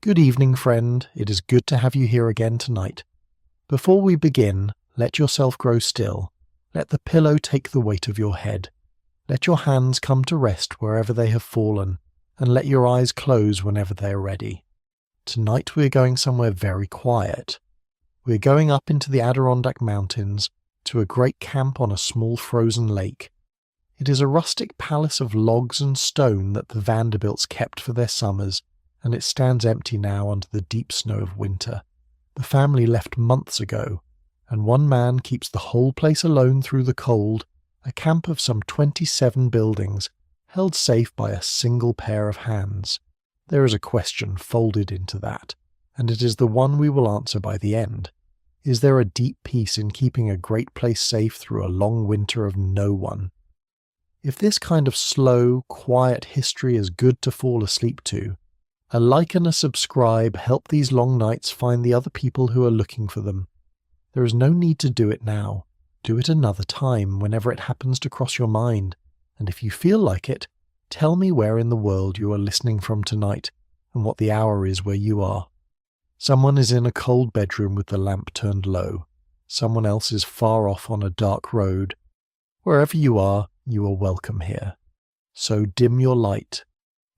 Good evening, friend. It is good to have you here again tonight. Before we begin, let yourself grow still. Let the pillow take the weight of your head. Let your hands come to rest wherever they have fallen, and let your eyes close whenever they are ready. Tonight we are going somewhere very quiet. We are going up into the Adirondack Mountains to a great camp on a small frozen lake. It is a rustic palace of logs and stone that the Vanderbilts kept for their summers, and it stands empty now under the deep snow of winter. The family left months ago, and one man keeps the whole place alone through the cold, a camp of some 27 buildings, held safe by a single pair of hands. There is a question folded into that, and it is the one we will answer by the end. Is there a deep peace in keeping a great place safe through a long winter of no one? If this kind of slow, quiet history is good to fall asleep to, a like and a subscribe help these long nights find the other people who are looking for them. There is no need to do it now. Do it another time, whenever it happens to cross your mind, and if you feel like it, tell me where in the world you are listening from tonight, and what the hour is where you are. Someone is in a cold bedroom with the lamp turned low. Someone else is far off on a dark road. Wherever you are welcome here. So dim your light.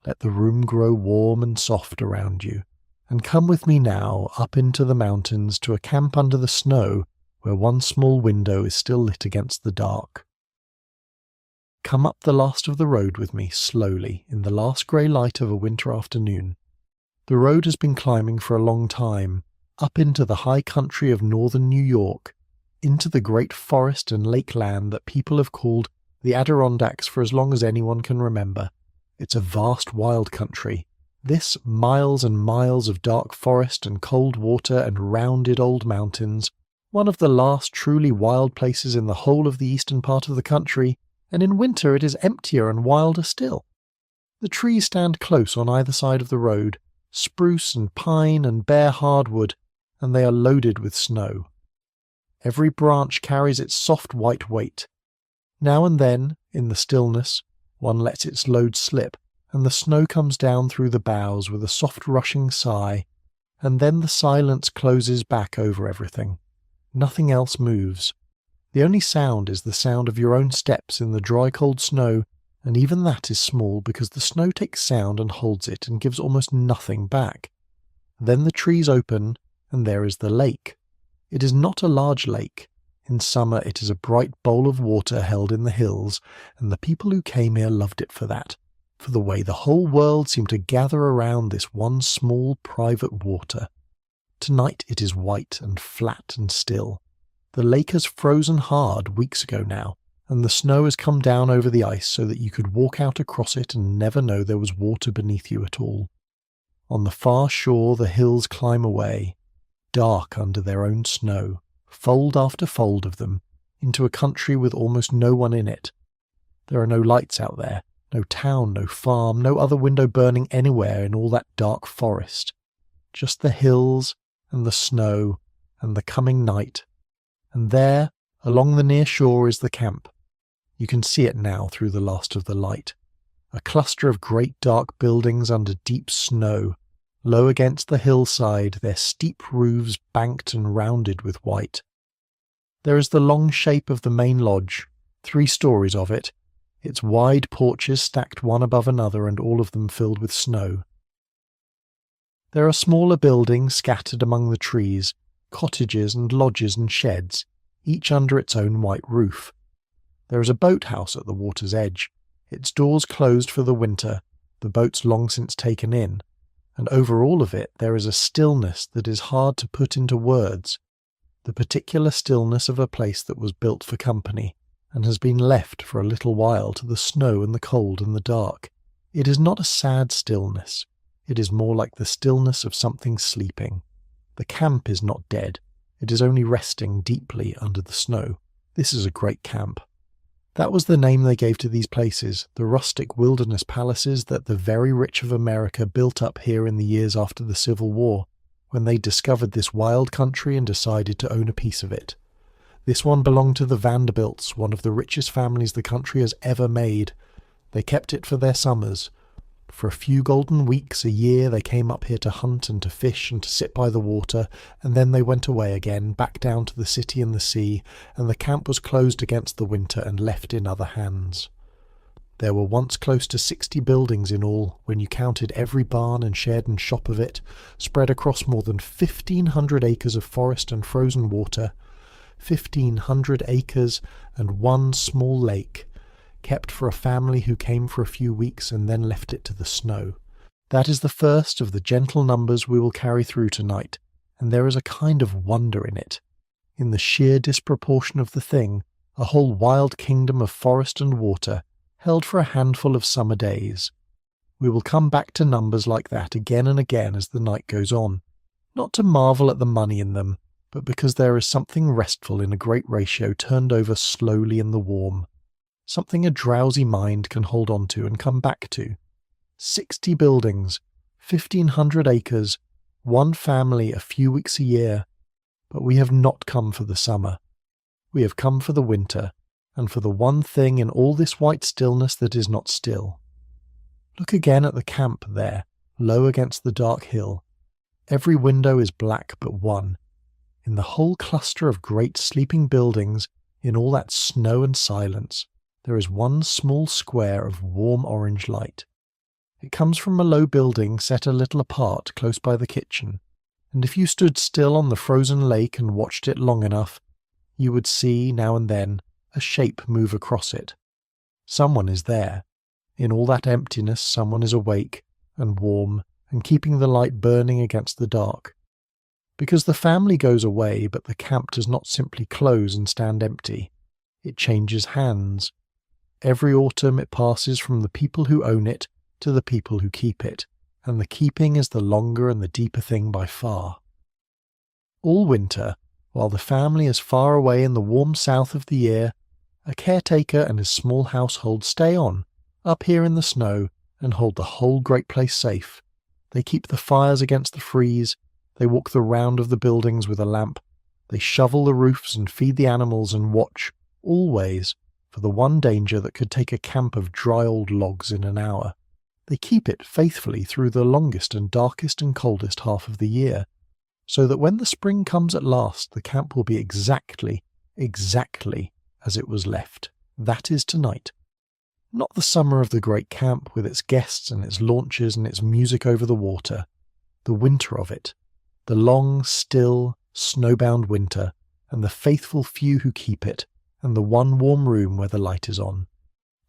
Let the room grow warm and soft around you, and come with me now up into the mountains to a camp under the snow where one small window is still lit against the dark. Come up the last of the road with me slowly in the last grey light of a winter afternoon. The road has been climbing for a long time, up into the high country of northern New York, into the great forest and lake land that people have called the Adirondacks for as long as anyone can remember. It's a vast wild country. This miles and miles of dark forest and cold water and rounded old mountains, one of the last truly wild places in the whole of the eastern part of the country, and in winter it is emptier and wilder still. The trees stand close on either side of the road, spruce and pine and bare hardwood, and they are loaded with snow. Every branch carries its soft white weight. Now and then, in the stillness, one lets its load slip, and the snow comes down through the boughs with a soft rushing sigh, and then the silence closes back over everything. Nothing else moves. The only sound is the sound of your own steps in the dry cold snow, and even that is small because the snow takes sound and holds it and gives almost nothing back. Then the trees open, and there is the lake. It is not a large lake. In summer it is a bright bowl of water held in the hills, and the people who came here loved it for that, for the way the whole world seemed to gather around this one small private water. Tonight it is white and flat and still. The lake has frozen hard weeks ago now, and the snow has come down over the ice so that you could walk out across it and never know there was water beneath you at all. On the far shore the hills climb away, dark under their own snow, fold after fold of them, into a country with almost no one in it. There are no lights out there, no town, no farm, no other window burning anywhere in all that dark forest. Just the hills and the snow and the coming night. And there, along the near shore, is the camp. You can see it now through the last of the light. A cluster of great dark buildings under deep snow, low against the hillside, their steep roofs banked and rounded with white. There is the long shape of the main lodge, 3 stories of it, its wide porches stacked one above another and all of them filled with snow. There are smaller buildings scattered among the trees, cottages and lodges and sheds, each under its own white roof. There is a boathouse at the water's edge, its doors closed for the winter, the boats long since taken in, and over all of it there is a stillness that is hard to put into words, the particular stillness of a place that was built for company, and has been left for a little while to the snow and the cold and the dark. It is not a sad stillness. It is more like the stillness of something sleeping. The camp is not dead. It is only resting deeply under the snow. This is a great camp. That was the name they gave to these places, the rustic wilderness palaces that the very rich of America built up here in the years after the Civil War, when they discovered this wild country and decided to own a piece of it. This one belonged to the Vanderbilts, one of the richest families the country has ever made. They kept it for their summers. For a few golden weeks a year they came up here to hunt and to fish and to sit by the water, and then they went away again, back down to the city and the sea, and the camp was closed against the winter and left in other hands. There were once close to 60 buildings in all, when you counted every barn and shed and shop of it, spread across more than 1,500 acres of forest and frozen water, 1,500 acres and one small lake, kept for a family who came for a few weeks and then left it to the snow. That is the first of the gentle numbers we will carry through tonight, and there is a kind of wonder in it. In the sheer disproportion of the thing, a whole wild kingdom of forest and water, held for a handful of summer days. We will come back to numbers like that again and again as the night goes on, not to marvel at the money in them, but because there is something restful in a great ratio turned over slowly in the warm, something a drowsy mind can hold on to and come back to. 60 buildings, 1,500 acres, one family a few weeks a year, but we have not come for the summer. We have come for the winter, and for the one thing in all this white stillness that is not still. Look again at the camp there, low against the dark hill. Every window is black but one. In the whole cluster of great sleeping buildings, in all that snow and silence, there is one small square of warm orange light. It comes from a low building set a little apart close by the kitchen, and if you stood still on the frozen lake and watched it long enough, you would see, now and then, a shape move across it. Someone is there. In all that emptiness, someone is awake and warm and keeping the light burning against the dark. Because the family goes away, but the camp does not simply close and stand empty. It changes hands. Every autumn it passes from the people who own it to the people who keep it, and the keeping is the longer and the deeper thing by far. All winter, while the family is far away in the warm south of the year, a caretaker and his small household stay on, up here in the snow, and hold the whole great place safe. They keep the fires against the freeze, they walk the round of the buildings with a lamp, they shovel the roofs and feed the animals and watch, always, for the one danger that could take a camp of dry old logs in an hour. They keep it faithfully through the longest and darkest and coldest half of the year, so that when the spring comes at last, the camp will be exactly as it was left. That is tonight. Not the summer of the great camp with its guests and its launches and its music over the water. The winter of it. The long, still, snowbound winter, and the faithful few who keep it, and the one warm room where the light is on.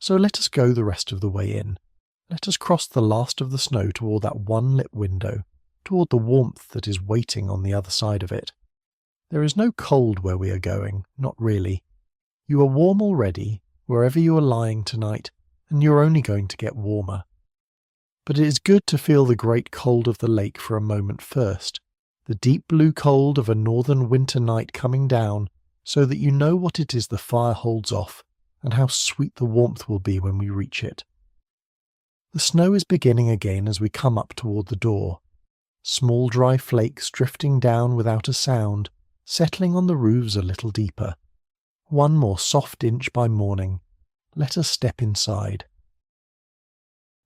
So let us go the rest of the way in. Let us cross the last of the snow toward that one lit window, toward the warmth that is waiting on the other side of it. There is no cold where we are going, not really. You are warm already, wherever you are lying tonight, and you are only going to get warmer. But it is good to feel the great cold of the lake for a moment first, the deep blue cold of a northern winter night coming down, so that you know what it is the fire holds off, and how sweet the warmth will be when we reach it. The snow is beginning again as we come up toward the door. Small dry flakes drifting down without a sound, settling on the roofs a little deeper. One more soft inch by morning. Let us step inside.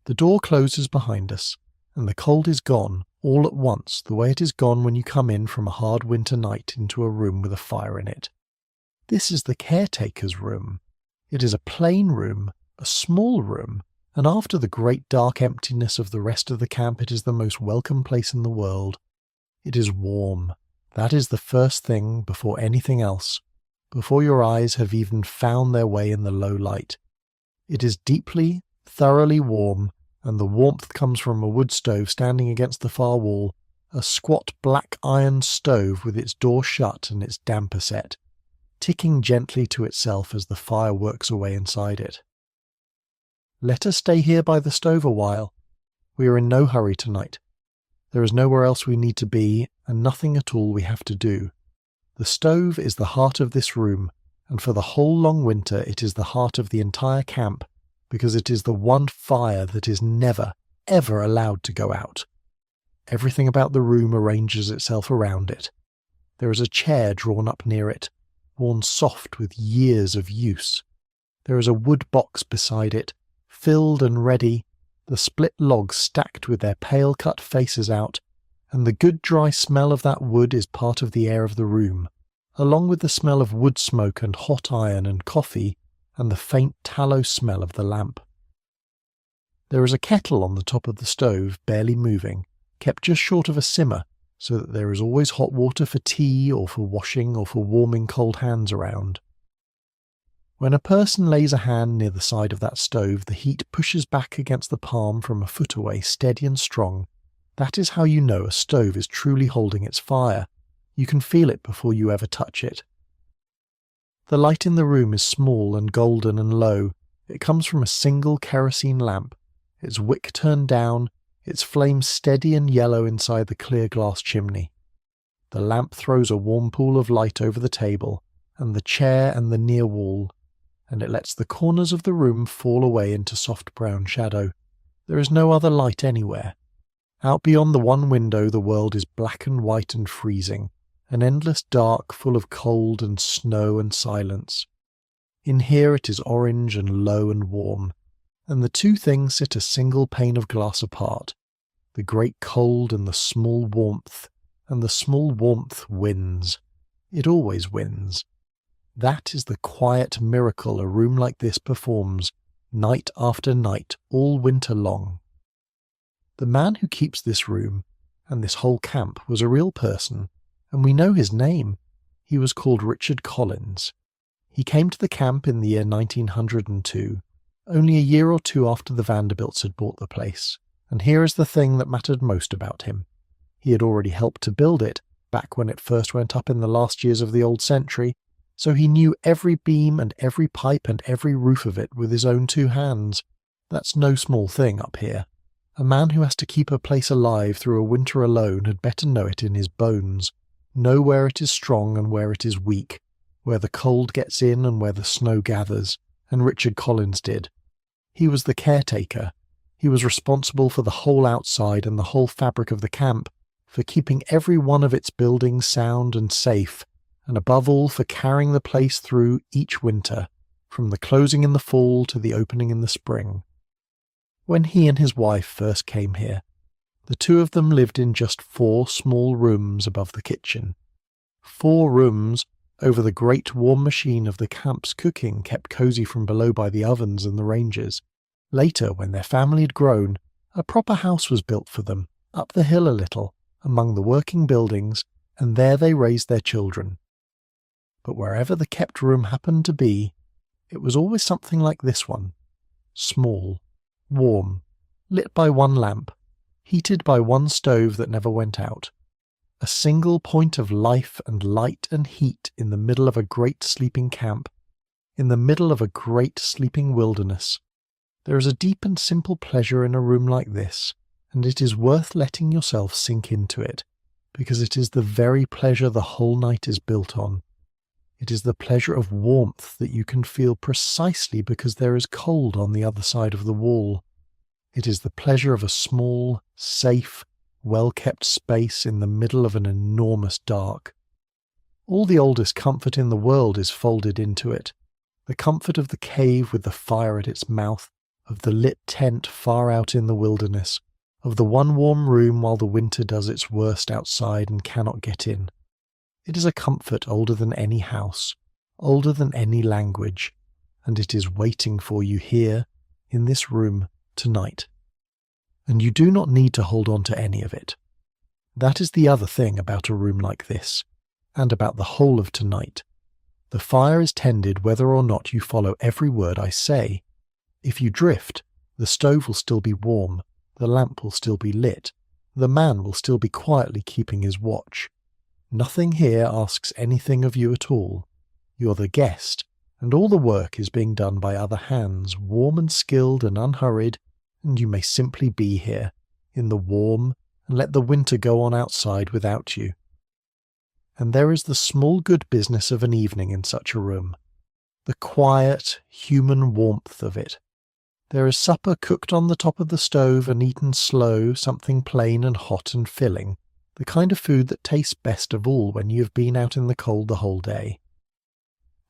The door closes behind us, and the cold is gone all at once, the way it is gone when you come in from a hard winter night into a room with a fire in it. This is the caretaker's room. It is a plain room, a small room, and after the great dark emptiness of the rest of the camp, it is the most welcome place in the world. It is warm. That is the first thing before anything else, before your eyes have even found their way in the low light. It is deeply, thoroughly warm, and the warmth comes from a wood stove standing against the far wall, a squat black iron stove with its door shut and its damper set, ticking gently to itself as the fire works away inside it. Let us stay here by the stove a while. We are in no hurry tonight. There is nowhere else we need to be, and nothing at all we have to do. The stove is the heart of this room, and for the whole long winter it is the heart of the entire camp, because it is the one fire that is never, ever allowed to go out. Everything about the room arranges itself around it. There is a chair drawn up near it, worn soft with years of use. There is a wood box beside it, filled and ready, the split logs stacked with their pale-cut faces out, and the good dry smell of that wood is part of the air of the room, along with the smell of wood smoke and hot iron and coffee, and the faint tallow smell of the lamp. There is a kettle on the top of the stove, barely moving, kept just short of a simmer, so that there is always hot water for tea or for washing or for warming cold hands around. When a person lays a hand near the side of that stove, the heat pushes back against the palm from a foot away, steady and strong. That is how you know a stove is truly holding its fire. You can feel it before you ever touch it. The light in the room is small and golden and low. It comes from a single kerosene lamp, its wick turned down, its flame steady and yellow inside the clear glass chimney. The lamp throws a warm pool of light over the table, and the chair and the near wall, and it lets the corners of the room fall away into soft brown shadow. There is no other light anywhere. Out beyond the one window the world is black and white and freezing, an endless dark full of cold and snow and silence. In here it is orange and low and warm, and the two things sit a single pane of glass apart, the great cold and the small warmth, and the small warmth wins. It always wins. That is the quiet miracle a room like this performs, night after night, all winter long. The man who keeps this room, and this whole camp, was a real person, and we know his name. He was called Richard Collins. He came to the camp in the year 1902, only a year or two after the Vanderbilts had bought the place, and here is the thing that mattered most about him. He had already helped to build it, back when it first went up in the last years of the old century, so he knew every beam and every pipe and every roof of it with his own two hands. That's no small thing up here. A man who has to keep a place alive through a winter alone had better know it in his bones, know where it is strong and where it is weak, where the cold gets in and where the snow gathers, and Richard Collins did. He was the caretaker. He was responsible for the whole outside and the whole fabric of the camp, for keeping every one of its buildings sound and safe, and above all for carrying the place through each winter, from the closing in the fall to the opening in the spring. When he and his wife first came here, the two of them lived in just 4 small rooms above the kitchen. 4 rooms over the great warm machine of the camp's cooking kept cosy from below by the ovens and the ranges. Later, when their family had grown, a proper house was built for them, up the hill a little, among the working buildings, and there they raised their children. But wherever the kept room happened to be, it was always something like this one. Small, warm, lit by one lamp, heated by one stove that never went out. A single point of life and light and heat in the middle of a great sleeping camp, in the middle of a great sleeping wilderness. There is a deep and simple pleasure in a room like this, and it is worth letting yourself sink into it, because it is the very pleasure the whole night is built on. It is the pleasure of warmth that you can feel precisely because there is cold on the other side of the wall. It is the pleasure of a small, safe, well-kept space in the middle of an enormous dark. All the oldest comfort in the world is folded into it. The comfort of the cave with the fire at its mouth, of the lit tent far out in the wilderness, of the one warm room while the winter does its worst outside and cannot get in. It is a comfort older than any house, older than any language, and it is waiting for you here, in this room, tonight. And you do not need to hold on to any of it. That is the other thing about a room like this, and about the whole of tonight. The fire is tended whether or not you follow every word I say. If you drift, the stove will still be warm, the lamp will still be lit, the man will still be quietly keeping his watch. Nothing here asks anything of you at all. You're the guest, and all the work is being done by other hands, warm and skilled and unhurried, and you may simply be here, in the warm, and let the winter go on outside without you. And there is the small good business of an evening in such a room, the quiet, human warmth of it. There is supper cooked on the top of the stove and eaten slow, something plain and hot and filling, the kind of food that tastes best of all when you have been out in the cold the whole day.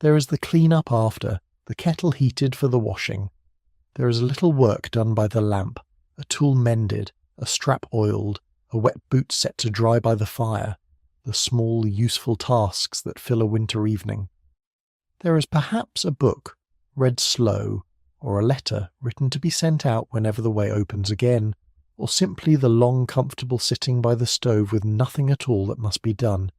There is the clean-up after, the kettle heated for the washing. There is a little work done by the lamp, a tool mended, a strap oiled, a wet boot set to dry by the fire, the small, useful tasks that fill a winter evening. There is perhaps a book, read slow, or a letter written to be sent out whenever the way opens again, or simply the long, comfortable sitting by the stove with nothing at all that must be done,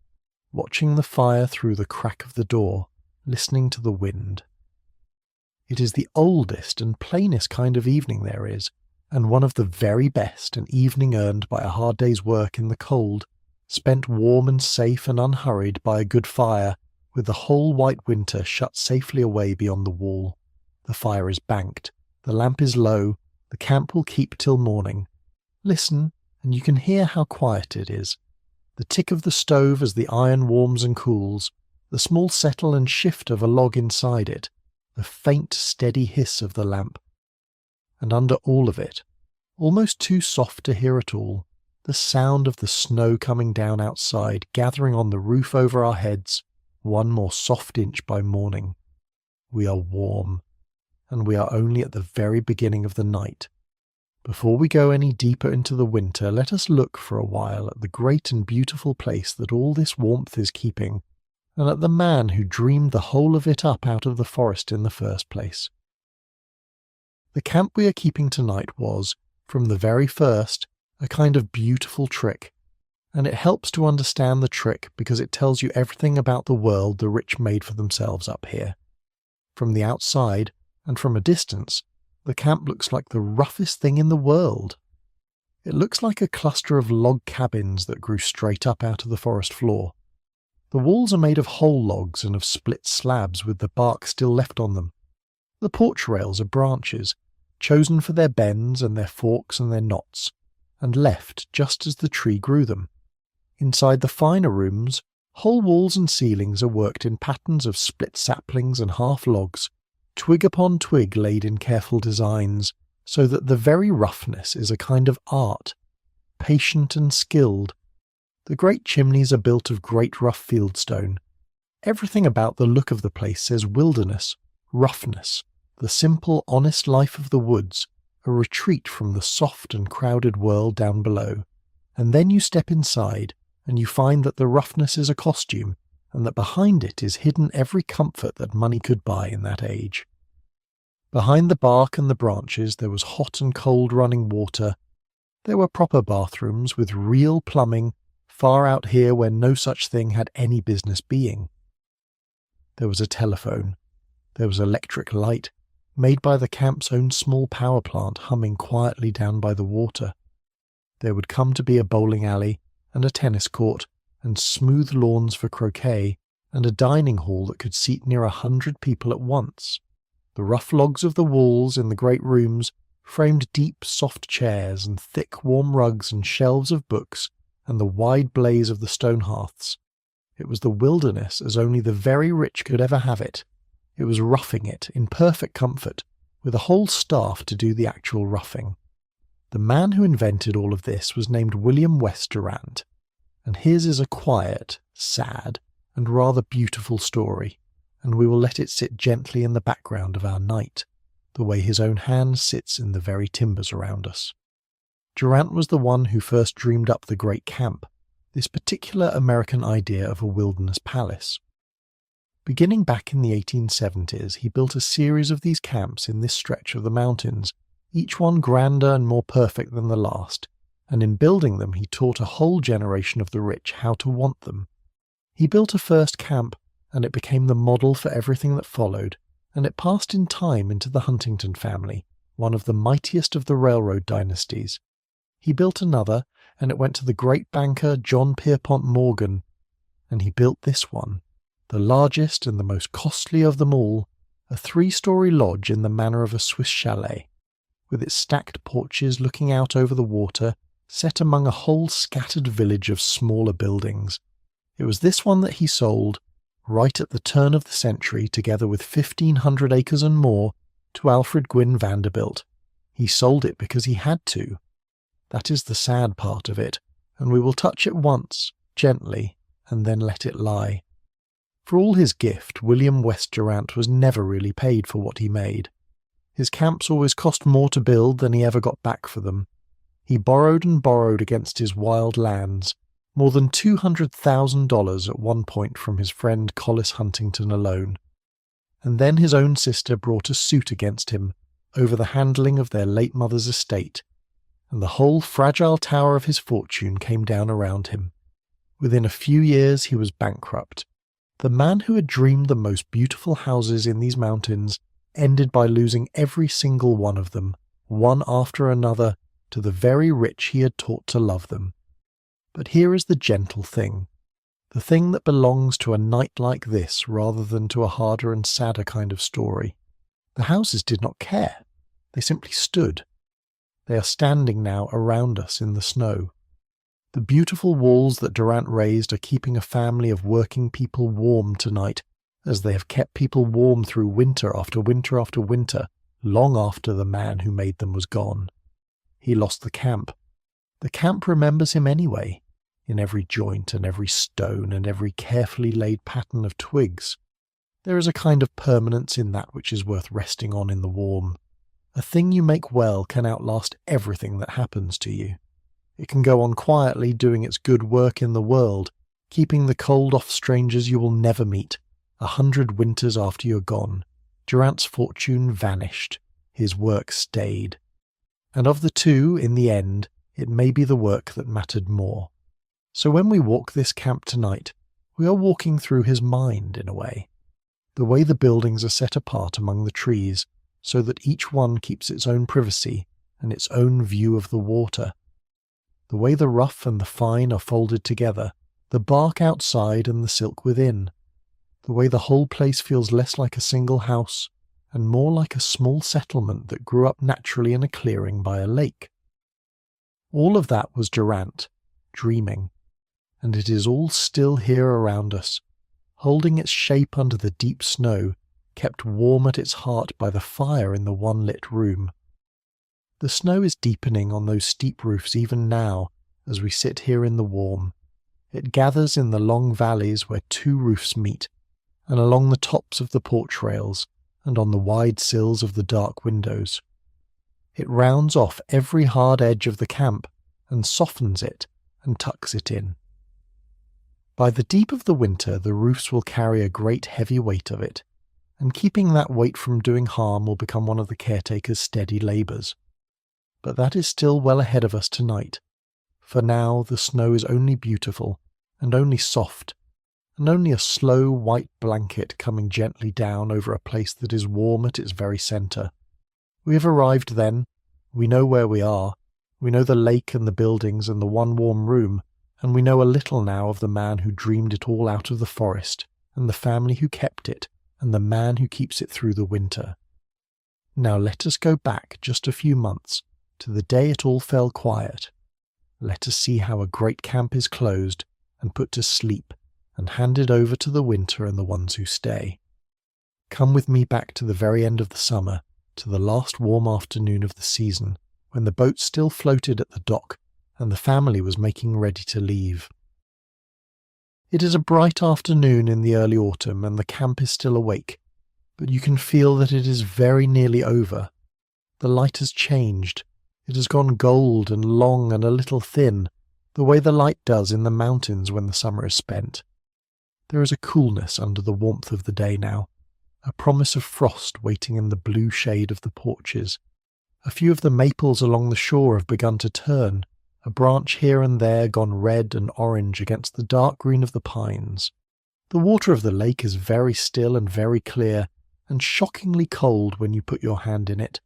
watching the fire through the crack of the door, listening to the wind. It is the oldest and plainest kind of evening there is, and one of the very best, an evening earned by a hard day's work in the cold, spent warm and safe and unhurried by a good fire, with the whole white winter shut safely away beyond the wall. The fire is banked, the lamp is low, the camp will keep till morning. Listen, and you can hear how quiet it is. The tick of the stove as the iron warms and cools, the small settle and shift of a log inside it, the faint, steady hiss of the lamp. And under all of it, almost too soft to hear at all, the sound of the snow coming down outside, gathering on the roof over our heads, one more soft inch by morning. We are warm, and we are only at the very beginning of the night. Before we go any deeper into the winter, let us look for a while at the great and beautiful place that all this warmth is keeping, and at the man who dreamed the whole of it up out of the forest in the first place. The camp we are keeping tonight was, from the very first, a kind of beautiful trick, and it helps to understand the trick because it tells you everything about the world the rich made for themselves up here. From the outside, and from a distance, the camp looks like the roughest thing in the world. It looks like a cluster of log cabins that grew straight up out of the forest floor. The walls are made of whole logs and of split slabs with the bark still left on them. The porch rails are branches, chosen for their bends and their forks and their knots, and left just as the tree grew them. Inside the finer rooms, whole walls and ceilings are worked in patterns of split saplings and half logs, twig upon twig laid in careful designs, so that the very roughness is a kind of art, patient and skilled. The great chimneys are built of great rough fieldstone. Everything about the look of the place says wilderness, roughness, the simple, honest life of the woods, a retreat from the soft and crowded world down below. And then you step inside, and you find that the roughness is a costume, and that behind it is hidden every comfort that money could buy in that age. Behind the bark and the branches there was hot and cold running water. There were proper bathrooms with real plumbing, far out here where no such thing had any business being. There was a telephone. There was electric light, made by the camp's own small power plant humming quietly down by the water. There would come to be a bowling alley, and a tennis court, and smooth lawns for croquet, and a dining hall that could seat near 100 people at once. The rough logs of the walls in the great rooms framed deep, soft chairs, and thick, warm rugs and shelves of books, and the wide blaze of the stone hearths. It was the wilderness as only the very rich could ever have it. It was roughing it, in perfect comfort, with a whole staff to do the actual roughing. The man who invented all of this was named William West Durant, and his is a quiet, sad, and rather beautiful story, and we will let it sit gently in the background of our night, the way his own hand sits in the very timbers around us. Durant was the one who first dreamed up the great camp, this particular American idea of a wilderness palace. Beginning back in the 1870s, he built a series of these camps in this stretch of the mountains, each one grander and more perfect than the last, and in building them he taught a whole generation of the rich how to want them. He built a first camp, and it became the model for everything that followed, and it passed in time into the Huntington family, one of the mightiest of the railroad dynasties. He built another, and it went to the great banker John Pierpont Morgan, and he built this one, the largest and the most costly of them all, a 3-story lodge in the manner of a Swiss chalet, with its stacked porches looking out over the water, set among a whole scattered village of smaller buildings. It was this one that he sold, right at the turn of the century, together with 1,500 acres and more, to Alfred Gwynne Vanderbilt. He sold it because he had to. That is the sad part of it, and we will touch it once, gently, and then let it lie. For all his gift, William West Durant was never really paid for what he made. His camps always cost more to build than he ever got back for them. He borrowed and borrowed against his wild lands, more than $200,000 at one point from his friend Collis Huntington alone. And then his own sister brought a suit against him over the handling of their late mother's estate, and the whole fragile tower of his fortune came down around him. Within a few years he was bankrupt. The man who had dreamed the most beautiful houses in these mountains ended by losing every single one of them, one after another, to the very rich he had taught to love them. But here is the gentle thing, the thing that belongs to a night like this rather than to a harder and sadder kind of story. The houses did not care. They simply stood. They are standing now around us in the snow. The beautiful walls that Durant raised are keeping a family of working people warm tonight, as they have kept people warm through winter after winter after winter, long after the man who made them was gone. He lost the camp. The camp remembers him anyway, in every joint and every stone and every carefully laid pattern of twigs. There is a kind of permanence in that which is worth resting on in the warm. A thing you make well can outlast everything that happens to you. It can go on quietly doing its good work in the world, keeping the cold off strangers you will never meet. 100 winters after you're gone, Durant's fortune vanished, his work stayed. And of the two, in the end, it may be the work that mattered more. So when we walk this camp tonight, we are walking through his mind in a way. The way the buildings are set apart among the trees, so that each one keeps its own privacy and its own view of the water. The way the rough and the fine are folded together, the bark outside and the silk within. The way the whole place feels less like a single house and more like a small settlement that grew up naturally in a clearing by a lake. All of that was Durant, dreaming, and it is all still here around us, holding its shape under the deep snow, kept warm at its heart by the fire in the one lit room. The snow is deepening on those steep roofs even now, as we sit here in the warm. It gathers in the long valleys where two roofs meet, and along the tops of the porch rails, and on the wide sills of the dark windows. It rounds off every hard edge of the camp, and softens it, and tucks it in. By the deep of the winter the roofs will carry a great heavy weight of it, and keeping that weight from doing harm will become one of the caretaker's steady labours. But that is still well ahead of us tonight, for now the snow is only beautiful, and only soft, and only a slow white blanket coming gently down over a place that is warm at its very centre. We have arrived then, we know where we are, we know the lake and the buildings and the one warm room, and we know a little now of the man who dreamed it all out of the forest, and the family who kept it, and the man who keeps it through the winter. Now let us go back just a few months, to the day it all fell quiet. Let us see how a great camp is closed and put to sleep and handed over to the winter and the ones who stay. Come with me back to the very end of the summer, to the last warm afternoon of the season, when the boat still floated at the dock and the family was making ready to leave. It is a bright afternoon in the early autumn and the camp is still awake, but you can feel that it is very nearly over. The light has changed. It has gone gold and long and a little thin, the way the light does in the mountains when the summer is spent. There is a coolness under the warmth of the day now, a promise of frost waiting in the blue shade of the porches. A few of the maples along the shore have begun to turn, a branch here and there gone red and orange against the dark green of the pines. The water of the lake is very still and very clear, and shockingly cold when you put your hand in it.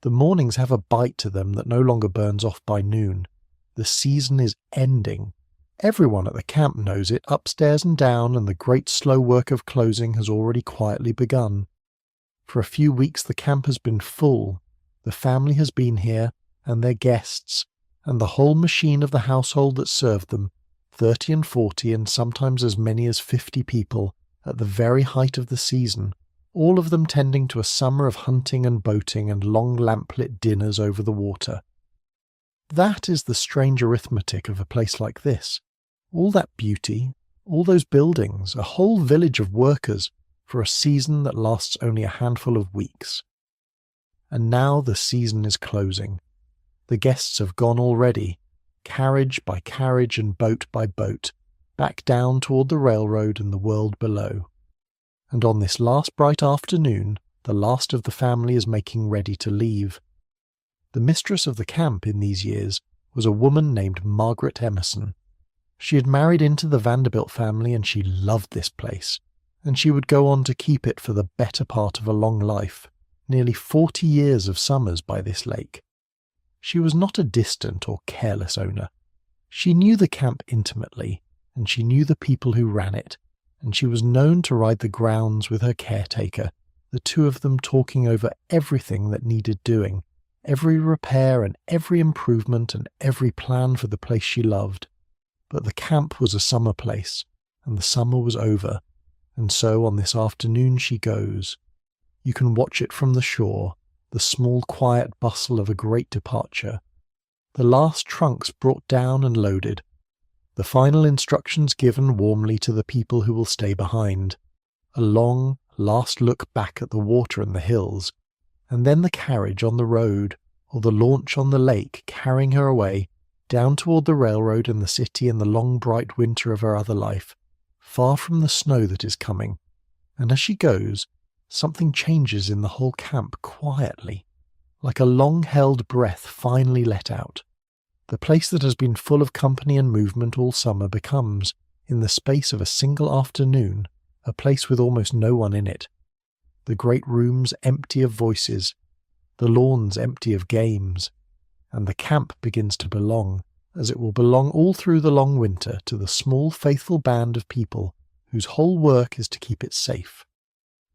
The mornings have a bite to them that no longer burns off by noon. The season is ending. Everyone at the camp knows it, upstairs and down, and the great slow work of closing has already quietly begun. For a few weeks the camp has been full. The family has been here, and their guests, and the whole machine of the household that served them, 30 and 40 and sometimes as many as 50 people, at the very height of the season, all of them tending to a summer of hunting and boating and long lamplit dinners over the water. That is the strange arithmetic of a place like this. All that beauty, all those buildings, a whole village of workers, for a season that lasts only a handful of weeks. and now the season is closing. The guests have gone already, carriage by carriage and boat by boat, back down toward the railroad and the world below. And on this last bright afternoon, the last of the family is making ready to leave. The mistress of the camp in these years was a woman named Margaret Emerson. She had married into the Vanderbilt family and she loved this place, and she would go on to keep it for the better part of a long life, nearly 40 years of summers by this lake. She was not a distant or careless owner. She knew the camp intimately, and she knew the people who ran it, and she was known to ride the grounds with her caretaker, the two of them talking over everything that needed doing, every repair and every improvement and every plan for the place she loved. But the camp was a summer place, and the summer was over, and so on this afternoon she goes. You can watch it from the shore, the small quiet bustle of a great departure. The last trunks brought down and loaded. The final instructions given warmly to the people who will stay behind. A long, last look back at the water and the hills, and then the carriage on the road, or the launch on the lake carrying her away, down toward the railroad and the city in the long bright winter of her other life, far from the snow that is coming. And as she goes, something changes in the whole camp quietly, like a long-held breath finally let out. The place that has been full of company and movement all summer becomes, in the space of a single afternoon, a place with almost no one in it. The great rooms empty of voices, the lawns empty of games, and the camp begins to belong, as it will belong all through the long winter, to the small faithful band of people whose whole work is to keep it safe.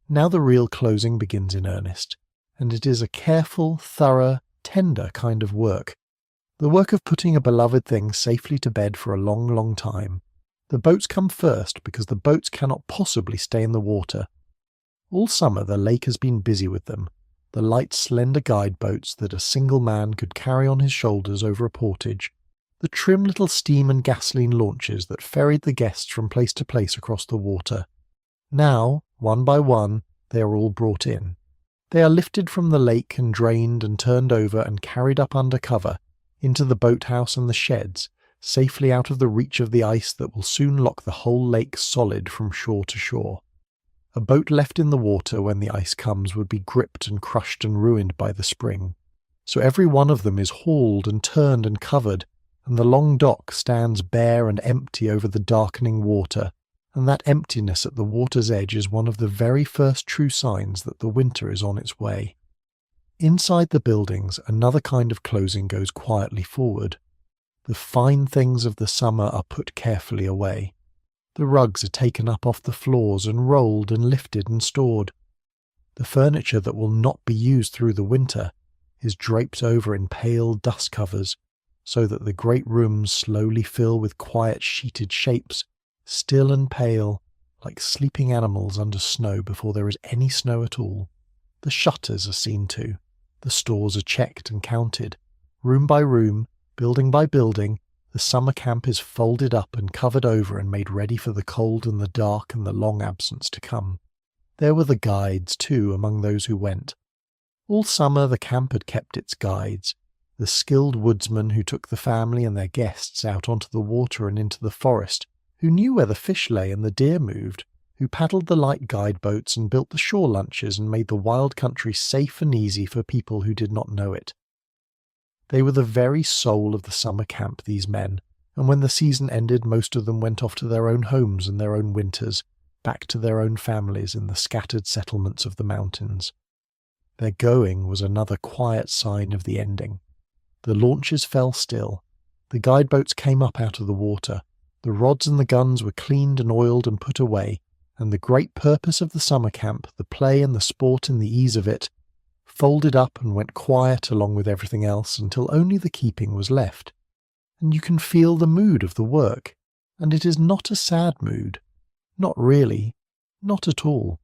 Now the real closing begins in earnest, and it is a careful, thorough, tender kind of work. The work of putting a beloved thing safely to bed for a long, long time. The boats come first because the boats cannot possibly stay in the water. All summer the lake has been busy with them, the light slender guide boats that a single man could carry on his shoulders over a portage, the trim little steam and gasoline launches that ferried the guests from place to place across the water. Now, one by one, they are all brought in. They are lifted from the lake and drained and turned over and carried up under cover, into the boathouse and the sheds, safely out of the reach of the ice that will soon lock the whole lake solid from shore to shore. A boat left in the water when the ice comes would be gripped and crushed and ruined by the spring. So every one of them is hauled and turned and covered, and the long dock stands bare and empty over the darkening water, and that emptiness at the water's edge is one of the very first true signs that the winter is on its way. Inside the buildings, another kind of closing goes quietly forward. The fine things of the summer are put carefully away. The rugs are taken up off the floors and rolled and lifted and stored. The furniture that will not be used through the winter is draped over in pale dust covers, so that the great rooms slowly fill with quiet sheeted shapes, still and pale, like sleeping animals under snow before there is any snow at all. The shutters are seen to. The stores are checked and counted. Room by room, building by building, the summer camp is folded up and covered over and made ready for the cold and the dark and the long absence to come. There were the guides, too, among those who went. All summer the camp had kept its guides, the skilled woodsmen who took the family and their guests out onto the water and into the forest, who knew where the fish lay and the deer moved, who paddled the light guide boats and built the shore lunches and made the wild country safe and easy for people who did not know it. They were the very soul of the summer camp, these men, and when the season ended most of them went off to their own homes and their own winters, back to their own families in the scattered settlements of the mountains. Their going was another quiet sign of the ending. The launches fell still. The guide boats came up out of the water. The rods and the guns were cleaned and oiled and put away, and the great purpose of the summer camp, the play and the sport and the ease of it, folded up and went quiet along with everything else until only the keeping was left. And you can feel the mood of the work, and it is not a sad mood. Not really. Not at all.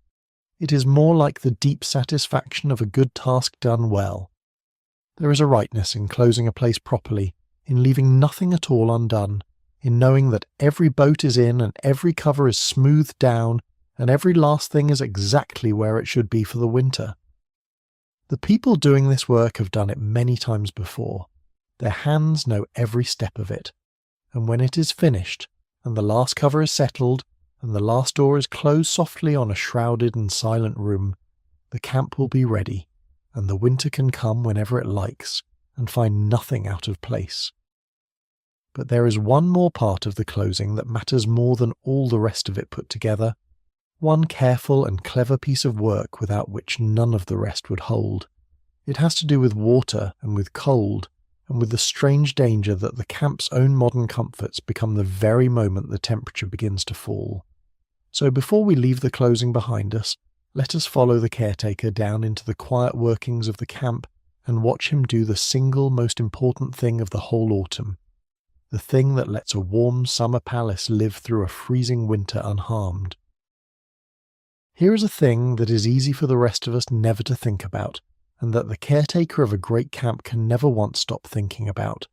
It is more like the deep satisfaction of a good task done well. There is a rightness in closing a place properly, in leaving nothing at all undone, in knowing that every boat is in and every cover is smoothed down and every last thing is exactly where it should be for the winter. The people doing this work have done it many times before. Their hands know every step of it. And when it is finished, and the last cover is settled, and the last door is closed softly on a shrouded and silent room, the camp will be ready, and the winter can come whenever it likes, and find nothing out of place. But there is one more part of the closing that matters more than all the rest of it put together, one careful and clever piece of work without which none of the rest would hold. It has to do with water and with cold, and with the strange danger that the camp's own modern comforts become the very moment the temperature begins to fall. So before we leave the closing behind us, let us follow the caretaker down into the quiet workings of the camp and watch him do the single most important thing of the whole autumn, the thing that lets a warm summer palace live through a freezing winter unharmed. Here is a thing that is easy for the rest of us never to think about, and that the caretaker of a great camp can never once stop thinking about.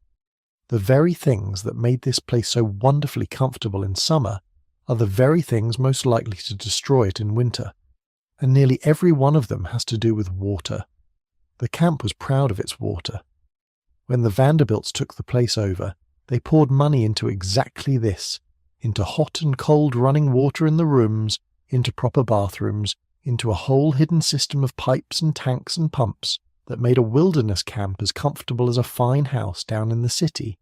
The very things that made this place so wonderfully comfortable in summer are the very things most likely to destroy it in winter, and nearly every one of them has to do with water. The camp was proud of its water. When the Vanderbilts took the place over, they poured money into exactly this, into hot and cold running water in the rooms, into proper bathrooms, into a whole hidden system of pipes and tanks and pumps that made a wilderness camp as comfortable as a fine house down in the city.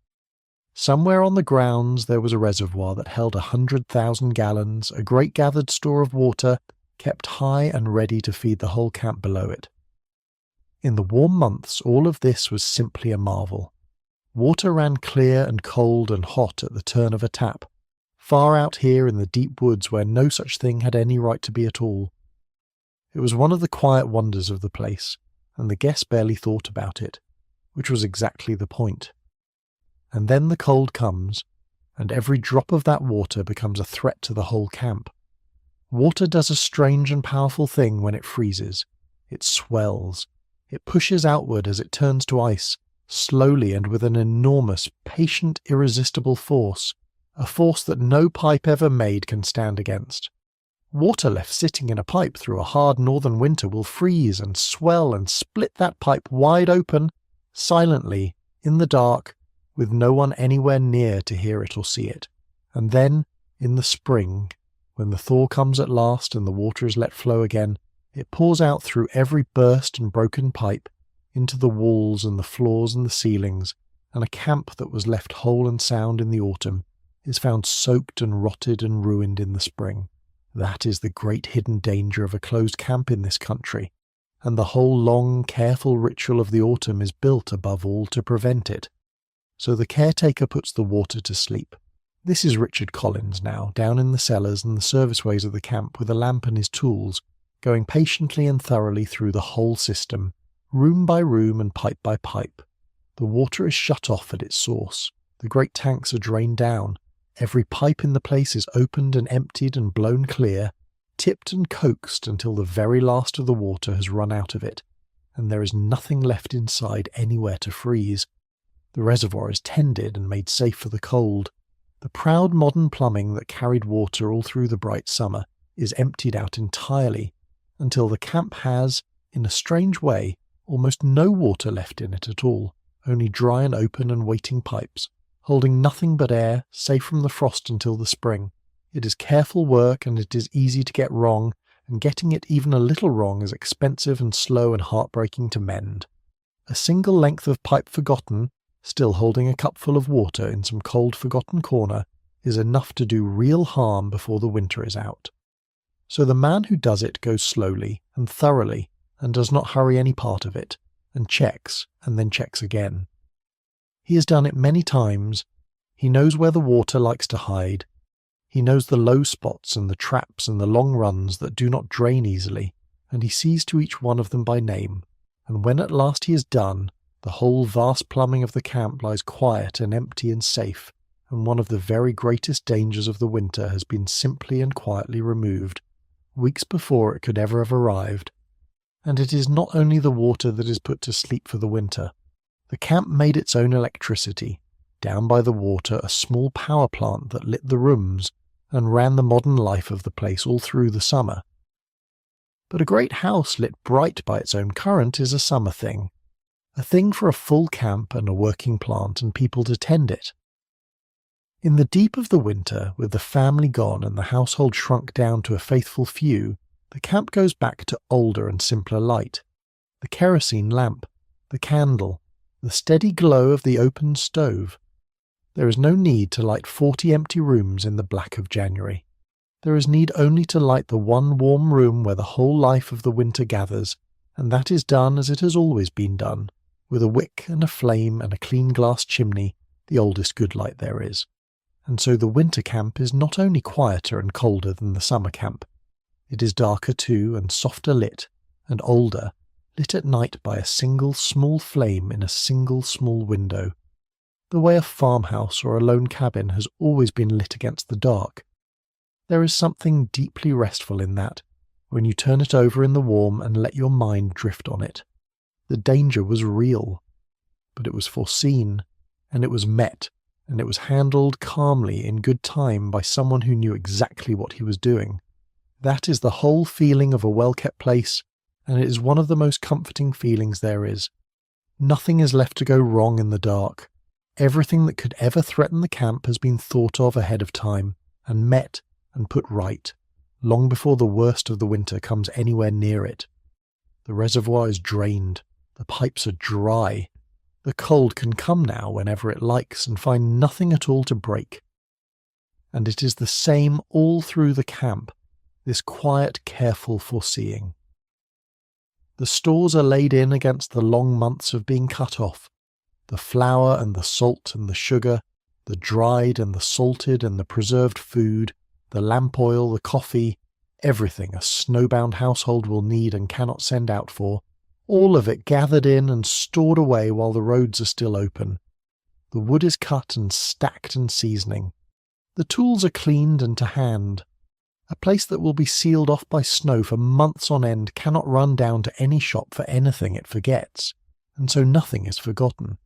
Somewhere on the grounds there was a reservoir that held 100,000 gallons, a great gathered store of water, kept high and ready to feed the whole camp below it. In the warm months all of this was simply a marvel. Water ran clear and cold and hot at the turn of a tap, far out here in the deep woods where no such thing had any right to be at all. It was one of the quiet wonders of the place, and the guests barely thought about it, which was exactly the point. And then the cold comes, and every drop of that water becomes a threat to the whole camp. Water does a strange and powerful thing when it freezes. It swells. It pushes outward as it turns to ice, slowly and with an enormous, patient, irresistible force, a force that no pipe ever made can stand against. Water left sitting in a pipe through a hard northern winter will freeze and swell and split that pipe wide open, silently, in the dark, with no one anywhere near to hear it or see it. And then, in the spring, when the thaw comes at last and the water is let flow again, it pours out through every burst and broken pipe, into the walls and the floors and the ceilings, and a camp that was left whole and sound in the autumn is found soaked and rotted and ruined in the spring. That is the great hidden danger of a closed camp in this country, and the whole long, careful ritual of the autumn is built above all to prevent it. So the caretaker puts the water to sleep. This is Richard Collins now, down in the cellars and the serviceways of the camp with a lamp and his tools, going patiently and thoroughly through the whole system, room by room and pipe by pipe. The water is shut off at its source. The great tanks are drained down. Every pipe in the place is opened and emptied and blown clear, tipped and coaxed until the very last of the water has run out of it, and there is nothing left inside anywhere to freeze. The reservoir is tended and made safe for the cold. The proud modern plumbing that carried water all through the bright summer is emptied out entirely, until the camp has, in a strange way, almost no water left in it at all, only dry and open and waiting pipes, holding nothing but air, safe from the frost until the spring. It is careful work, and it is easy to get wrong, and getting it even a little wrong is expensive and slow and heartbreaking to mend. A single length of pipe forgotten, still holding a cupful of water in some cold forgotten corner, is enough to do real harm before the winter is out. So the man who does it goes slowly and thoroughly, and does not hurry any part of it, and checks, and then checks again. He has done it many times. He knows where the water likes to hide. He knows the low spots and the traps and the long runs that do not drain easily, and he sees to each one of them by name. And when at last he is done, the whole vast plumbing of the camp lies quiet and empty and safe, and one of the very greatest dangers of the winter has been simply and quietly removed, weeks before it could ever have arrived. And it is not only the water that is put to sleep for the winter. The camp made its own electricity. Down by the water, a small power plant that lit the rooms and ran the modern life of the place all through the summer. But a great house lit bright by its own current is a summer thing. A thing for a full camp and a working plant and people to tend it. In the deep of the winter, with the family gone and the household shrunk down to a faithful few, the camp goes back to older and simpler light. The kerosene lamp, the candle, the steady glow of the open stove. There is no need to light 40 empty rooms in the black of January. There is need only to light the one warm room where the whole life of the winter gathers, and that is done as it has always been done, with a wick and a flame and a clean glass chimney, the oldest good light there is. And so the winter camp is not only quieter and colder than the summer camp. It is darker too and softer lit, and older, lit at night by a single small flame in a single small window, the way a farmhouse or a lone cabin has always been lit against the dark. There is something deeply restful in that, when you turn it over in the warm and let your mind drift on it. The danger was real, but it was foreseen, and it was met, and it was handled calmly in good time by someone who knew exactly what he was doing. That is the whole feeling of a well-kept place, and it is one of the most comforting feelings there is. Nothing is left to go wrong in the dark. Everything that could ever threaten the camp has been thought of ahead of time, and met and put right, long before the worst of the winter comes anywhere near it. The reservoir is drained, the pipes are dry. The cold can come now whenever it likes and find nothing at all to break. And it is the same all through the camp, this quiet, careful foreseeing. The stores are laid in against the long months of being cut off. The flour and the salt and the sugar, the dried and the salted and the preserved food, the lamp oil, the coffee, everything a snowbound household will need and cannot send out for, all of it gathered in and stored away while the roads are still open. The wood is cut and stacked and seasoning. The tools are cleaned and to hand. A place that will be sealed off by snow for months on end cannot run down to any shop for anything it forgets, and so nothing is forgotten.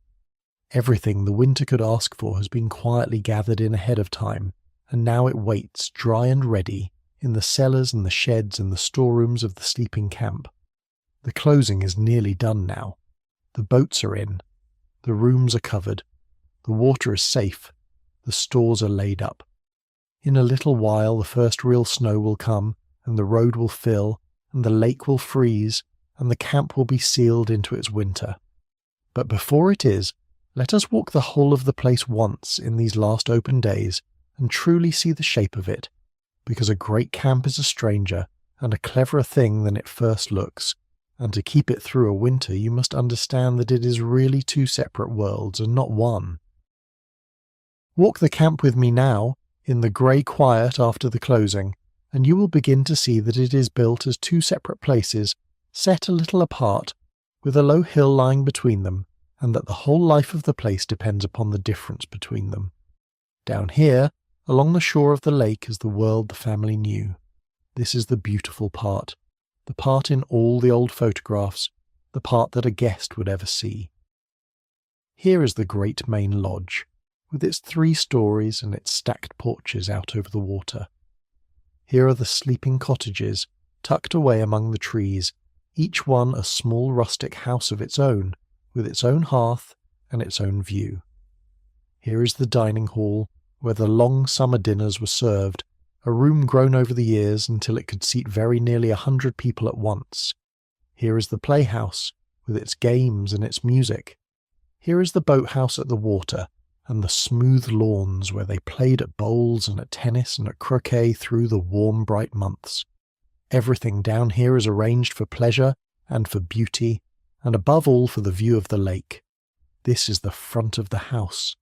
Everything the winter could ask for has been quietly gathered in ahead of time, and now it waits, dry and ready, in the cellars and the sheds and the storerooms of the sleeping camp. The closing is nearly done now. The boats are in. The rooms are covered. The water is safe. The stores are laid up. In a little while the first real snow will come, and the road will fill, and the lake will freeze, and the camp will be sealed into its winter. But before it is, let us walk the whole of the place once in these last open days, and truly see the shape of it, because a great camp is a stranger, and a cleverer thing than it first looks, and to keep it through a winter you must understand that it is really two separate worlds and not one. Walk the camp with me now, in the grey quiet after the closing, and you will begin to see that it is built as two separate places, set a little apart, with a low hill lying between them, and that the whole life of the place depends upon the difference between them. Down here, along the shore of the lake, is the world the family knew. This is the beautiful part, the part in all the old photographs, the part that a guest would ever see. Here is the great main lodge, with its 3 stories and its stacked porches out over the water. Here are the sleeping cottages, tucked away among the trees, each one a small rustic house of its own, with its own hearth and its own view. Here is the dining hall, where the long summer dinners were served, a room grown over the years until it could seat very nearly 100 people at once. Here is the playhouse, with its games and its music. Here is the boathouse at the water, and the smooth lawns where they played at bowls and at tennis and at croquet through the warm, bright months. Everything down here is arranged for pleasure and for beauty, and above all for the view of the lake. This is the front of the house.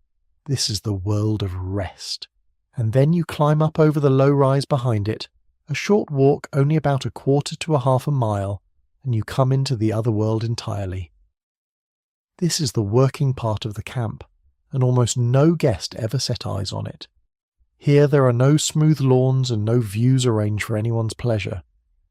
This is the world of rest. And then you climb up over the low rise behind it, a short walk only about 1/4 to 1/2 mile, and you come into the other world entirely. This is the working part of the camp, and almost no guest ever set eyes on it. Here there are no smooth lawns and no views arranged for anyone's pleasure.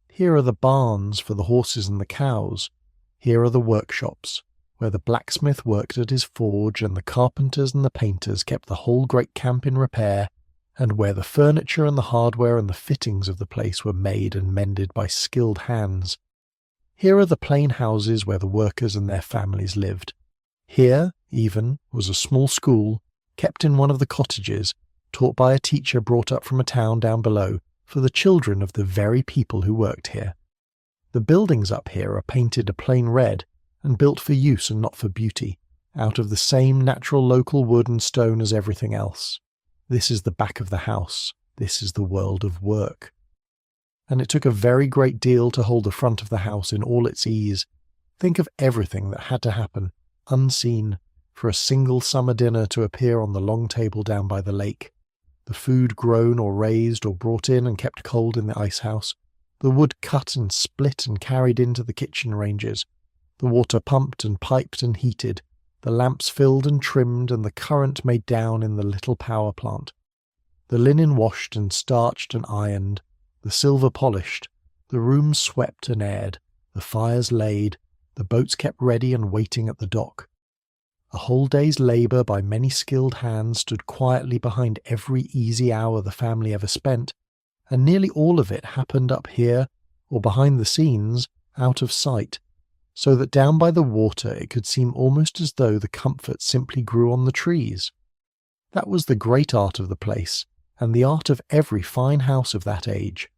Here are the barns for the horses and the cows. Here are the workshops, where the blacksmith worked at his forge and the carpenters and the painters kept the whole great camp in repair, and where the furniture and the hardware and the fittings of the place were made and mended by skilled hands. Here are the plain houses where the workers and their families lived. Here, even, was a small school, kept in one of the cottages, taught by a teacher brought up from a town down below, for the children of the very people who worked here. The buildings up here are painted a plain red, and built for use and not for beauty, out of the same natural local wood and stone as everything else. This is the back of the house. This is the world of work. And it took a very great deal to hold the front of the house in all its ease. Think of everything that had to happen, unseen, for a single summer dinner to appear on the long table down by the lake. The food grown or raised or brought in and kept cold in the ice house. The wood cut and split and carried into the kitchen ranges. The water pumped and piped and heated. The lamps filled and trimmed and the current made down in the little power plant. The linen washed and starched and ironed. The silver polished, the rooms swept and aired, the fires laid, the boats kept ready and waiting at the dock. A whole day's labour by many skilled hands stood quietly behind every easy hour the family ever spent, and nearly all of it happened up here, or behind the scenes, out of sight, so that down by the water it could seem almost as though the comfort simply grew on the trees. That was the great art of the place, and the art of every fine house of that age.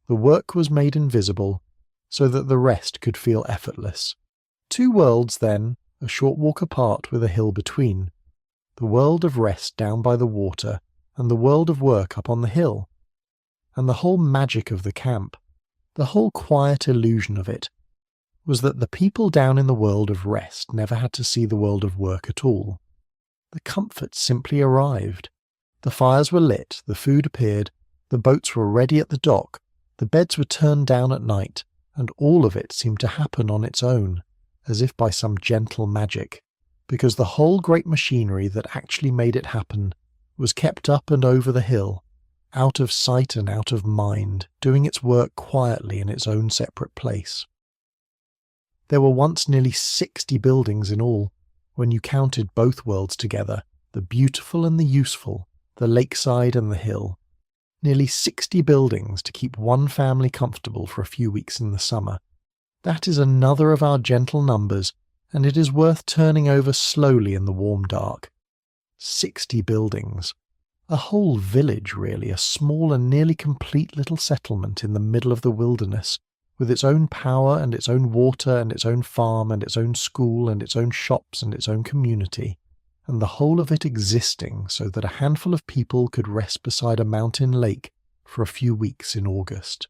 The work was made invisible, so that the rest could feel effortless. Two worlds, then, a short walk apart with a hill between. The world of rest down by the water, and the world of work up on the hill. And the whole magic of the camp, the whole quiet illusion of it, was that the people down in the world of rest never had to see the world of work at all. The comforts simply arrived. The fires were lit, the food appeared, the boats were ready at the dock, the beds were turned down at night, and all of it seemed to happen on its own, as if by some gentle magic, because the whole great machinery that actually made it happen was kept up and over the hill, out of sight and out of mind, doing its work quietly in its own separate place. There were once nearly 60 buildings in all, when you counted both worlds together, the beautiful and the useful, the lakeside and the hill. Nearly 60 buildings to keep one family comfortable for a few weeks in the summer. That is another of our gentle numbers, and it is worth turning over slowly in the warm dark. 60 buildings. A whole village, really, a small and nearly complete little settlement in the middle of the wilderness, with its own power and its own water and its own farm and its own school and its own shops and its own community, and the whole of it existing so that a handful of people could rest beside a mountain lake for a few weeks in August.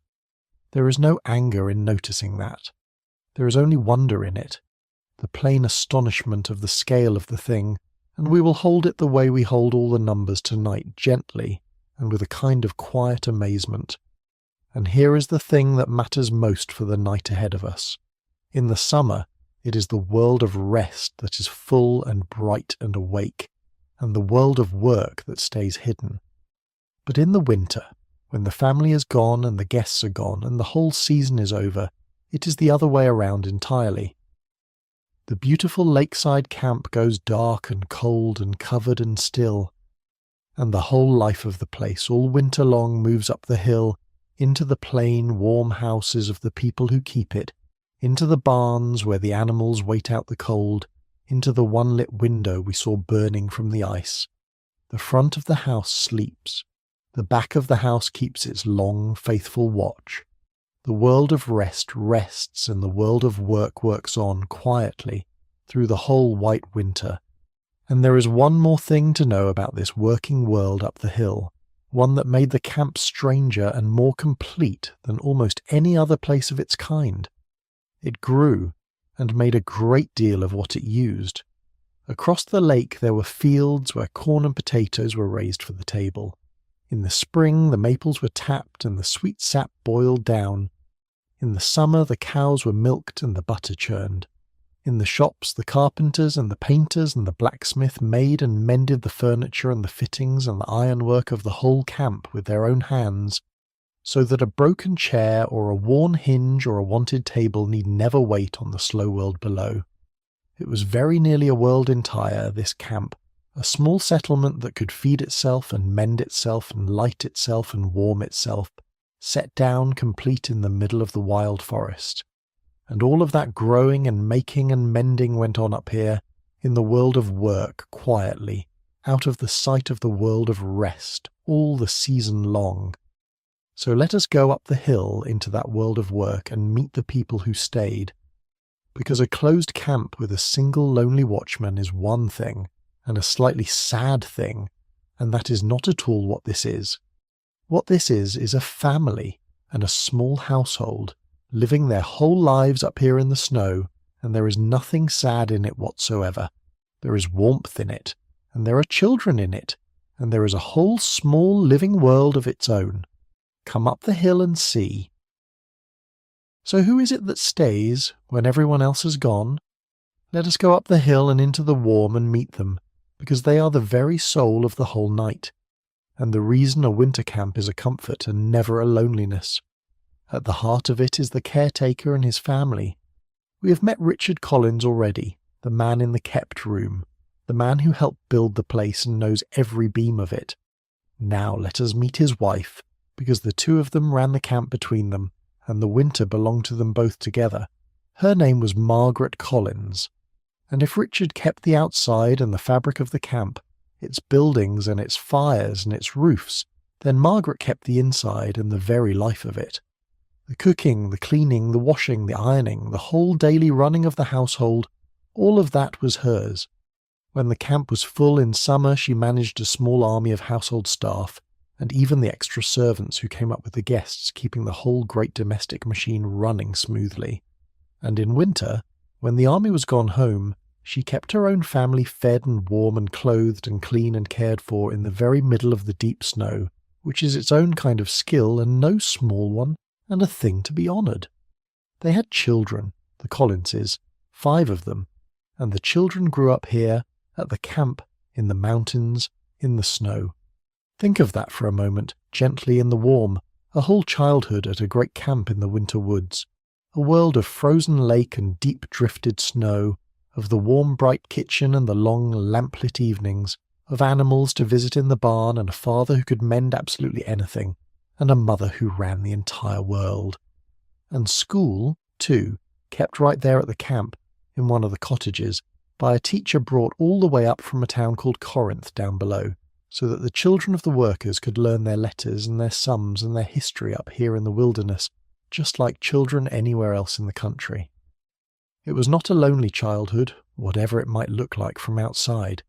There is no anger in noticing that. There is only wonder in it, the plain astonishment of the scale of the thing, and we will hold it the way we hold all the numbers tonight, gently and with a kind of quiet amazement. And here is the thing that matters most for the night ahead of us. In the summer, it is the world of rest that is full and bright and awake, and the world of work that stays hidden. But in the winter, when the family is gone and the guests are gone and the whole season is over, it is the other way around entirely. The beautiful lakeside camp goes dark and cold and covered and still, and the whole life of the place all winter long moves up the hill, into the plain, warm houses of the people who keep it, into the barns where the animals wait out the cold, into the one-lit window we saw burning from the ice. The front of the house sleeps. The back of the house keeps its long, faithful watch. The world of rest rests and the world of work works on quietly through the whole white winter. And there is one more thing to know about this working world up the hill, one that made the camp stranger and more complete than almost any other place of its kind. It grew, and made a great deal of what it used. Across the lake there were fields where corn and potatoes were raised for the table. In the spring the maples were tapped and the sweet sap boiled down. In the summer the cows were milked and the butter churned. In the shops the carpenters and the painters and the blacksmith made and mended the furniture and the fittings and the ironwork of the whole camp with their own hands, so that a broken chair or a worn hinge or a wanted table need never wait on the slow world below. It was very nearly a world entire, this camp, a small settlement that could feed itself and mend itself and light itself and warm itself, set down complete in the middle of the wild forest. And all of that growing and making and mending went on up here, in the world of work, quietly, out of the sight of the world of rest, all the season long. So let us go up the hill into that world of work and meet the people who stayed. Because a closed camp with a single lonely watchman is one thing, and a slightly sad thing, and that is not at all what this is. What this is a family and a small household, living their whole lives up here in the snow, and there is nothing sad in it whatsoever. There is warmth in it, and there are children in it, and there is a whole small living world of its own. Come up the hill and see. So who is it that stays when everyone else has gone? Let us go up the hill and into the warm and meet them, because they are the very soul of the whole night, and the reason a winter camp is a comfort and never a loneliness. At the heart of it is the caretaker and his family. We have met Richard Collins already, the man in the kept room, the man who helped build the place and knows every beam of it. Now let us meet his wife, because the two of them ran the camp between them, and the winter belonged to them both together. Her name was Margaret Collins. And if Richard kept the outside and the fabric of the camp, its buildings and its fires and its roofs, then Margaret kept the inside and the very life of it. The cooking, the cleaning, the washing, the ironing, the whole daily running of the household, all of that was hers. When the camp was full in summer, she managed a small army of household staff, and even the extra servants who came up with the guests, keeping the whole great domestic machine running smoothly. And in winter, when the army was gone home, she kept her own family fed and warm and clothed and clean and cared for in the very middle of the deep snow, which is its own kind of skill and no small one, and a thing to be honoured. They had children, the Collinses, 5 of them, and the children grew up here, at the camp, in the mountains, in the snow. Think of that for a moment, gently in the warm, a whole childhood at a great camp in the winter woods, a world of frozen lake and deep drifted snow, of the warm bright kitchen and the long lamplit evenings, of animals to visit in the barn and a father who could mend absolutely anything, and a mother who ran the entire world. And school, too, kept right there at the camp, in one of the cottages, by a teacher brought all the way up from a town called Corinth down below, so that the children of the workers could learn their letters and their sums and their history up here in the wilderness, just like children anywhere else in the country. It was not a lonely childhood, whatever it might look like from outside.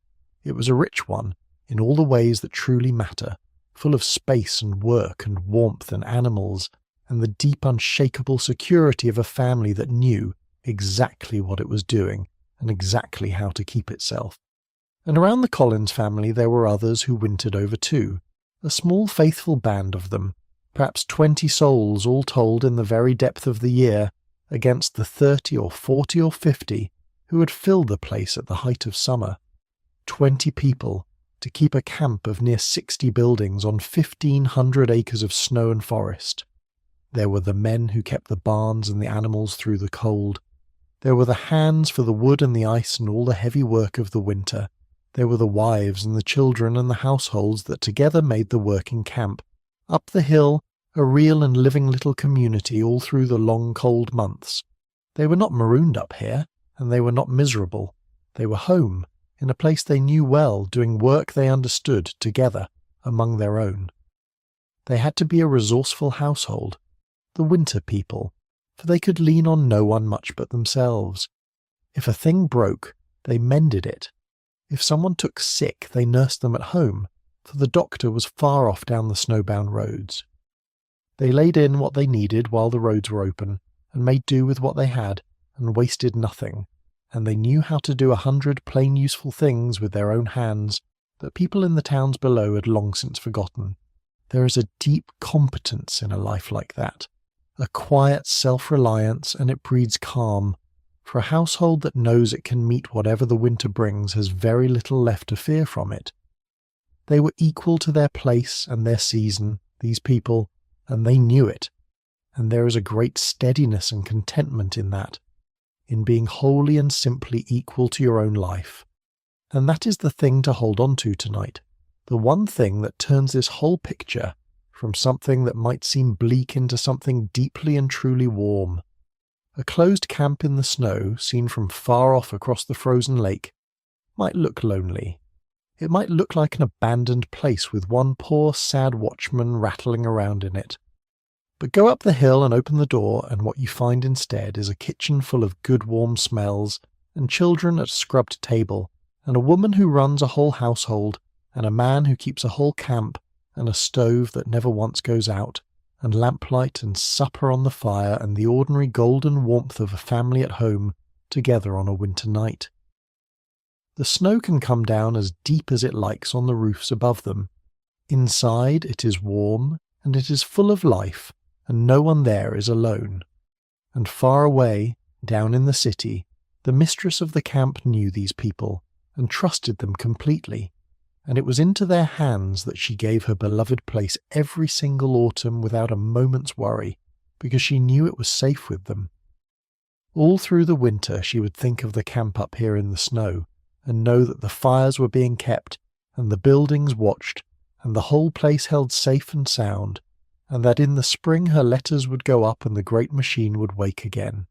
It was a rich one, in all the ways that truly matter, full of space and work and warmth and animals, and the deep unshakable security of a family that knew exactly what it was doing and exactly how to keep itself. And around the Collins family there were others who wintered over too, a small faithful band of them, perhaps 20 souls all told in the very depth of the year, against the 30 or 40 or 50 who had filled the place at the height of summer. 20 people to keep a camp of near 60 buildings on 1,500 acres of snow and forest. There were the men who kept the barns and the animals through the cold. There were the hands for the wood and the ice and all the heavy work of the winter. There were the wives and the children and the households that together made the working camp. Up the hill, a real and living little community all through the long cold months. They were not marooned up here, and they were not miserable. They were home, in a place they knew well, doing work they understood, together, among their own. They had to be a resourceful household, the winter people, for they could lean on no one much but themselves. If a thing broke, they mended it. If someone took sick, they nursed them at home, for the doctor was far off down the snowbound roads. They laid in what they needed while the roads were open, and made do with what they had, and wasted nothing, and they knew how to do 100 plain useful things with their own hands that people in the towns below had long since forgotten. There is a deep competence in a life like that, a quiet self-reliance, and it breeds calm, for a household that knows it can meet whatever the winter brings has very little left to fear from it. They were equal to their place and their season, these people, and they knew it, and there is a great steadiness and contentment in that, in being wholly and simply equal to your own life, And that is the thing to hold on to tonight, the one thing that turns this whole picture from something that might seem bleak into something deeply and truly warm. A closed camp in the snow, seen from far off across the frozen lake, might look lonely. It might look like an abandoned place with one poor, sad watchman rattling around in it. But go up the hill and open the door, and what you find instead is a kitchen full of good warm smells, and children at a scrubbed table, and a woman who runs a whole household, and a man who keeps a whole camp, and a stove that never once goes out, and lamplight and supper on the fire, and the ordinary golden warmth of a family at home together on a winter night. The snow can come down as deep as it likes on the roofs above them. Inside it is warm, and it is full of life, and no one there is alone. And far away, down in the city, the mistress of the camp knew these people, and trusted them completely, and it was into their hands that she gave her beloved place every single autumn without a moment's worry, because she knew it was safe with them. All through the winter she would think of the camp up here in the snow, and know that the fires were being kept, and the buildings watched, and the whole place held safe and sound, and that in the spring her letters would go up and the great machine would wake again.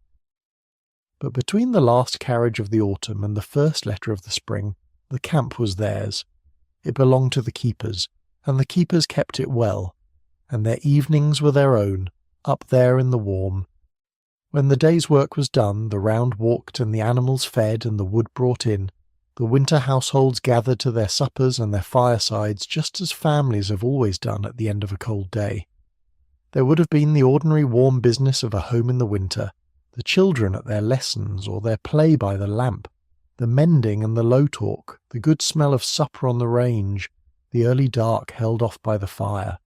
But between the last carriage of the autumn and the first letter of the spring, the camp was theirs. It belonged to the keepers, and the keepers kept it well, and their evenings were their own, up there in the warm. When the day's work was done, the round walked and the animals fed and the wood brought in, the winter households gathered to their suppers and their firesides just as families have always done at the end of a cold day. There would have been the ordinary warm business of a home in the winter, the children at their lessons or their play by the lamp, the mending and the low talk, the good smell of supper on the range, the early dark held off by the fire.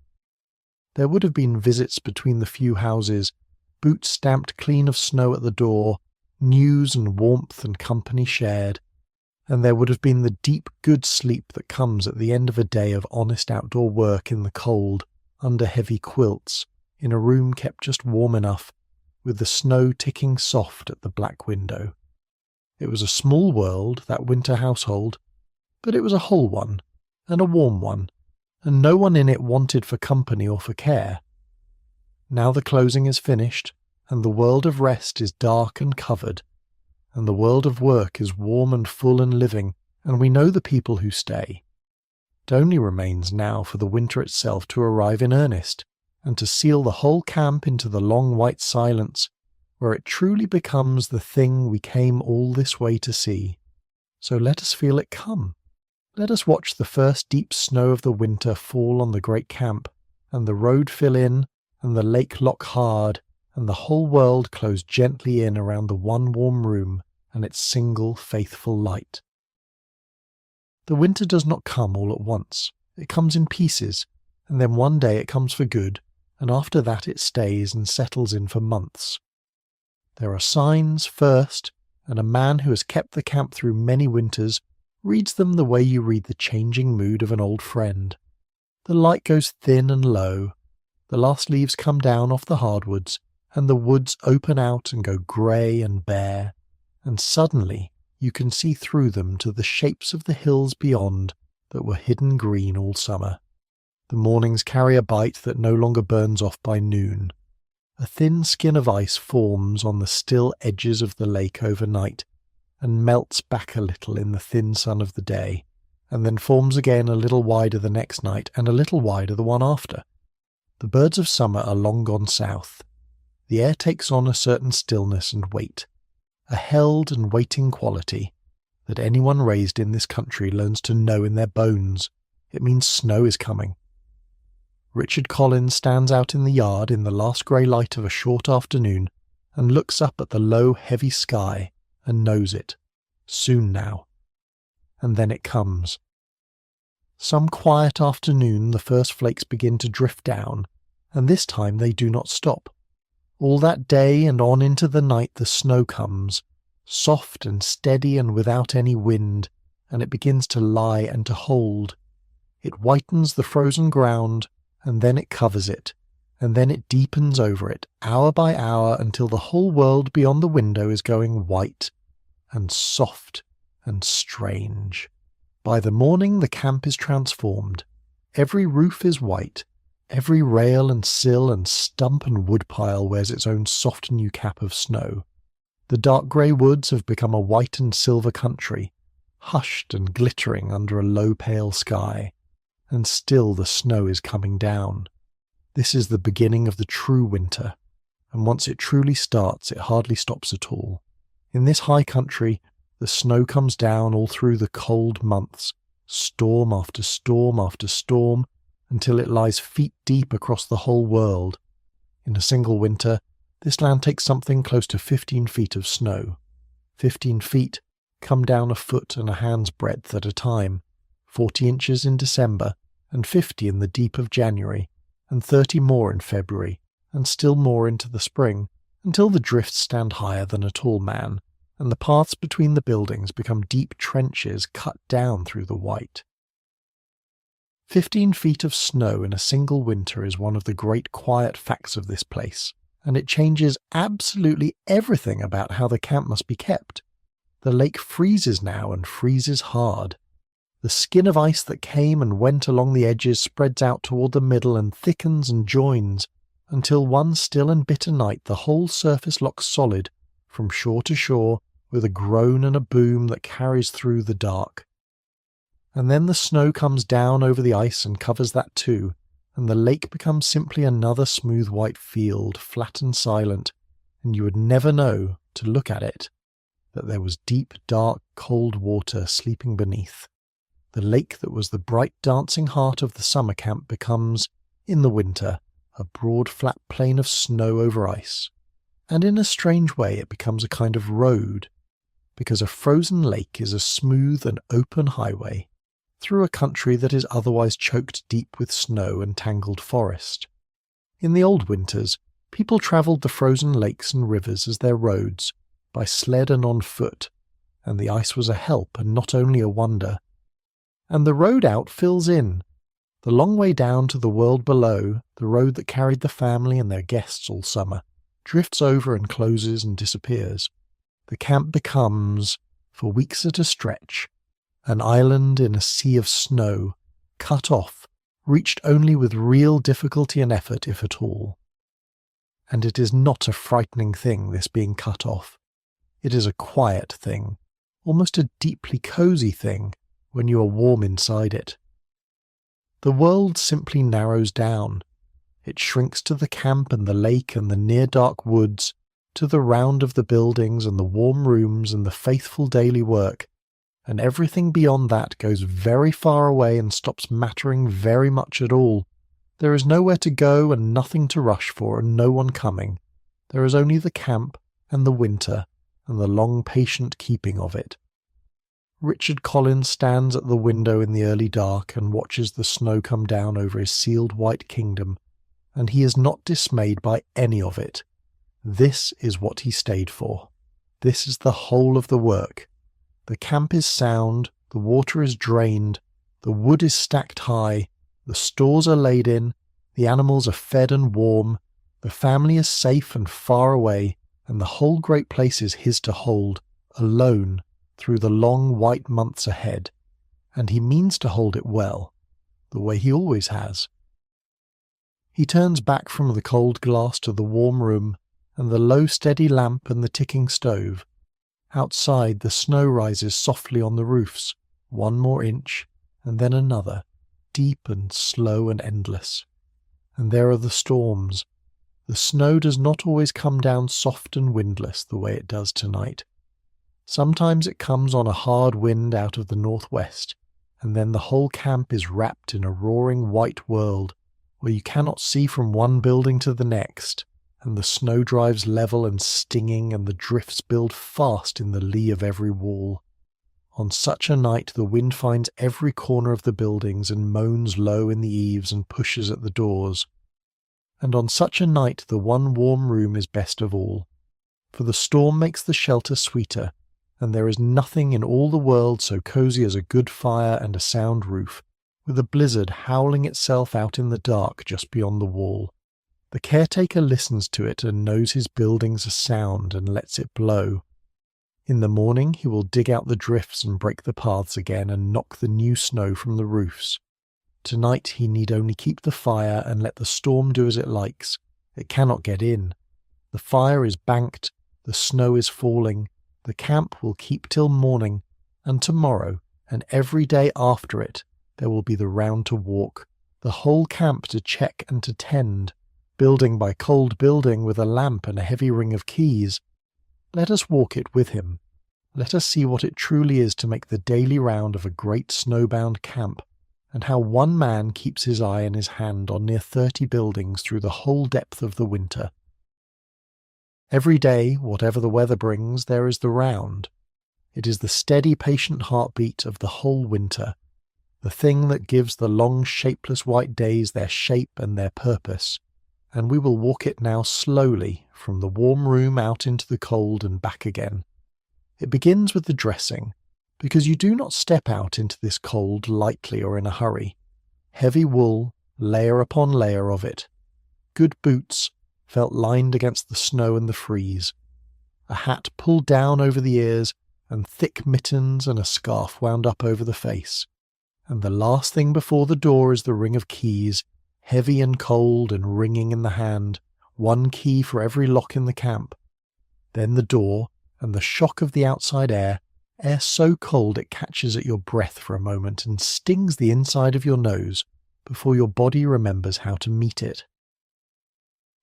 There would have been visits between the few houses, boots stamped clean of snow at the door, news and warmth and company shared, and there would have been the deep good sleep that comes at the end of a day of honest outdoor work in the cold, under heavy quilts, in a room kept just warm enough, with the snow ticking soft at the black window. It was a small world, that winter household, but it was a whole one, and a warm one, and no one in it wanted for company or for care. Now the closing is finished, and the world of rest is dark and covered, and the world of work is warm and full and living, and we know the people who stay. It only remains now for the winter itself to arrive in earnest, and to seal the whole camp into the long white silence, where it truly becomes the thing we came all this way to see. So let us feel it come. Let us watch the first deep snow of the winter fall on the great camp, and the road fill in, and the lake lock hard, and the whole world close gently in around the one warm room and its single faithful light. The winter does not come all at once. It comes in pieces, and then one day it comes for good, and after that it stays and settles in for months. There are signs first, and a man who has kept the camp through many winters reads them the way you read the changing mood of an old friend. The light goes thin and low, the last leaves come down off the hardwoods, and the woods open out and go grey and bare, and suddenly you can see through them to the shapes of the hills beyond that were hidden green all summer. The mornings carry a bite that no longer burns off by noon. A thin skin of ice forms on the still edges of the lake overnight, and melts back a little in the thin sun of the day, and then forms again a little wider the next night, and a little wider the one after. The birds of summer are long gone south. The air takes on a certain stillness and weight, a held and waiting quality that anyone raised in this country learns to know in their bones. It means snow is coming. Richard Collins stands out in the yard in the last grey light of a short afternoon and looks up at the low, heavy sky and knows it. Soon now. And then it comes. Some quiet afternoon the first flakes begin to drift down, and this time they do not stop. All that day and on into the night the snow comes, soft and steady and without any wind, and it begins to lie and to hold. It whitens the frozen ground, and then it covers it, and then it deepens over it, hour by hour, until the whole world beyond the window is going white and soft and strange. By the morning the camp is transformed. Every roof is white. Every rail and sill and stump and woodpile wears its own soft new cap of snow. The dark grey woods have become a white and silver country, hushed and glittering under a low pale sky, and still the snow is coming down. This is the beginning of the true winter, and once it truly starts it hardly stops at all. In this high country, the snow comes down all through the cold months, storm after storm after storm, until it lies feet deep across the whole world. In a single winter, this land takes something close to 15 feet of snow. 15 feet come down a foot and a hand's breadth at a time, 40 inches in December, and 50 in the deep of January, and 30 more in February, and still more into the spring, until the drifts stand higher than a tall man, and the paths between the buildings become deep trenches cut down through the white. 15 feet of snow in a single winter is one of the great quiet facts of this place, and it changes absolutely everything about how the camp must be kept. The lake freezes now, and freezes hard. The skin of ice that came and went along the edges spreads out toward the middle and thickens and joins, until one still and bitter night the whole surface locks solid, from shore to shore, with a groan and a boom that carries through the dark. And then the snow comes down over the ice and covers that too, and the lake becomes simply another smooth white field, flat and silent, and you would never know, to look at it, that there was deep, dark, cold water sleeping beneath. The lake that was the bright dancing heart of the summer camp becomes, in the winter, a broad flat plain of snow over ice. And in a strange way it becomes a kind of road, because a frozen lake is a smooth and open highway through a country that is otherwise choked deep with snow and tangled forest. In the old winters, people travelled the frozen lakes and rivers as their roads, by sled and on foot, and the ice was a help and not only a wonder. And the road out fills in. The long way down to the world below, the road that carried the family and their guests all summer, drifts over and closes and disappears. The camp becomes, for weeks at a stretch, an island in a sea of snow, cut off, reached only with real difficulty and effort, if at all. And it is not a frightening thing, this being cut off. It is a quiet thing, almost a deeply cosy thing, when you are warm inside it. The world simply narrows down. It shrinks to the camp and the lake and the near-dark woods, to the round of the buildings and the warm rooms and the faithful daily work, and everything beyond that goes very far away and stops mattering very much at all. There is nowhere to go and nothing to rush for and no one coming. There is only the camp and the winter and the long patient keeping of it. Richard Collins stands at the window in the early dark and watches the snow come down over his sealed white kingdom, and he is not dismayed by any of it. This is what he stayed for. This is the whole of the work. The camp is sound, the water is drained, the wood is stacked high, the stores are laid in, the animals are fed and warm, the family is safe and far away, and the whole great place is his to hold, alone, through the long white months ahead, and he means to hold it well, the way he always has. He turns back from the cold glass to the warm room, and the low steady lamp and the ticking stove. Outside the snow rises softly on the roofs, one more inch, and then another, deep and slow and endless. And there are the storms. The snow does not always come down soft and windless the way it does tonight. Sometimes it comes on a hard wind out of the northwest, and then the whole camp is wrapped in a roaring white world, where you cannot see from one building to the next, and the snow drives level and stinging, and the drifts build fast in the lee of every wall. On such a night the wind finds every corner of the buildings and moans low in the eaves and pushes at the doors. And on such a night the one warm room is best of all, for the storm makes the shelter sweeter, and there is nothing in all the world so cosy as a good fire and a sound roof, with a blizzard howling itself out in the dark just beyond the wall. The caretaker listens to it and knows his buildings are sound and lets it blow. In the morning he will dig out the drifts and break the paths again and knock the new snow from the roofs. Tonight he need only keep the fire and let the storm do as it likes. It cannot get in. The fire is banked, the snow is falling, the camp will keep till morning, and tomorrow, and every day after it, there will be the round to walk, the whole camp to check and to tend, building by cold building with a lamp and a heavy ring of keys. Let us walk it with him. Let us see what it truly is to make the daily round of a great snowbound camp, and how one man keeps his eye and his hand on near 30 buildings through the whole depth of the winter. Every day, whatever the weather brings, there is the round. It is the steady, patient heartbeat of the whole winter, the thing that gives the long, shapeless white days their shape and their purpose, and we will walk it now slowly from the warm room out into the cold and back again. It begins with the dressing, because you do not step out into this cold lightly or in a hurry. Heavy wool, layer upon layer of it. Good boots, felt lined against the snow and the freeze. A hat pulled down over the ears, and thick mittens and a scarf wound up over the face. And the last thing before the door is the ring of keys, heavy and cold and ringing in the hand, one key for every lock in the camp. Then the door, and the shock of the outside air so cold it catches at your breath for a moment and stings the inside of your nose before your body remembers how to meet it.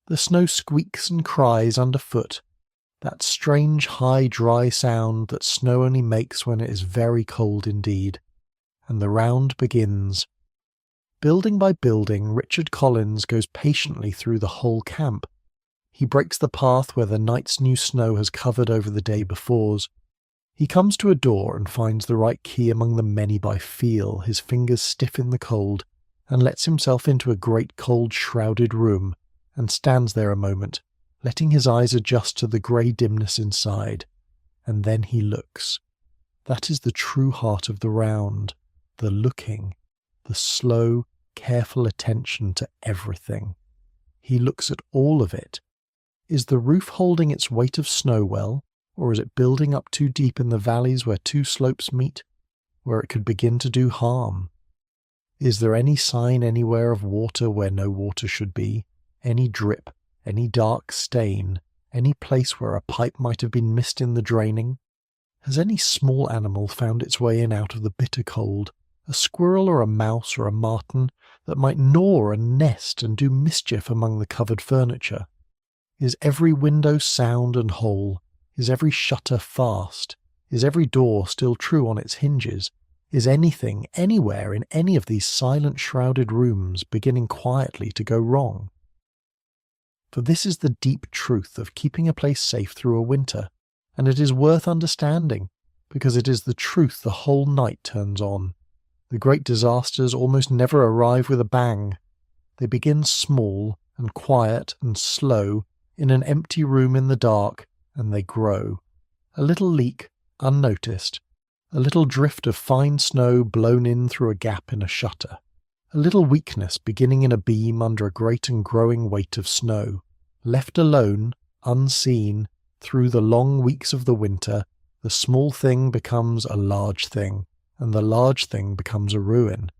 The snow squeaks and cries underfoot, that strange high dry sound that snow only makes when it is very cold indeed, and the round begins. Building by building, Richard Collins goes patiently through the whole camp. He breaks the path where the night's new snow has covered over the day before's. He comes to a door and finds the right key among the many by feel, his fingers stiff in the cold, and lets himself into a great cold shrouded room, and stands there a moment, letting his eyes adjust to the grey dimness inside. And then he looks. That is the true heart of the round, the looking, the slow, careful attention to everything. He looks at all of it. Is the roof holding its weight of snow well, or is it building up too deep in the valleys where two slopes meet, where it could begin to do harm? Is there any sign anywhere of water where no water should be, any drip, any dark stain, any place where a pipe might have been missed in the draining? Has any small animal found its way in out of the bitter cold, a squirrel or a mouse or a marten that might gnaw and nest and do mischief among the covered furniture? Is every window sound and whole? Is every shutter fast? Is every door still true on its hinges? Is anything, anywhere in any of these silent shrouded rooms beginning quietly to go wrong? For this is the deep truth of keeping a place safe through a winter, and it is worth understanding, because it is the truth the whole night turns on. The great disasters almost never arrive with a bang. They begin small and quiet and slow in an empty room in the dark, and they grow. A little leak, unnoticed. A little drift of fine snow blown in through a gap in a shutter. A little weakness beginning in a beam under a great and growing weight of snow. Left alone, unseen, through the long weeks of the winter, the small thing becomes a large thing, and the large thing becomes a ruin.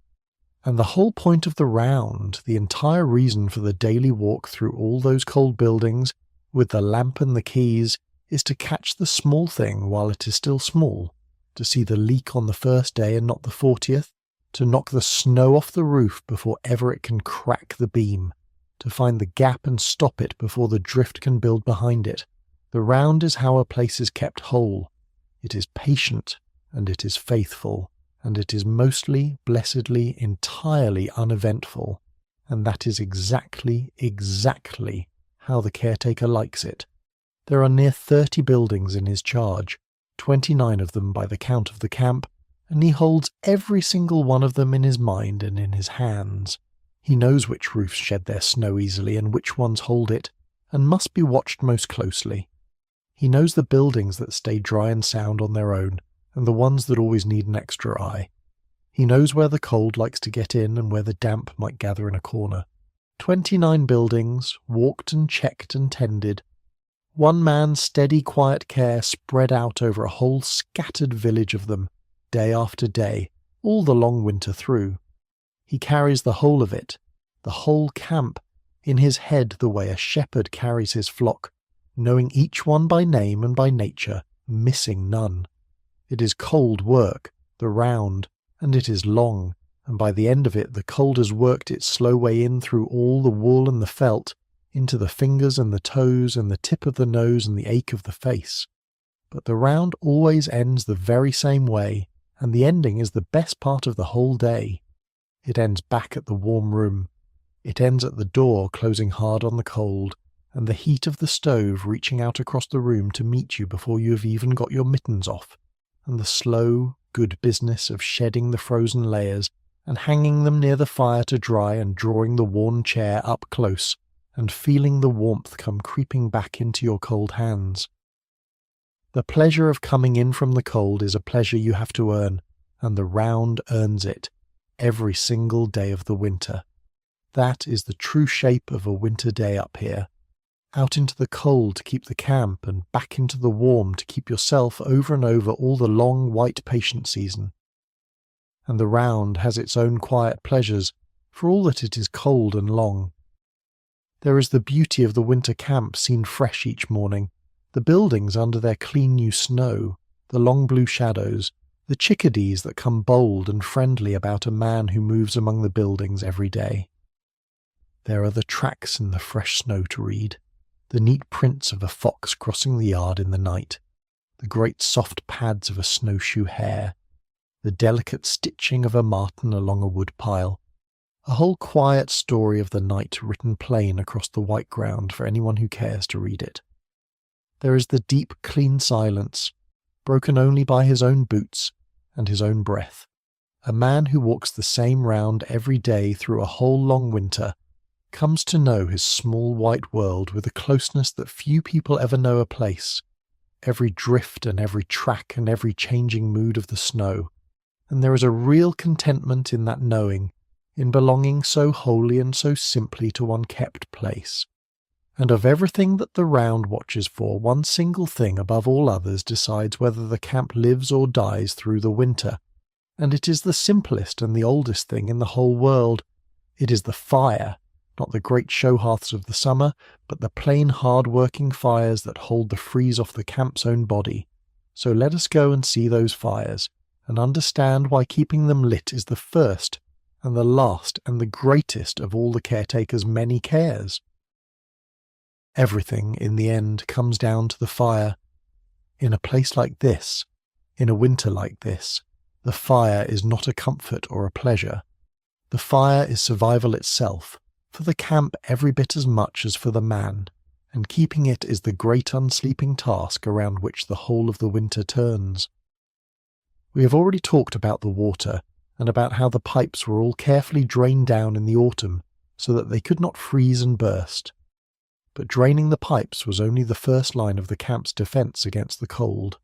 And the whole point of the round, the entire reason for the daily walk through all those cold buildings, with the lamp and the keys, is to catch the small thing while it is still small, to see the leak on the first day and not the 40th, to knock the snow off the roof before ever it can crack the beam, to find the gap and stop it before the drift can build behind it. The round is how a place is kept whole. It is patient, and it is faithful, and it is mostly, blessedly, entirely uneventful, and that is exactly how the caretaker likes it. There are near 30 buildings in his charge, 29 of them by the count of the camp, and he holds every single one of them in his mind and in his hands. He knows which roofs shed their snow easily and which ones hold it, and must be watched most closely. He knows the buildings that stay dry and sound on their own, and the ones that always need an extra eye. He knows where the cold likes to get in and where the damp might gather in a corner. 29 buildings, walked and checked and tended. One man's steady, quiet care spread out over a whole scattered village of them, day after day, all the long winter through. He carries the whole of it, the whole camp, in his head the way a shepherd carries his flock, knowing each one by name and by nature, missing none. It is cold work, the round, and it is long, and by the end of it the cold has worked its slow way in through all the wool and the felt, into the fingers and the toes and the tip of the nose and the ache of the face. But the round always ends the very same way, and the ending is the best part of the whole day. It ends back at the warm room. It ends at the door closing hard on the cold, and the heat of the stove reaching out across the room to meet you before you have even got your mittens off, and the slow, good business of shedding the frozen layers and hanging them near the fire to dry and drawing the worn chair up close and feeling the warmth come creeping back into your cold hands. The pleasure of coming in from the cold is a pleasure you have to earn, and the round earns it, every single day of the winter. That is the true shape of a winter day up here. Out into the cold to keep the camp, and back into the warm to keep yourself over and over all the long white patient season. And the round has its own quiet pleasures, for all that it is cold and long. There is the beauty of the winter camp seen fresh each morning, the buildings under their clean new snow, the long blue shadows, the chickadees that come bold and friendly about a man who moves among the buildings every day. There are the tracks in the fresh snow to read, the neat prints of a fox crossing the yard in the night, the great soft pads of a snowshoe hare, the delicate stitching of a marten along a wood pile, a whole quiet story of the night written plain across the white ground for anyone who cares to read it. There is the deep, clean silence, broken only by his own boots and his own breath. A man who walks the same round every day through a whole long winter comes to know his small white world with a closeness that few people ever know a place, every drift and every track and every changing mood of the snow, and there is a real contentment in that knowing, in belonging so wholly and so simply to one kept place. And of everything that the round watches for, one single thing above all others decides whether the camp lives or dies through the winter, and it is the simplest and the oldest thing in the whole world. It is the fire, not the great show hearths of the summer, but the plain hard-working fires that hold the freeze off the camp's own body. So let us go and see those fires, and understand why keeping them lit is the first and the last and the greatest of all the caretaker's many cares. Everything, in the end, comes down to the fire. In a place like this, in a winter like this, the fire is not a comfort or a pleasure. The fire is survival itself, for the camp every bit as much as for the man, and keeping it is the great unsleeping task around which the whole of the winter turns. We have already talked about the water, and about how the pipes were all carefully drained down in the autumn, so that they could not freeze and burst. But draining the pipes was only the first line of the camp's defence against the cold.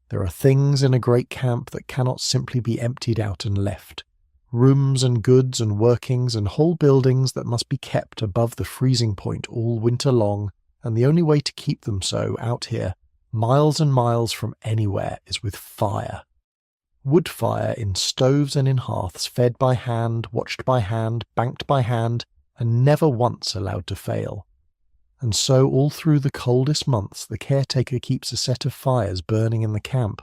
There are things in a great camp that cannot simply be emptied out and left. Rooms and goods and workings and whole buildings that must be kept above the freezing point all winter long, and the only way to keep them so out here, miles and miles from anywhere, is with fire. Wood fire in stoves and in hearths, fed by hand, watched by hand, banked by hand, and never once allowed to fail. And so all through the coldest months the caretaker keeps a set of fires burning in the camp,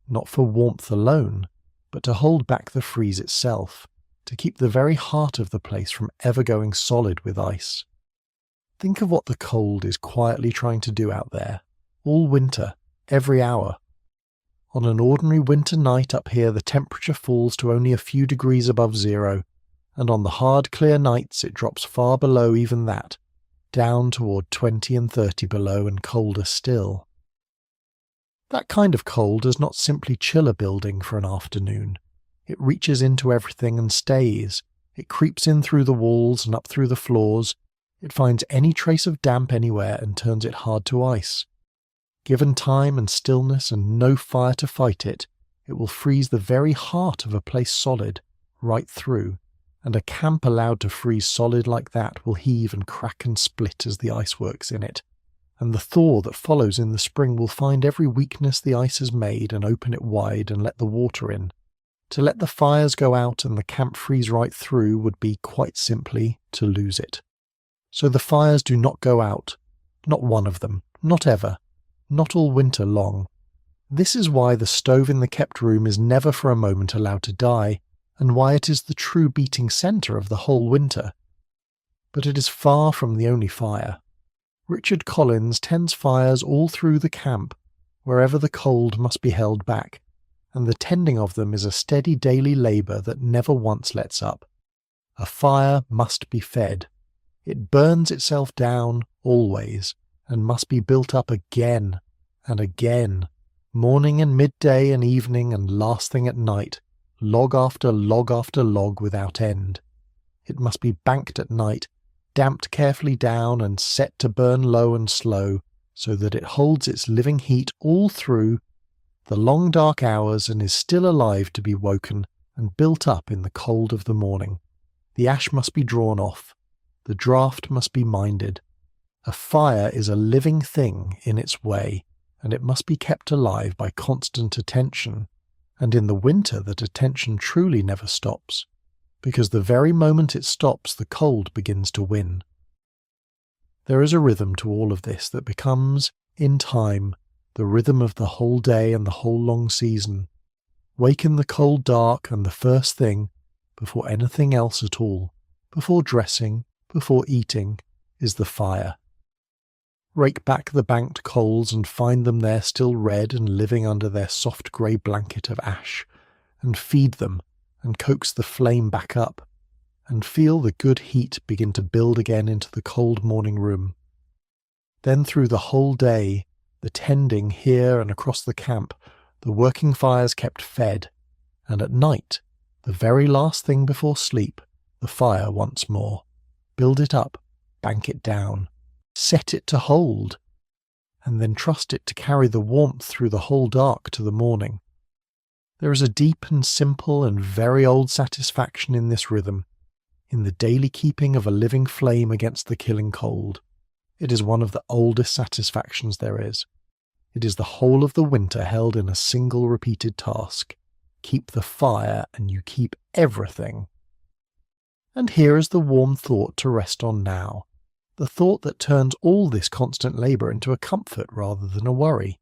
not for warmth alone, but to hold back the freeze itself, to keep the very heart of the place from ever going solid with ice. Think of what the cold is quietly trying to do out there, all winter, every hour. On an ordinary winter night up here the temperature falls to only a few degrees above zero, and on the hard clear nights it drops far below even that, down toward 20 and 30 below and colder still. That kind of cold does not simply chill a building for an afternoon. It reaches into everything and stays. It creeps in through the walls and up through the floors. It finds any trace of damp anywhere and turns it hard to ice. Given time and stillness and no fire to fight it, it will freeze the very heart of a place solid, right through, and a camp allowed to freeze solid like that will heave and crack and split as the ice works in it, and the thaw that follows in the spring will find every weakness the ice has made and open it wide and let the water in. To let the fires go out and the camp freeze right through would be, quite simply, to lose it. So the fires do not go out, not one of them, not ever, not all winter long. This is why the stove in the kept room is never for a moment allowed to die, and why it is the true beating centre of the whole winter. But it is far from the only fire. Richard Collins tends fires all through the camp, wherever the cold must be held back, and the tending of them is a steady daily labour that never once lets up. A fire must be fed. It burns itself down, always, and must be built up again and again, morning and midday and evening and last thing at night, log after log after log without end. It must be banked at night, damped carefully down and set to burn low and slow, so that it holds its living heat all through the long dark hours and is still alive to be woken and built up in the cold of the morning. The ash must be drawn off. The draught must be minded. A fire is a living thing in its way, and it must be kept alive by constant attention, and in the winter that attention truly never stops, because the very moment it stops the cold begins to win. There is a rhythm to all of this that becomes, in time, the rhythm of the whole day and the whole long season. Wake in the cold dark and the first thing, before anything else at all, before dressing, before eating, is the fire. Rake back the banked coals and find them there still red and living under their soft grey blanket of ash, and feed them and coax the flame back up, and feel the good heat begin to build again into the cold morning room. Then through the whole day, the tending here and across the camp, the working fires kept fed, and at night, the very last thing before sleep, the fire once more. Build it up, bank it down, set it to hold, and then trust it to carry the warmth through the whole dark to the morning. There is a deep and simple and very old satisfaction in this rhythm, in the daily keeping of a living flame against the killing cold. It is one of the oldest satisfactions there is. It is the whole of the winter held in a single repeated task. Keep the fire and you keep everything. And here is the warm thought to rest on now, the thought that turns all this constant labour into a comfort rather than a worry.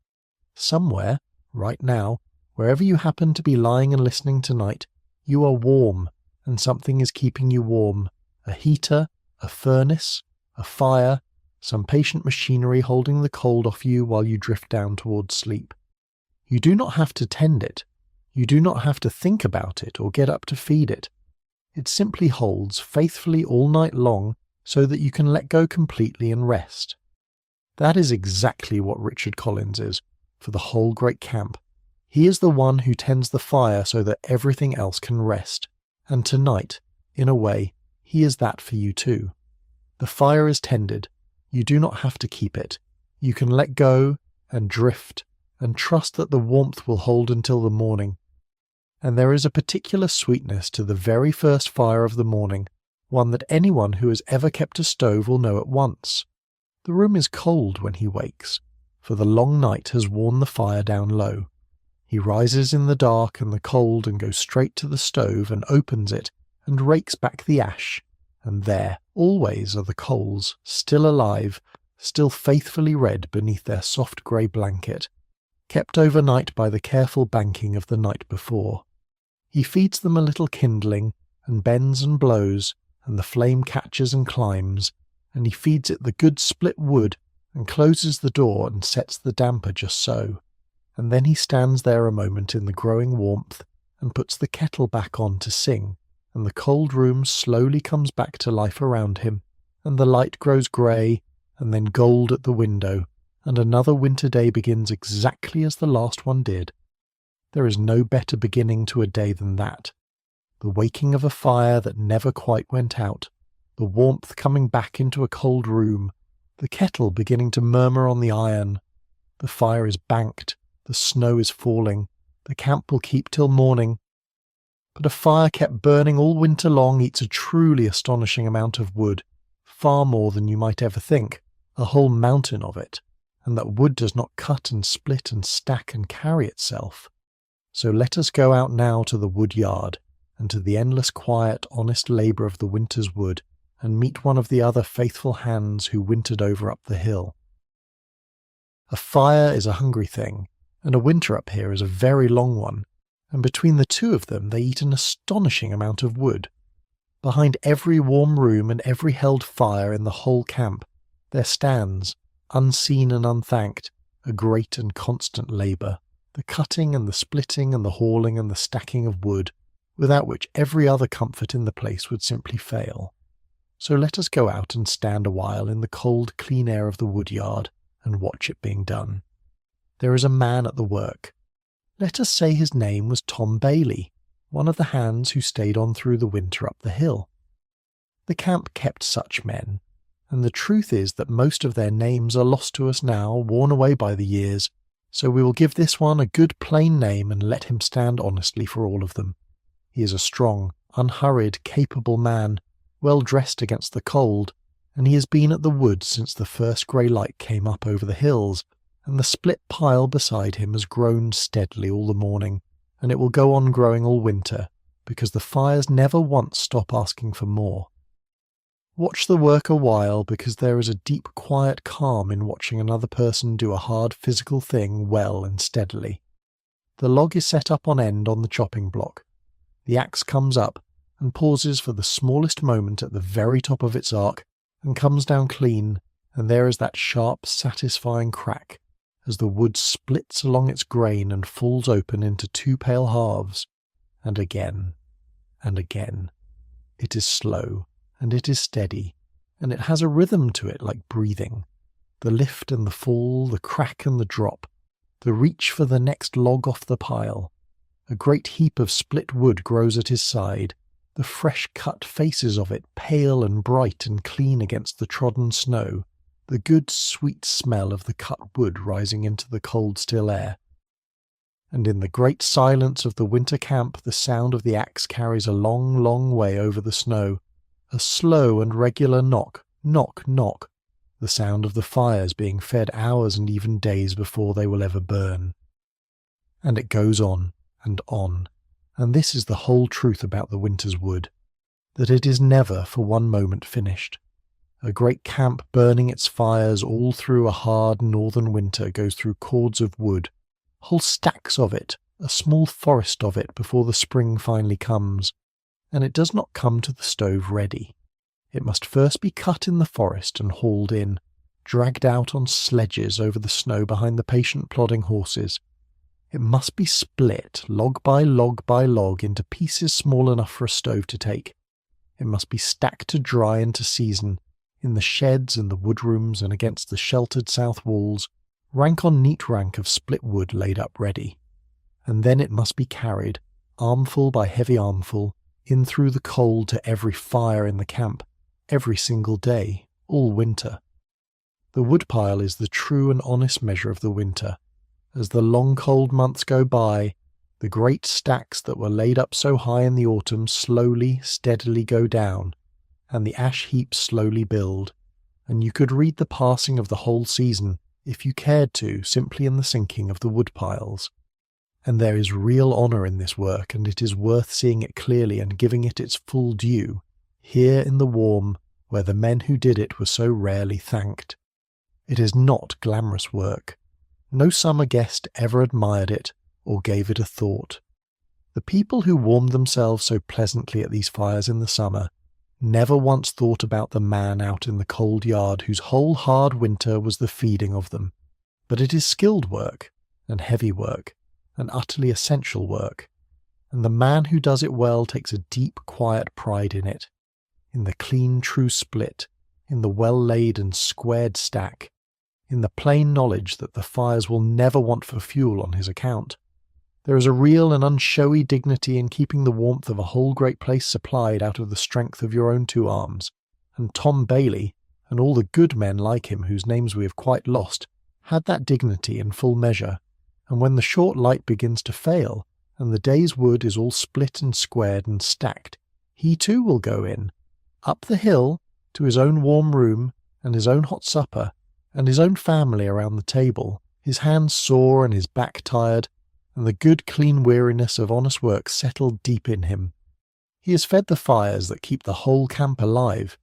Somewhere, right now, wherever you happen to be lying and listening tonight, you are warm, and something is keeping you warm. A heater, a furnace, a fire, some patient machinery holding the cold off you while you drift down towards sleep. You do not have to tend it. You do not have to think about it or get up to feed it. It simply holds faithfully all night long so that you can let go completely and rest. That is exactly what Richard Collins is for the whole great camp. He is the one who tends the fire so that everything else can rest. And tonight, in a way, he is that for you too. The fire is tended. You do not have to keep it. You can let go and drift and trust that the warmth will hold until the morning. And there is a particular sweetness to the very first fire of the morning, one that anyone who has ever kept a stove will know at once. The room is cold when he wakes, for the long night has worn the fire down low. He rises in the dark and the cold and goes straight to the stove and opens it and rakes back the ash, and there always are the coals, still alive, still faithfully red beneath their soft grey blanket, kept overnight by the careful banking of the night before. He feeds them a little kindling, and bends and blows, and the flame catches and climbs, and he feeds it the good split wood, and closes the door and sets the damper just so, and then he stands there a moment in the growing warmth, and puts the kettle back on to sing, and the cold room slowly comes back to life around him, and the light grows grey, and then gold at the window, and another winter day begins exactly as the last one did. There is no better beginning to a day than that. The waking of a fire that never quite went out, the warmth coming back into a cold room, the kettle beginning to murmur on the iron. The fire is banked, the snow is falling, the camp will keep till morning. But a fire kept burning all winter long eats a truly astonishing amount of wood, far more than you might ever think, a whole mountain of it. and that wood does not cut and split and stack and carry itself. So let us go out now to the wood yard, and to the endless quiet, honest labour of the winter's wood, and meet one of the other faithful hands who wintered over up the hill. A fire is a hungry thing, and a winter up here is a very long one, and between the two of them they eat an astonishing amount of wood. Behind every warm room and every held fire in the whole camp, there stands, unseen and unthanked, a great and constant labour, the cutting and the splitting and the hauling and the stacking of wood, without which every other comfort in the place would simply fail. So let us go out and stand a while in the cold, clean air of the wood yard, and watch it being done. There is a man at the work. Let us say his name was Tom Bailey, one of the hands who stayed on through the winter up the hill. The camp kept such men, and the truth is that most of their names are lost to us now, worn away by the years, so we will give this one a good plain name and let him stand honestly for all of them. He is a strong, unhurried, capable man, well dressed against the cold, and he has been at the wood since the first grey light came up over the hills, and the split pile beside him has grown steadily all the morning, and it will go on growing all winter, because the fires never once stop asking for more. Watch the work a while, because there is a deep quiet calm in watching another person do a hard physical thing well and steadily. The log is set up on end on the chopping block. The axe comes up and pauses for the smallest moment at the very top of its arc and comes down clean, and there is that sharp, satisfying crack as the wood splits along its grain and falls open into two pale halves, and again, and again. It is slow, and it is steady, and it has a rhythm to it like breathing. The lift and the fall, the crack and the drop, the reach for the next log off the pile. A great heap of split wood grows at his side, the fresh cut faces of it pale and bright and clean against the trodden snow, the good sweet smell of the cut wood rising into the cold still air. And in the great silence of the winter camp the sound of the axe carries a long, long way over the snow, a slow and regular knock, knock, knock, the sound of the fires being fed hours and even days before they will ever burn. And it goes on, and this is the whole truth about the winter's wood, that it is never for one moment finished. A great camp burning its fires all through a hard northern winter goes through cords of wood, whole stacks of it, a small forest of it before the spring finally comes, and it does not come to the stove ready. It must first be cut in the forest and hauled in, dragged out on sledges over the snow behind the patient plodding horses. It must be split, log by log, into pieces small enough for a stove to take. It must be stacked to dry and to season, in the sheds and the wood rooms and against the sheltered south walls, rank on neat rank of split wood laid up ready. And then it must be carried, armful by heavy armful, in through the cold to every fire in the camp, every single day, all winter. The woodpile is the true and honest measure of the winter. As the long cold months go by, the great stacks that were laid up so high in the autumn slowly, steadily go down, and the ash heaps slowly build, and you could read the passing of the whole season, if you cared to, simply in the sinking of the woodpiles. And there is real honour in this work, and it is worth seeing it clearly and giving it its full due, here in the warm, where the men who did it were so rarely thanked. It is not glamorous work. No summer guest ever admired it or gave it a thought. The people who warmed themselves so pleasantly at these fires in the summer never once thought about the man out in the cold yard whose whole hard winter was the feeding of them. But it is skilled work, and heavy work, and utterly essential work, and the man who does it well takes a deep, quiet pride in it, in the clean, true split, in the well-laid and squared stack, in the plain knowledge that the fires will never want for fuel on his account. There is a real and unshowy dignity in keeping the warmth of a whole great place supplied out of the strength of your own two arms, and Tom Bailey, and all the good men like him whose names we have quite lost, had that dignity in full measure, and when the short light begins to fail, and the day's wood is all split and squared and stacked, he too will go in, up the hill, to his own warm room and his own hot supper, and his own family around the table, his hands sore and his back tired, and the good clean weariness of honest work settled deep in him. He has fed the fires that keep the whole camp alive.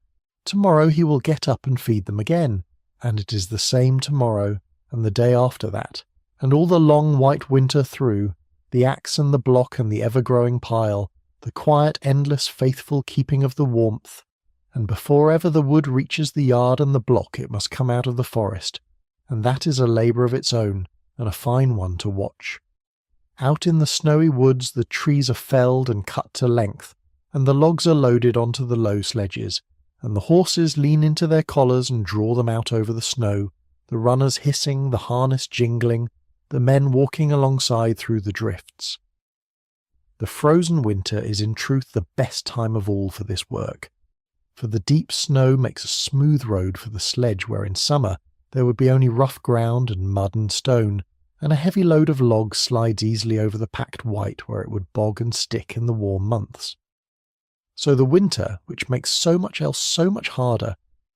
Tomorrow he will get up and feed them again, and it is the same tomorrow, and the day after that, and all the long white winter through, the axe and the block and the ever-growing pile, the quiet, endless, faithful keeping of the warmth, and before ever the wood reaches the yard and the block it must come out of the forest, and that is a labour of its own, and a fine one to watch. Out in the snowy woods the trees are felled and cut to length, and the logs are loaded onto the low sledges, and the horses lean into their collars and draw them out over the snow, the runners hissing, the harness jingling, the men walking alongside through the drifts. The frozen winter is in truth the best time of all for this work, for the deep snow makes a smooth road for the sledge where in summer there would be only rough ground and mud and stone, and a heavy load of logs slides easily over the packed white where it would bog and stick in the warm months. So the winter, which makes so much else so much harder,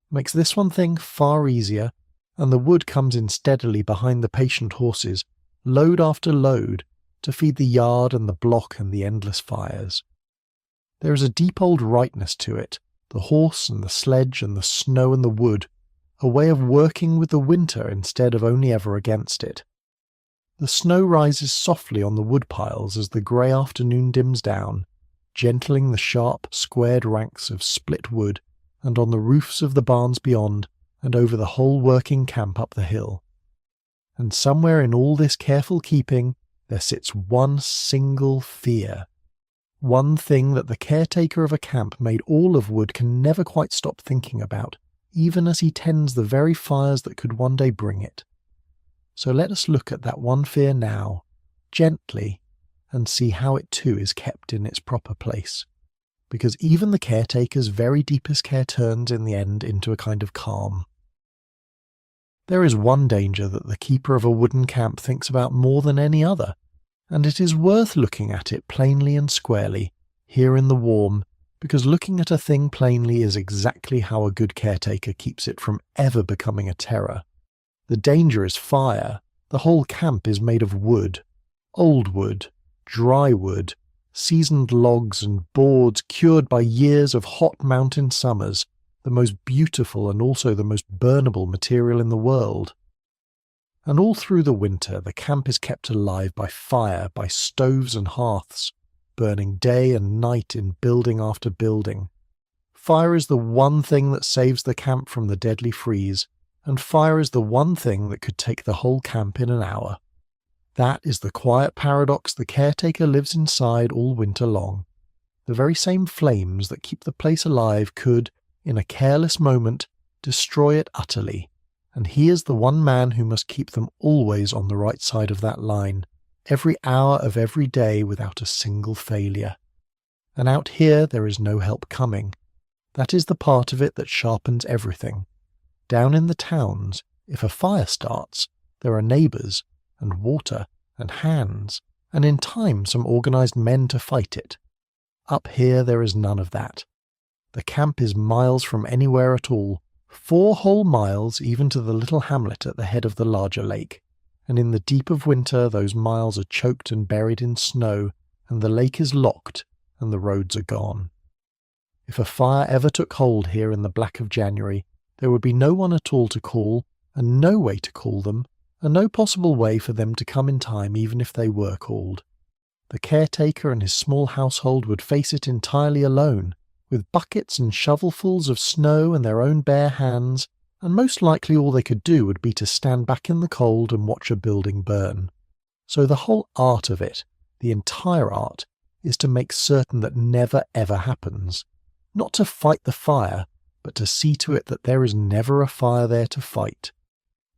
makes this one thing far easier, and the wood comes in steadily behind the patient horses, load after load, to feed the yard and the block and the endless fires. There is a deep old rightness to it, the horse and the sledge and the snow and the wood, a way of working with the winter instead of only ever against it. The snow rises softly on the wood piles as the grey afternoon dims down, gentling the sharp, squared ranks of split wood, and on the roofs of the barns beyond, and over the whole working camp up the hill. And somewhere in all this careful keeping there sits one single fear, one thing that the caretaker of a camp made all of wood can never quite stop thinking about, even as he tends the very fires that could one day bring it. So let us look at that one fear now, gently, and see how it too is kept in its proper place, because even the caretaker's very deepest care turns in the end into a kind of calm. There is one danger that the keeper of a wooden camp thinks about more than any other, and it is worth looking at it plainly and squarely, here in the warm, because looking at a thing plainly is exactly how a good caretaker keeps it from ever becoming a terror. The danger is fire. The whole camp is made of wood, old wood, dry wood, seasoned logs and boards cured by years of hot mountain summers, the most beautiful and also the most burnable material in the world. And all through the winter the camp is kept alive by fire, by stoves and hearths, burning day and night in building after building. Fire is the one thing that saves the camp from the deadly freeze, and fire is the one thing that could take the whole camp in an hour. That is the quiet paradox the caretaker lives inside all winter long. The very same flames that keep the place alive could, in a careless moment, destroy it utterly, and he is the one man who must keep them always on the right side of that line, every hour of every day without a single failure. And out here there is no help coming. That is the part of it that sharpens everything. Down in the towns, if a fire starts, there are neighbours, and water, and hands, and in time some organised men to fight it. Up here there is none of that. The camp is miles from anywhere at all, 4 whole miles even to the little hamlet at the head of the larger lake, and in the deep of winter those miles are choked and buried in snow, and the lake is locked, and the roads are gone. If a fire ever took hold here in the black of January, there would be no one at all to call, and no way to call them, and no possible way for them to come in time even if they were called. The caretaker and his small household would face it entirely alone, with buckets and shovelfuls of snow in their own bare hands, and most likely all they could do would be to stand back in the cold and watch a building burn. So the whole art of it, the entire art, is to make certain that never ever happens. Not to fight the fire, but to see to it that there is never a fire there to fight.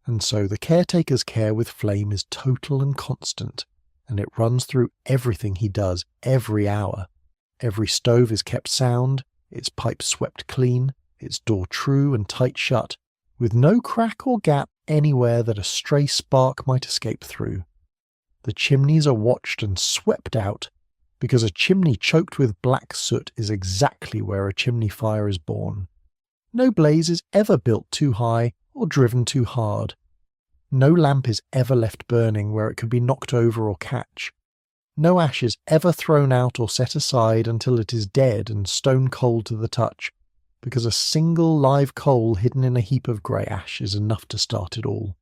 And so the caretaker's care with flame is total and constant, and it runs through everything he does every hour. Every stove is kept sound, its pipes swept clean, its door true and tight shut, with no crack or gap anywhere that a stray spark might escape through. The chimneys are watched and swept out, because a chimney choked with black soot is exactly where a chimney fire is born. No blaze is ever built too high or driven too hard. No lamp is ever left burning where it could be knocked over or catch. No ash is ever thrown out or set aside until it is dead and stone cold to the touch, because a single live coal hidden in a heap of grey ash is enough to start it all.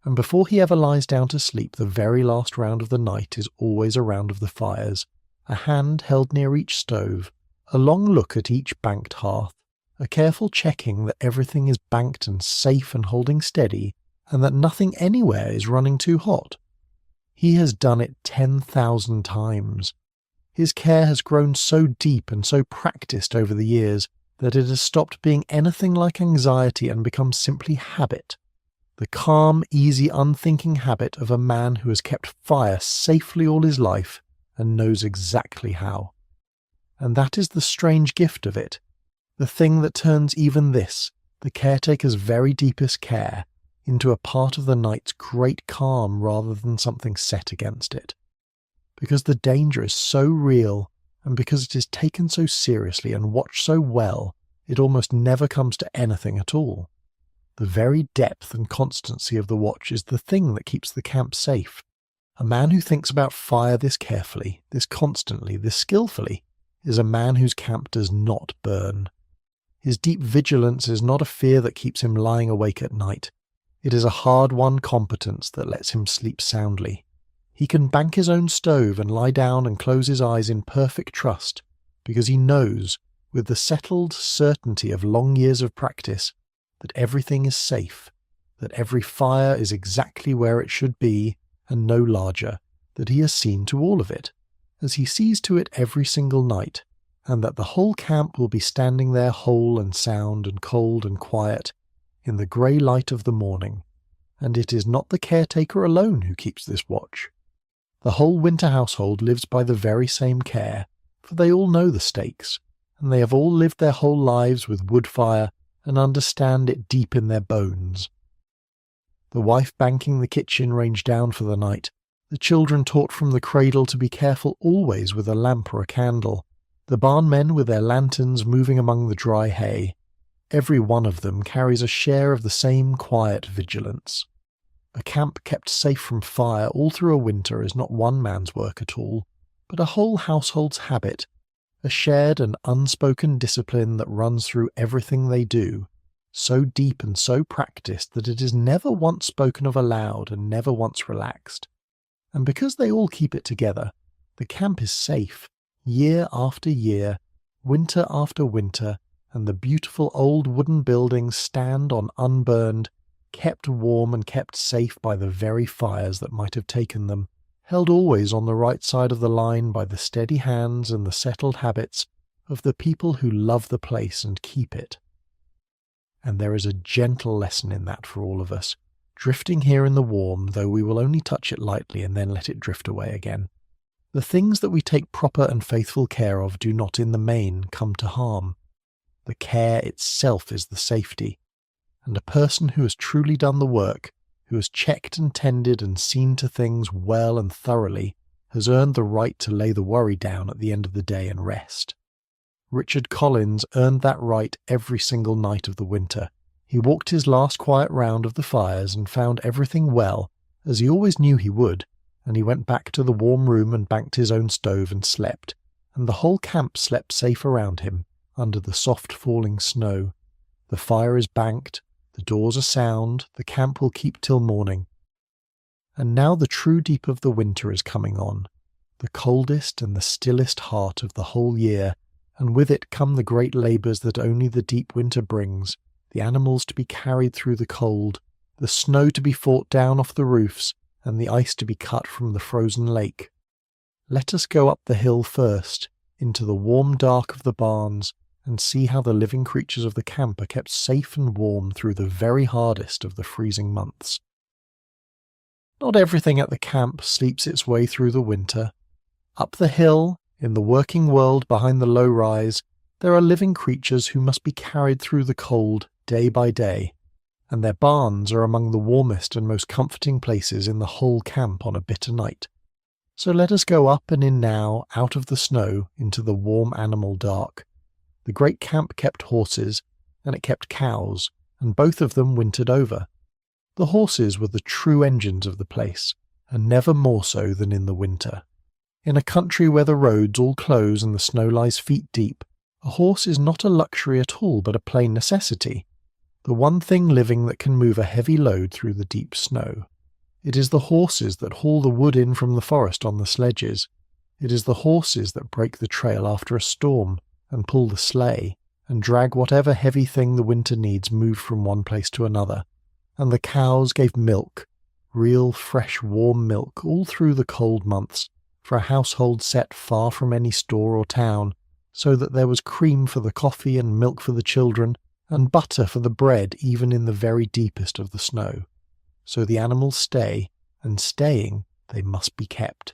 And before he ever lies down to sleep, the very last round of the night is always a round of the fires, a hand held near each stove, a long look at each banked hearth, a careful checking that everything is banked and safe and holding steady, and that nothing anywhere is running too hot. He has done it 10,000 times. His care has grown so deep and so practiced over the years that it has stopped being anything like anxiety and become simply habit. The calm, easy, unthinking habit of a man who has kept fire safely all his life and knows exactly how. And that is the strange gift of it, the thing that turns even this, the caretaker's very deepest care, into a part of the night's great calm rather than something set against it. Because the danger is so real, and because it is taken so seriously and watched so well, it almost never comes to anything at all. The very depth and constancy of the watch is the thing that keeps the camp safe. A man who thinks about fire this carefully, this constantly, this skillfully, is a man whose camp does not burn. His deep vigilance is not a fear that keeps him lying awake at night. It is a hard-won competence that lets him sleep soundly. He can bank his own stove and lie down and close his eyes in perfect trust, because he knows, with the settled certainty of long years of practice, that everything is safe, that every fire is exactly where it should be and no larger, that he has seen to all of it, as he sees to it every single night, and that the whole camp will be standing there whole and sound and cold and quiet in the grey light of the morning, and it is not the caretaker alone who keeps this watch. The whole winter household lives by the very same care, for they all know the stakes, and they have all lived their whole lives with wood fire and understand it deep in their bones. The wife banking the kitchen range down for the night, the children taught from the cradle to be careful always with a lamp or a candle, the barn men with their lanterns moving among the dry hay. Every one of them carries a share of the same quiet vigilance. A camp kept safe from fire all through a winter is not one man's work at all, but a whole household's habit, a shared and unspoken discipline that runs through everything they do, so deep and so practiced that it is never once spoken of aloud and never once relaxed. And because they all keep it together, the camp is safe, year after year, winter after winter, and the beautiful old wooden buildings stand on unburned, kept warm and kept safe by the very fires that might have taken them, held always on the right side of the line by the steady hands and the settled habits of the people who love the place and keep it. And there is a gentle lesson in that for all of us, drifting here in the warm, though we will only touch it lightly and then let it drift away again. The things that we take proper and faithful care of do not in the main come to harm. The care itself is the safety, and a person who has truly done the work, who has checked and tended and seen to things well and thoroughly, has earned the right to lay the worry down at the end of the day and rest. Richard Collins earned that right every single night of the winter. He walked his last quiet round of the fires and found everything well, as he always knew he would, and he went back to the warm room and banked his own stove and slept, and the whole camp slept safe around him, under the soft falling snow. The fire is banked, the doors are sound, the camp will keep till morning. And now the true deep of the winter is coming on, the coldest and the stillest heart of the whole year, and with it come the great labours that only the deep winter brings, the animals to be carried through the cold, the snow to be fought down off the roofs, and the ice to be cut from the frozen lake. Let us go up the hill first, into the warm dark of the barns, and see how the living creatures of the camp are kept safe and warm through the very hardest of the freezing months. Not everything at the camp sleeps its way through the winter. Up the hill, in the working world behind the low rise, there are living creatures who must be carried through the cold day by day, and their barns are among the warmest and most comforting places in the whole camp on a bitter night. So let us go up and in now, out of the snow, into the warm animal dark. The great camp kept horses, and it kept cows, and both of them wintered over. The horses were the true engines of the place, and never more so than in the winter. In a country where the roads all close and the snow lies feet deep, a horse is not a luxury at all but a plain necessity, the one thing living that can move a heavy load through the deep snow. It is the horses that haul the wood in from the forest on the sledges. It is the horses that break the trail after a storm, and pull the sleigh, and drag whatever heavy thing the winter needs moved from one place to another. And the cows gave milk, real fresh warm milk, all through the cold months, for a household set far from any store or town, so that there was cream for the coffee and milk for the children, and butter for the bread even in the very deepest of the snow. So the animals stay, and staying they must be kept,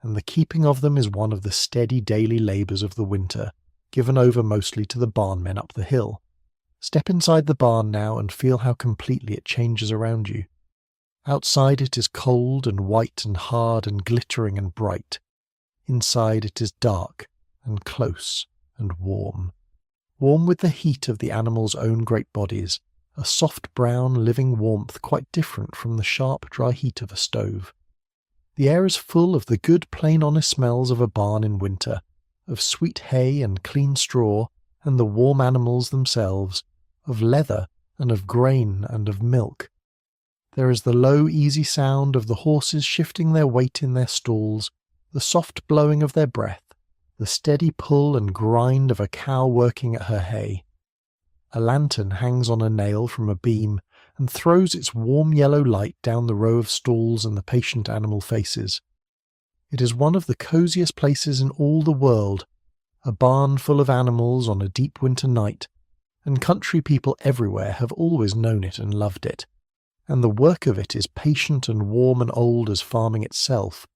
and the keeping of them is one of the steady daily labours of the winter, given over mostly to the barnmen up the hill. Step inside the barn now and feel how completely it changes around you. Outside it is cold and white and hard and glittering and bright. Inside it is dark and close and warm. Warm with the heat of the animals' own great bodies, a soft brown living warmth quite different from the sharp dry heat of a stove. The air is full of the good plain honest smells of a barn in winter, of sweet hay and clean straw and the warm animals themselves, of leather and of grain and of milk. There is the low easy sound of the horses shifting their weight in their stalls, the soft blowing of their breath, the steady pull and grind of a cow working at her hay. A lantern hangs on a nail from a beam and throws its warm yellow light down the row of stalls and the patient animal faces. It is one of the cosiest places in all the world, a barn full of animals on a deep winter night, and country people everywhere have always known it and loved it. And the work of it is patient and warm and old as farming itself.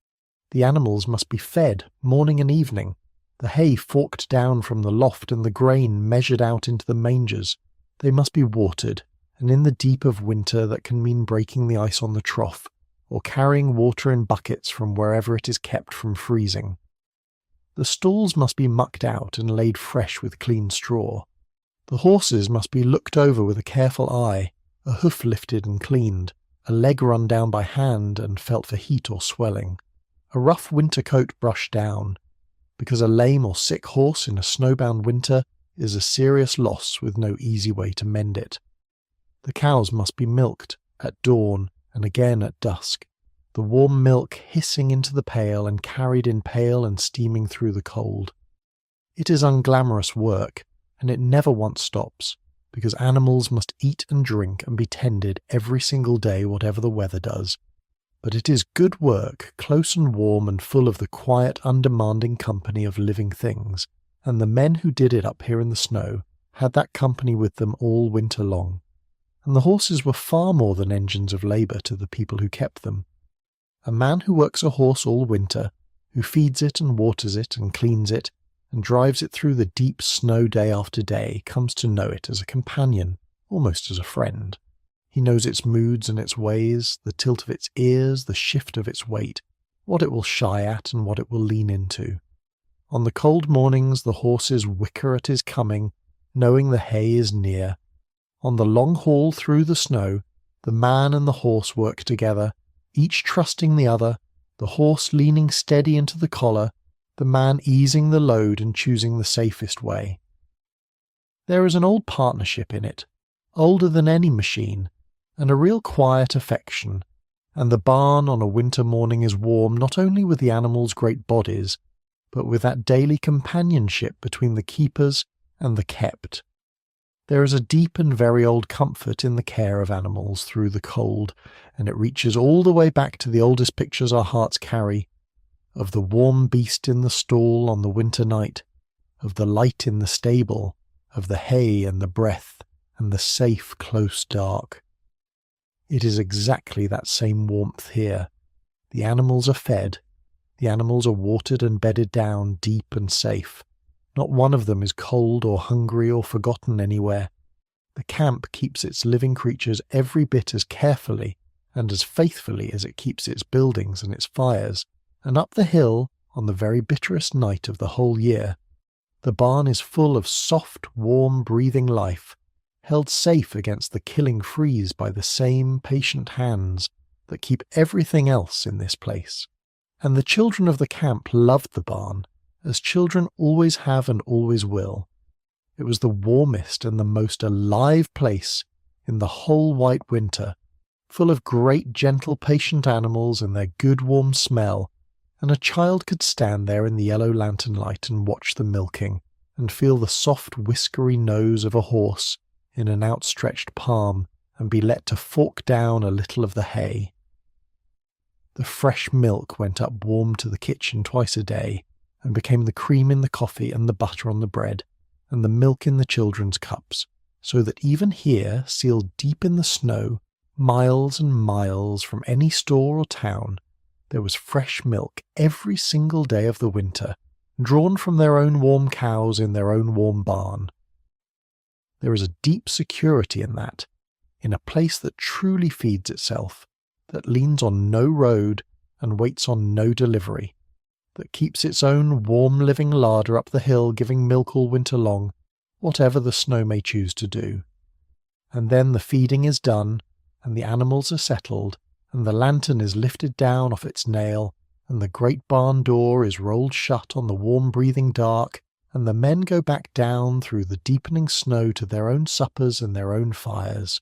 The animals must be fed morning and evening, the hay forked down from the loft and the grain measured out into the mangers. They must be watered, and in the deep of winter that can mean breaking the ice on the trough, or carrying water in buckets from wherever it is kept from freezing. The stalls must be mucked out and laid fresh with clean straw. The horses must be looked over with a careful eye, a hoof lifted and cleaned, a leg run down by hand and felt for heat or swelling, a rough winter coat brushed down, because a lame or sick horse in a snowbound winter is a serious loss with no easy way to mend it. The cows must be milked at dawn and again at dusk, the warm milk hissing into the pail and carried in pail and steaming through the cold. It is unglamorous work, and it never once stops, because animals must eat and drink and be tended every single day whatever the weather does. But it is good work, close and warm and full of the quiet, undemanding company of living things, and the men who did it up here in the snow had that company with them all winter long. And the horses were far more than engines of labour to the people who kept them. A man who works a horse all winter, who feeds it and waters it and cleans it, and drives it through the deep snow day after day, comes to know it as a companion, almost as a friend. He knows its moods and its ways, the tilt of its ears, the shift of its weight, what it will shy at and what it will lean into. On the cold mornings the horses whicker at his coming, knowing the hay is near. On the long haul through the snow, the man and the horse work together, each trusting the other, the horse leaning steady into the collar, the man easing the load and choosing the safest way. There is an old partnership in it, older than any machine, and a real quiet affection, and the barn on a winter morning is warm not only with the animals' great bodies, but with that daily companionship between the keepers and the kept. There is a deep and very old comfort in the care of animals through the cold, and it reaches all the way back to the oldest pictures our hearts carry, of the warm beast in the stall on the winter night, of the light in the stable, of the hay and the breath, and the safe, close dark. It is exactly that same warmth here. The animals are fed. The animals are watered and bedded down deep and safe. Not one of them is cold or hungry or forgotten anywhere. The camp keeps its living creatures every bit as carefully and as faithfully as it keeps its buildings and its fires, and up the hill, on the very bitterest night of the whole year, the barn is full of soft, warm, breathing life, held safe against the killing freeze by the same patient hands that keep everything else in this place. And the children of the camp loved the barn, as children always have and always will. It was the warmest and the most alive place in the whole white winter, full of great gentle patient animals and their good warm smell, and a child could stand there in the yellow lantern light and watch the milking, and feel the soft whiskery nose of a horse in an outstretched palm, and be let to fork down a little of the hay. The fresh milk went up warm to the kitchen twice a day, and became the cream in the coffee and the butter on the bread, and the milk in the children's cups, so that even here, sealed deep in the snow, miles and miles from any store or town, there was fresh milk every single day of the winter, drawn from their own warm cows in their own warm barn. There is a deep security in that, in a place that truly feeds itself, that leans on no road and waits on no delivery, that keeps its own warm living larder up the hill giving milk all winter long, whatever the snow may choose to do. And then the feeding is done, and the animals are settled, and the lantern is lifted down off its nail, and the great barn door is rolled shut on the warm-breathing dark, and the men go back down through the deepening snow to their own suppers and their own fires.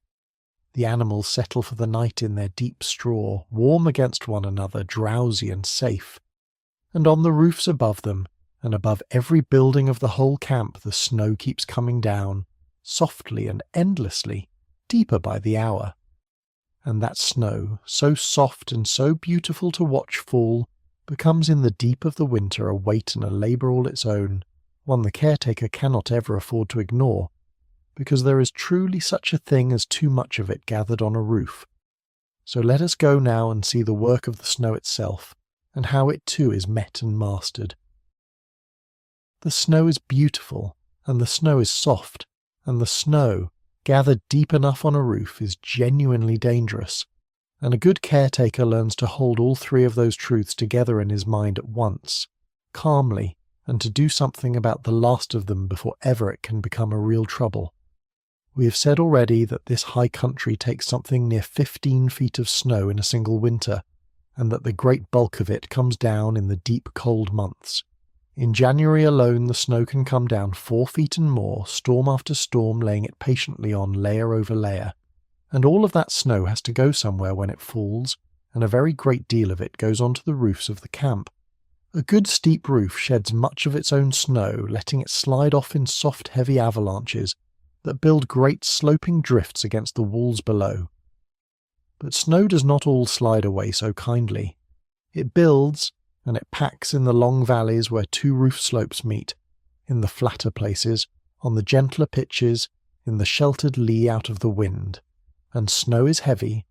The animals settle for the night in their deep straw, warm against one another, drowsy and safe. And on the roofs above them, and above every building of the whole camp, the snow keeps coming down, softly and endlessly, deeper by the hour. And that snow, so soft and so beautiful to watch fall, becomes in the deep of the winter a weight and a labour all its own, one the caretaker cannot ever afford to ignore, because there is truly such a thing as too much of it gathered on a roof. So let us go now and see the work of the snow itself, and how it too is met and mastered. The snow is beautiful, and the snow is soft, and the snow, gathered deep enough on a roof, is genuinely dangerous, and a good caretaker learns to hold all three of those truths together in his mind at once, calmly, and to do something about the last of them before ever it can become a real trouble. We have said already that this high country takes something near 15 feet of snow in a single winter, and that the great bulk of it comes down in the deep cold months. In January alone the snow can come down 4 feet and more, storm after storm, laying it patiently on layer over layer. And all of that snow has to go somewhere when it falls, and a very great deal of it goes onto the roofs of the camp. A good steep roof sheds much of its own snow, letting it slide off in soft heavy avalanches that build great sloping drifts against the walls below. But snow does not all slide away so kindly. It builds, and it packs in the long valleys where two roof slopes meet, in the flatter places, on the gentler pitches, in the sheltered lee out of the wind. And snow is heavy.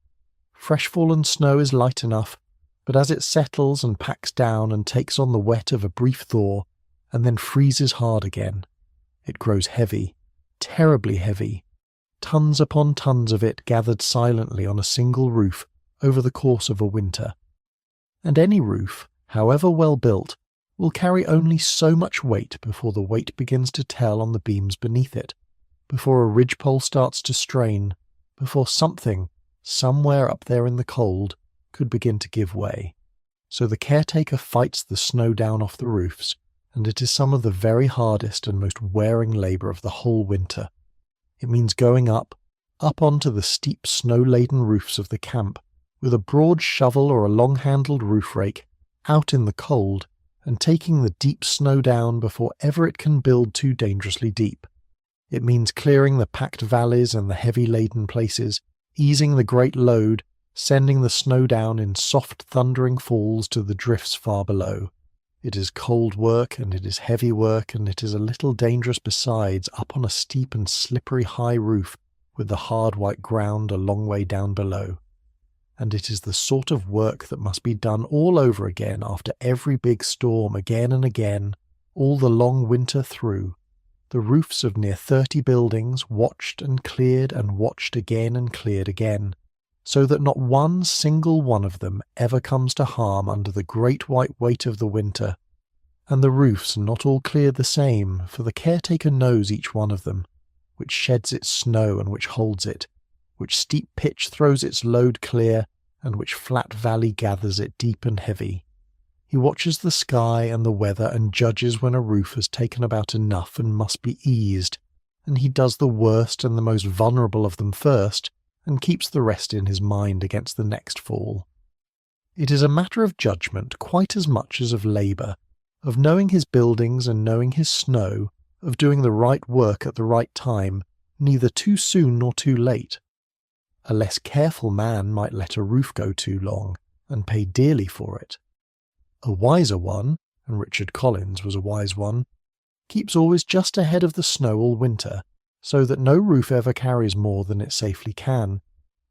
Fresh fallen snow is light enough, but as it settles and packs down and takes on the wet of a brief thaw, and then freezes hard again, it grows heavy, terribly heavy, tons upon tons of it gathered silently on a single roof over the course of a winter. And any roof, however well built, will carry only so much weight before the weight begins to tell on the beams beneath it, before a ridgepole starts to strain, before something, somewhere up there in the cold, could begin to give way. So the caretaker fights the snow down off the roofs, and it is some of the very hardest and most wearing labour of the whole winter. It means going up onto the steep snow-laden roofs of the camp, with a broad shovel or a long-handled roof rake, out in the cold, and taking the deep snow down before ever it can build too dangerously deep. It means clearing the packed valleys and the heavy-laden places, easing the great load, sending the snow down in soft thundering falls to the drifts far below. It is cold work, and it is heavy work, and it is a little dangerous besides, up on a steep and slippery high roof, with the hard white ground a long way down below. And it is the sort of work that must be done all over again after every big storm, again and again, all the long winter through. The roofs of near 30 buildings, watched and cleared and watched again and cleared again, so that not one single one of them ever comes to harm under the great white weight of the winter. And the roofs not all cleared the same, for the caretaker knows each one of them, which sheds its snow and which holds it, which steep pitch throws its load clear, and which flat valley gathers it deep and heavy. He watches the sky and the weather and judges when a roof has taken about enough and must be eased, and he does the worst and the most vulnerable of them first, and keeps the rest in his mind against the next fall. It is a matter of judgment quite as much as of labour, of knowing his buildings and knowing his snow, of doing the right work at the right time, neither too soon nor too late. A less careful man might let a roof go too long, and pay dearly for it. A wiser one, and Richard Collins was a wise one, keeps always just ahead of the snow all winter, so that no roof ever carries more than it safely can,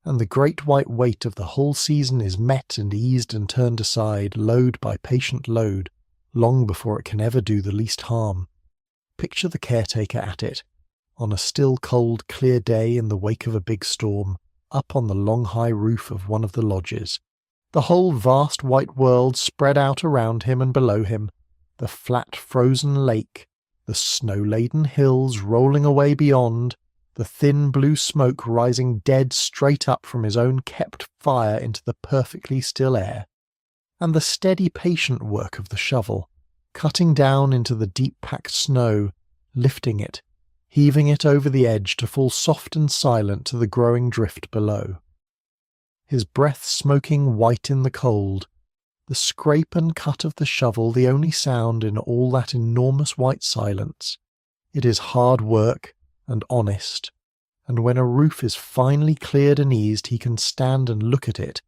and the great white weight of the whole season is met and eased and turned aside, load by patient load, long before it can ever do the least harm. Picture the caretaker at it, on a still cold clear day in the wake of a big storm, up on the long high roof of one of the lodges, the whole vast white world spread out around him and below him, the flat frozen lake, the snow-laden hills rolling away beyond, the thin blue smoke rising dead straight up from his own kept fire into the perfectly still air, and the steady patient work of the shovel, cutting down into the deep-packed snow, lifting it, heaving it over the edge to fall soft and silent to the growing drift below. His breath smoking white in the cold, the scrape and cut of the shovel the only sound in all that enormous white silence. It is hard work and honest, and when a roof is finally cleared and eased he can stand and look at it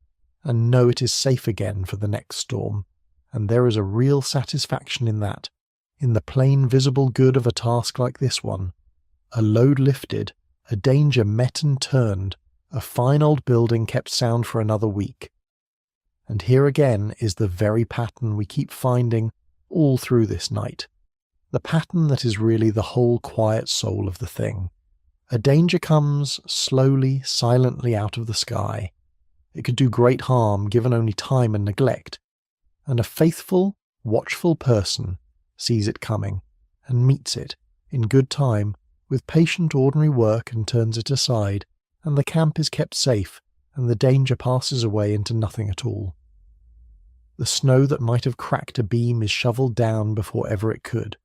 and know it is safe again for the next storm, and there is a real satisfaction in that, in the plain visible good of a task like this one, a load lifted, a danger met and turned, a fine old building kept sound for another week. And here again is the very pattern we keep finding all through this night, the pattern that is really the whole quiet soul of the thing. A danger comes slowly, silently out of the sky. It could do great harm given only time and neglect, and a faithful, watchful person sees it coming and meets it in good time with patient ordinary work and turns it aside, and the camp is kept safe, and the danger passes away into nothing at all. The snow that might have cracked a beam is shovelled down before ever it could.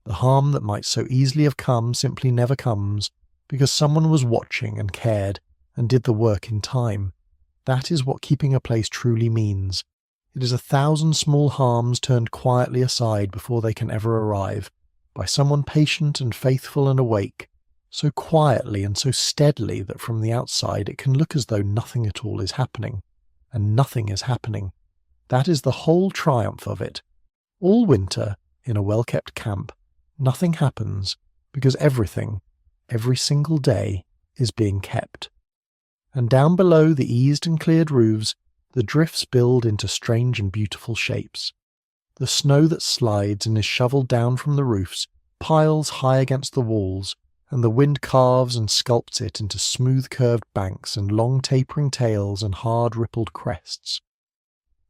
The harm that might so easily have come simply never comes, because someone was watching and cared and did the work in time. That is what keeping a place truly means. It is 1,000 small harms turned quietly aside before they can ever arrive, by someone patient and faithful and awake, so quietly and so steadily that from the outside it can look as though nothing at all is happening, and nothing is happening. That is the whole triumph of it. All winter, in a well-kept camp, nothing happens, because everything, every single day, is being kept. And down below the eased and cleared roofs, the drifts build into strange and beautiful shapes. The snow that slides and is shovelled down from the roofs piles high against the walls, and the wind carves and sculpts it into smooth curved banks and long tapering tails and hard rippled crests.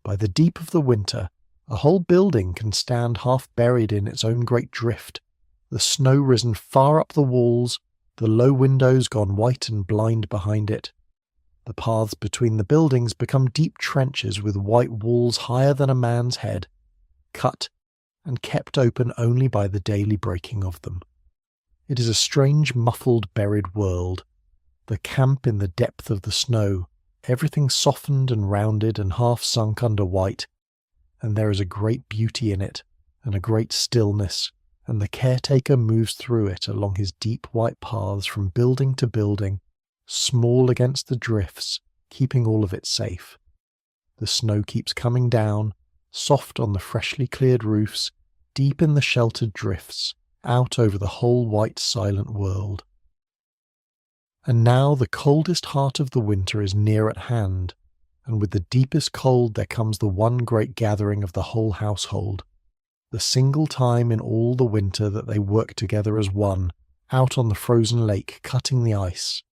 By the deep of the winter, a whole building can stand half buried in its own great drift, the snow risen far up the walls, the low windows gone white and blind behind it. The paths between the buildings become deep trenches with white walls higher than a man's head, cut and kept open only by the daily breaking of them. It is a strange muffled buried world, the camp in the depth of the snow, everything softened and rounded and half sunk under white, and there is a great beauty in it, and a great stillness, and the caretaker moves through it along his deep white paths from building to building, small against the drifts, keeping all of it safe. The snow keeps coming down, soft on the freshly cleared roofs, deep in the sheltered drifts, out over the whole white silent world. And now the coldest heart of the winter is near at hand, and with the deepest cold there comes the one great gathering of the whole household, the single time in all the winter that they work together as one, out on the frozen lake cutting the ice.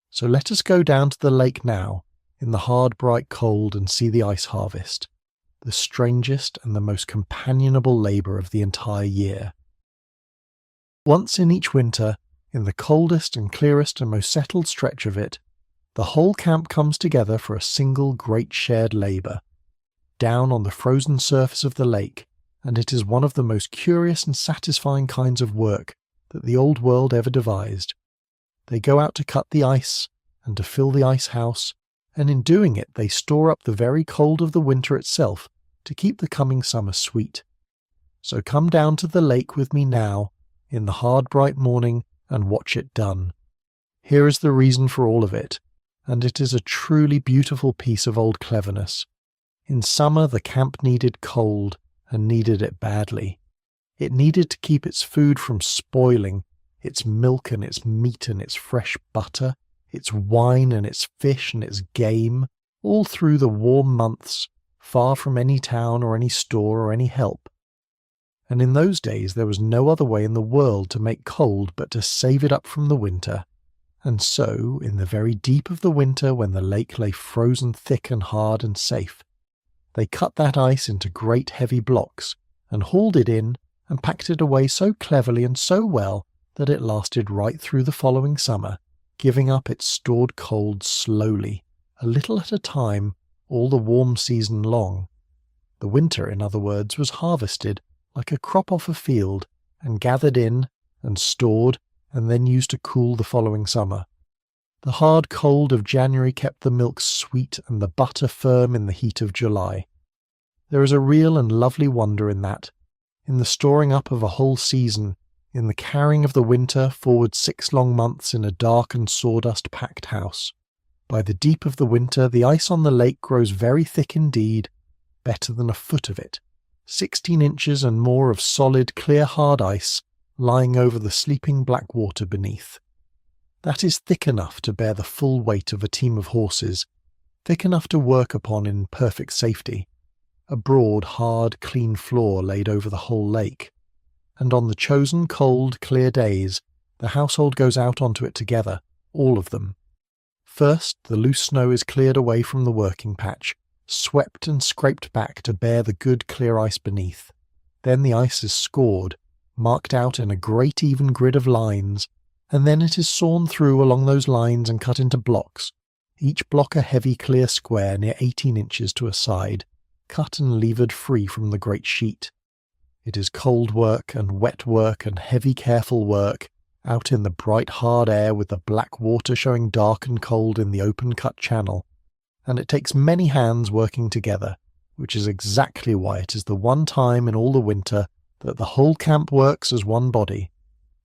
So let us go down to the lake now, in the hard bright cold, and see the ice harvest, the strangest and the most companionable labour of the entire year. Once in each winter, in the coldest and clearest and most settled stretch of it, the whole camp comes together for a single great shared labour, down on the frozen surface of the lake, and it is one of the most curious and satisfying kinds of work that the old world ever devised. They go out to cut the ice and to fill the ice house, and in doing it they store up the very cold of the winter itself to keep the coming summer sweet. So come down to the lake with me now, in the hard bright morning, and watch it done. Here is the reason for all of it, and it is a truly beautiful piece of old cleverness. In summer the camp needed cold, and needed it badly. It needed to keep its food from spoiling, its milk and its meat and its fresh butter, its wine and its fish and its game, all through the warm months, far from any town or any store or any help. And in those days there was no other way in the world to make cold but to save it up from the winter. And so, in the very deep of the winter, when the lake lay frozen thick and hard and safe, they cut that ice into great heavy blocks, and hauled it in, and packed it away so cleverly and so well that it lasted right through the following summer, giving up its stored cold slowly, a little at a time, all the warm season long. The winter, in other words, was harvested like a crop off a field, and gathered in, and stored, and then used to cool the following summer. The hard cold of January kept the milk sweet and the butter firm in the heat of July. There is a real and lovely wonder in that, in the storing up of a whole season, in the carrying of the winter forward 6 long months in a dark and sawdust-packed house. By the deep of the winter the ice on the lake grows very thick indeed, better than a foot of it, 16 inches and more of solid, clear, hard ice lying over the sleeping black water beneath. That is thick enough to bear the full weight of a team of horses, thick enough to work upon in perfect safety, a broad, hard, clean floor laid over the whole lake, and on the chosen cold, clear days the household goes out onto it together, all of them. First, the loose snow is cleared away from the working patch, swept and scraped back to bear the good clear ice beneath. Then the ice is scored, marked out in a great even grid of lines, and then it is sawn through along those lines and cut into blocks, each block a heavy clear square near 18 inches to a side, cut and levered free from the great sheet. It is cold work and wet work and heavy careful work, out in the bright hard air with the black water showing dark and cold in the open cut channel, and it takes many hands working together, which is exactly why it is the one time in all the winter that the whole camp works as one body.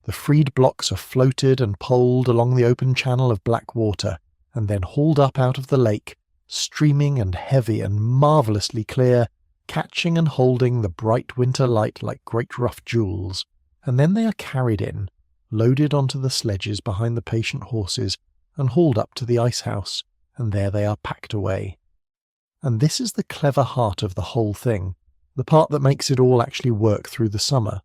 The freed blocks are floated and poled along the open channel of black water, and then hauled up out of the lake, streaming and heavy and marvellously clear, catching and holding the bright winter light like great rough jewels, and then they are carried in, loaded onto the sledges behind the patient horses, and hauled up to the ice house, and there they are packed away. And this is the clever heart of the whole thing, the part that makes it all actually work through the summer.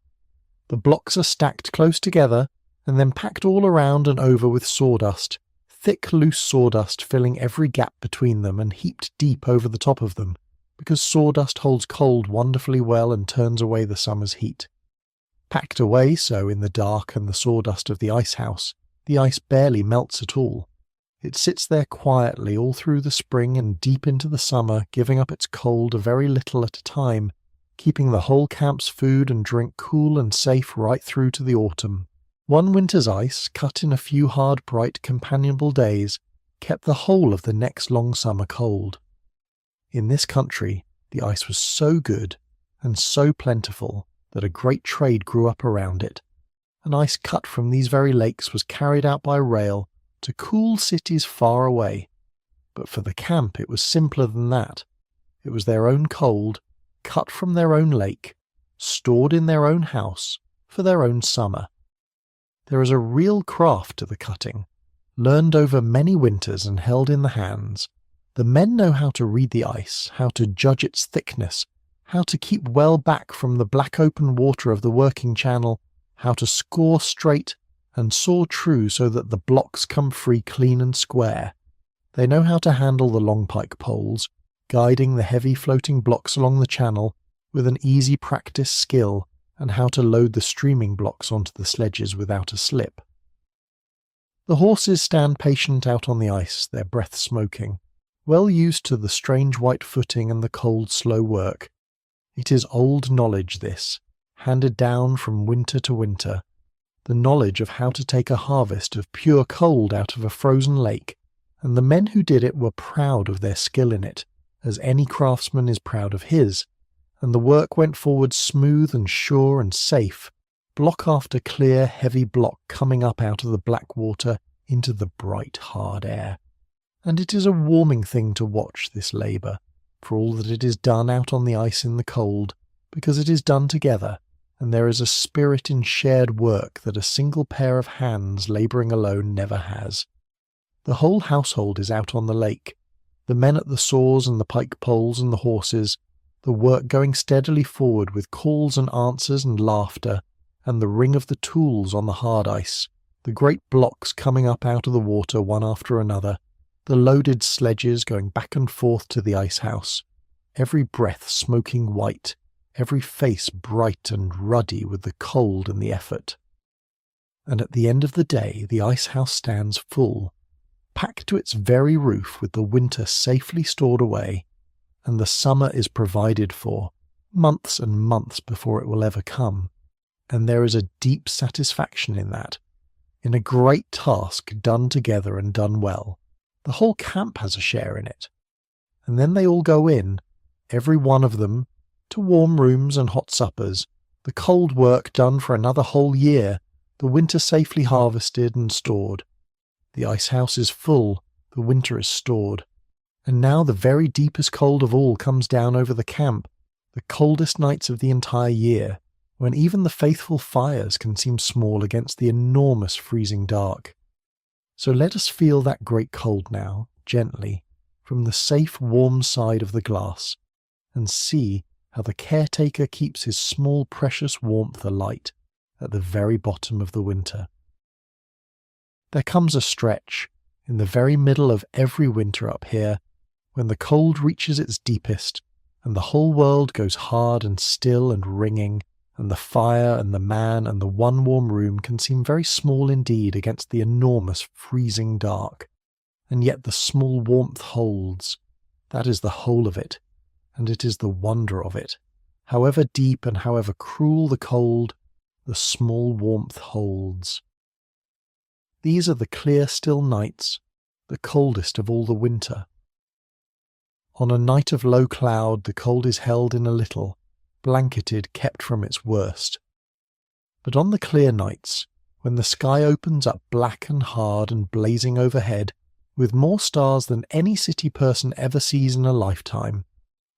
The blocks are stacked close together, and then packed all around and over with sawdust, thick loose sawdust filling every gap between them and heaped deep over the top of them, because sawdust holds cold wonderfully well and turns away the summer's heat. Packed away so in the dark and the sawdust of the ice house, the ice barely melts at all. It sits there quietly all through the spring and deep into the summer, giving up its cold a very little at a time, keeping the whole camp's food and drink cool and safe right through to the autumn. One winter's ice, cut in a few hard, bright, companionable days, kept the whole of the next long summer cold. In this country, the ice was so good and so plentiful that a great trade grew up around it, and ice cut from these very lakes was carried out by rail to cool cities far away. But for the camp it was simpler than that. It was their own cold, cut from their own lake, stored in their own house, for their own summer. There is a real craft to the cutting, learned over many winters and held in the hands. The men know how to read the ice, how to judge its thickness, how to keep well back from the black open water of the working channel, how to score straight and saw true so that the blocks come free clean and square. They know how to handle the long pike poles, guiding the heavy floating blocks along the channel with an easy practiced skill, and how to load the streaming blocks onto the sledges without a slip. The horses stand patient out on the ice, their breath smoking, well used to the strange white footing and the cold, slow work. It is old knowledge, this, handed down from winter to winter, the knowledge of how to take a harvest of pure cold out of a frozen lake, and the men who did it were proud of their skill in it, as any craftsman is proud of his, and the work went forward smooth and sure and safe, block after clear, heavy block coming up out of the black water into the bright, hard air. And it is a warming thing to watch this labour, for all that it is done out on the ice in the cold, because it is done together, and there is a spirit in shared work that a single pair of hands labouring alone never has. The whole household is out on the lake, the men at the saws and the pike poles and the horses, the work going steadily forward with calls and answers and laughter, and the ring of the tools on the hard ice, the great blocks coming up out of the water one after another, the loaded sledges going back and forth to the ice house, every breath smoking white, every face bright and ruddy with the cold and the effort. And at the end of the day the ice house stands full, packed to its very roof with the winter safely stored away, and the summer is provided for, months and months before it will ever come. And there is a deep satisfaction in that, in a great task done together and done well. The whole camp has a share in it. And then they all go in, every one of them, to warm rooms and hot suppers, the cold work done for another whole year, the winter safely harvested and stored. The ice house is full, the winter is stored. And now the very deepest cold of all comes down over the camp, the coldest nights of the entire year, when even the faithful fires can seem small against the enormous freezing dark. So let us feel that great cold now, gently, from the safe warm side of the glass, and see how the caretaker keeps his small precious warmth alight at the very bottom of the winter. There comes a stretch, in the very middle of every winter up here, when the cold reaches its deepest, and the whole world goes hard and still and ringing, and the fire and the man and the one warm room can seem very small indeed against the enormous freezing dark. And yet the small warmth holds. That is the whole of it, and it is the wonder of it. However deep and however cruel the cold, the small warmth holds. These are the clear still nights, the coldest of all the winter. On a night of low cloud the cold is held in a little, blanketed, kept from its worst. But on the clear nights, when the sky opens up black and hard and blazing overhead, with more stars than any city person ever sees in a lifetime,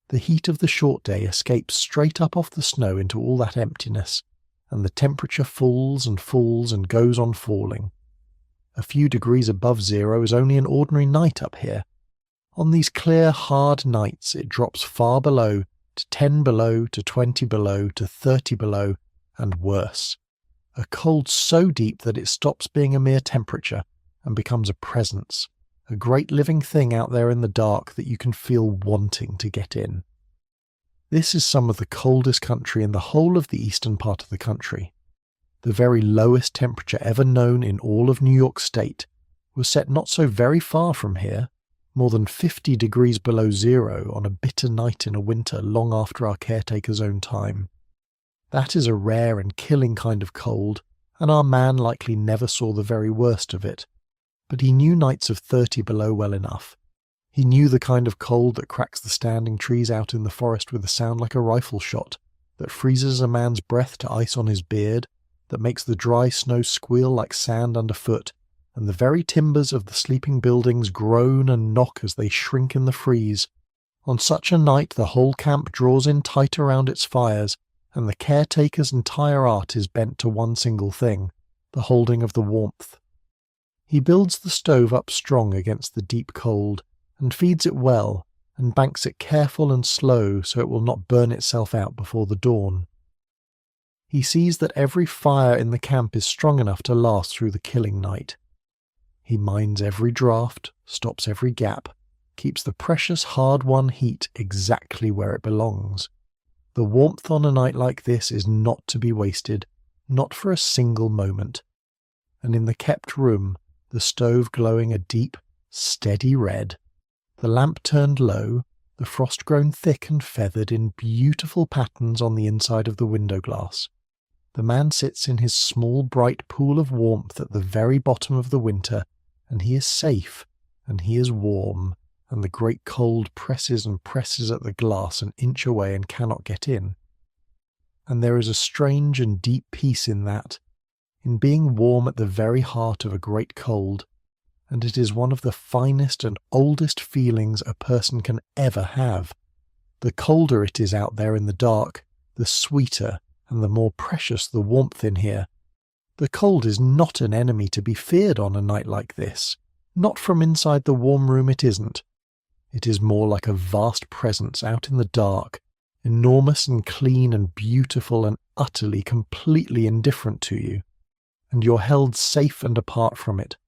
the heat of the short day escapes straight up off the snow into all that emptiness, and the temperature falls and goes on falling. A few degrees above zero is only an ordinary night up here. On these clear, hard nights it drops far below, to 10 below, to 20 below, to 30 below, and worse. A cold so deep that it stops being a mere temperature and becomes a presence, a great living thing out there in the dark that you can feel wanting to get in. This is some of the coldest country in the whole of the eastern part of the country. The very lowest temperature ever known in all of New York State was set not so very far from here, more than 50 degrees below zero on a bitter night in a winter long after our caretaker's own time. That is a rare and killing kind of cold, and our man likely never saw the very worst of it. But he knew nights of 30 below well enough. He knew the kind of cold that cracks the standing trees out in the forest with a sound like a rifle shot, that freezes a man's breath to ice on his beard, that makes the dry snow squeal like sand underfoot, and the very timbers of the sleeping buildings groan and knock as they shrink in the freeze. On such a night the whole camp draws in tight around its fires, and the caretaker's entire art is bent to one single thing, the holding of the warmth. He builds the stove up strong against the deep cold, and feeds it well, and banks it careful and slow so it will not burn itself out before the dawn. He sees that every fire in the camp is strong enough to last through the killing night. He minds every draught, stops every gap, keeps the precious hard-won heat exactly where it belongs. The warmth on a night like this is not to be wasted, not for a single moment. And in the kept room, the stove glowing a deep, steady red, the lamp turned low, the frost grown thick and feathered in beautiful patterns on the inside of the window glass. The man sits in his small bright pool of warmth at the very bottom of the winter, and he is safe, and he is warm, and the great cold presses and presses at the glass an inch away and cannot get in. And there is a strange and deep peace in that, in being warm at the very heart of a great cold, and it is one of the finest and oldest feelings a person can ever have. The colder it is out there in the dark, the sweeter and the more precious the warmth in here. The cold is not an enemy to be feared on a night like this. Not from inside the warm room it isn't. It is more like a vast presence out in the dark, enormous and clean and beautiful and utterly, completely indifferent to you, and you're held safe and apart from it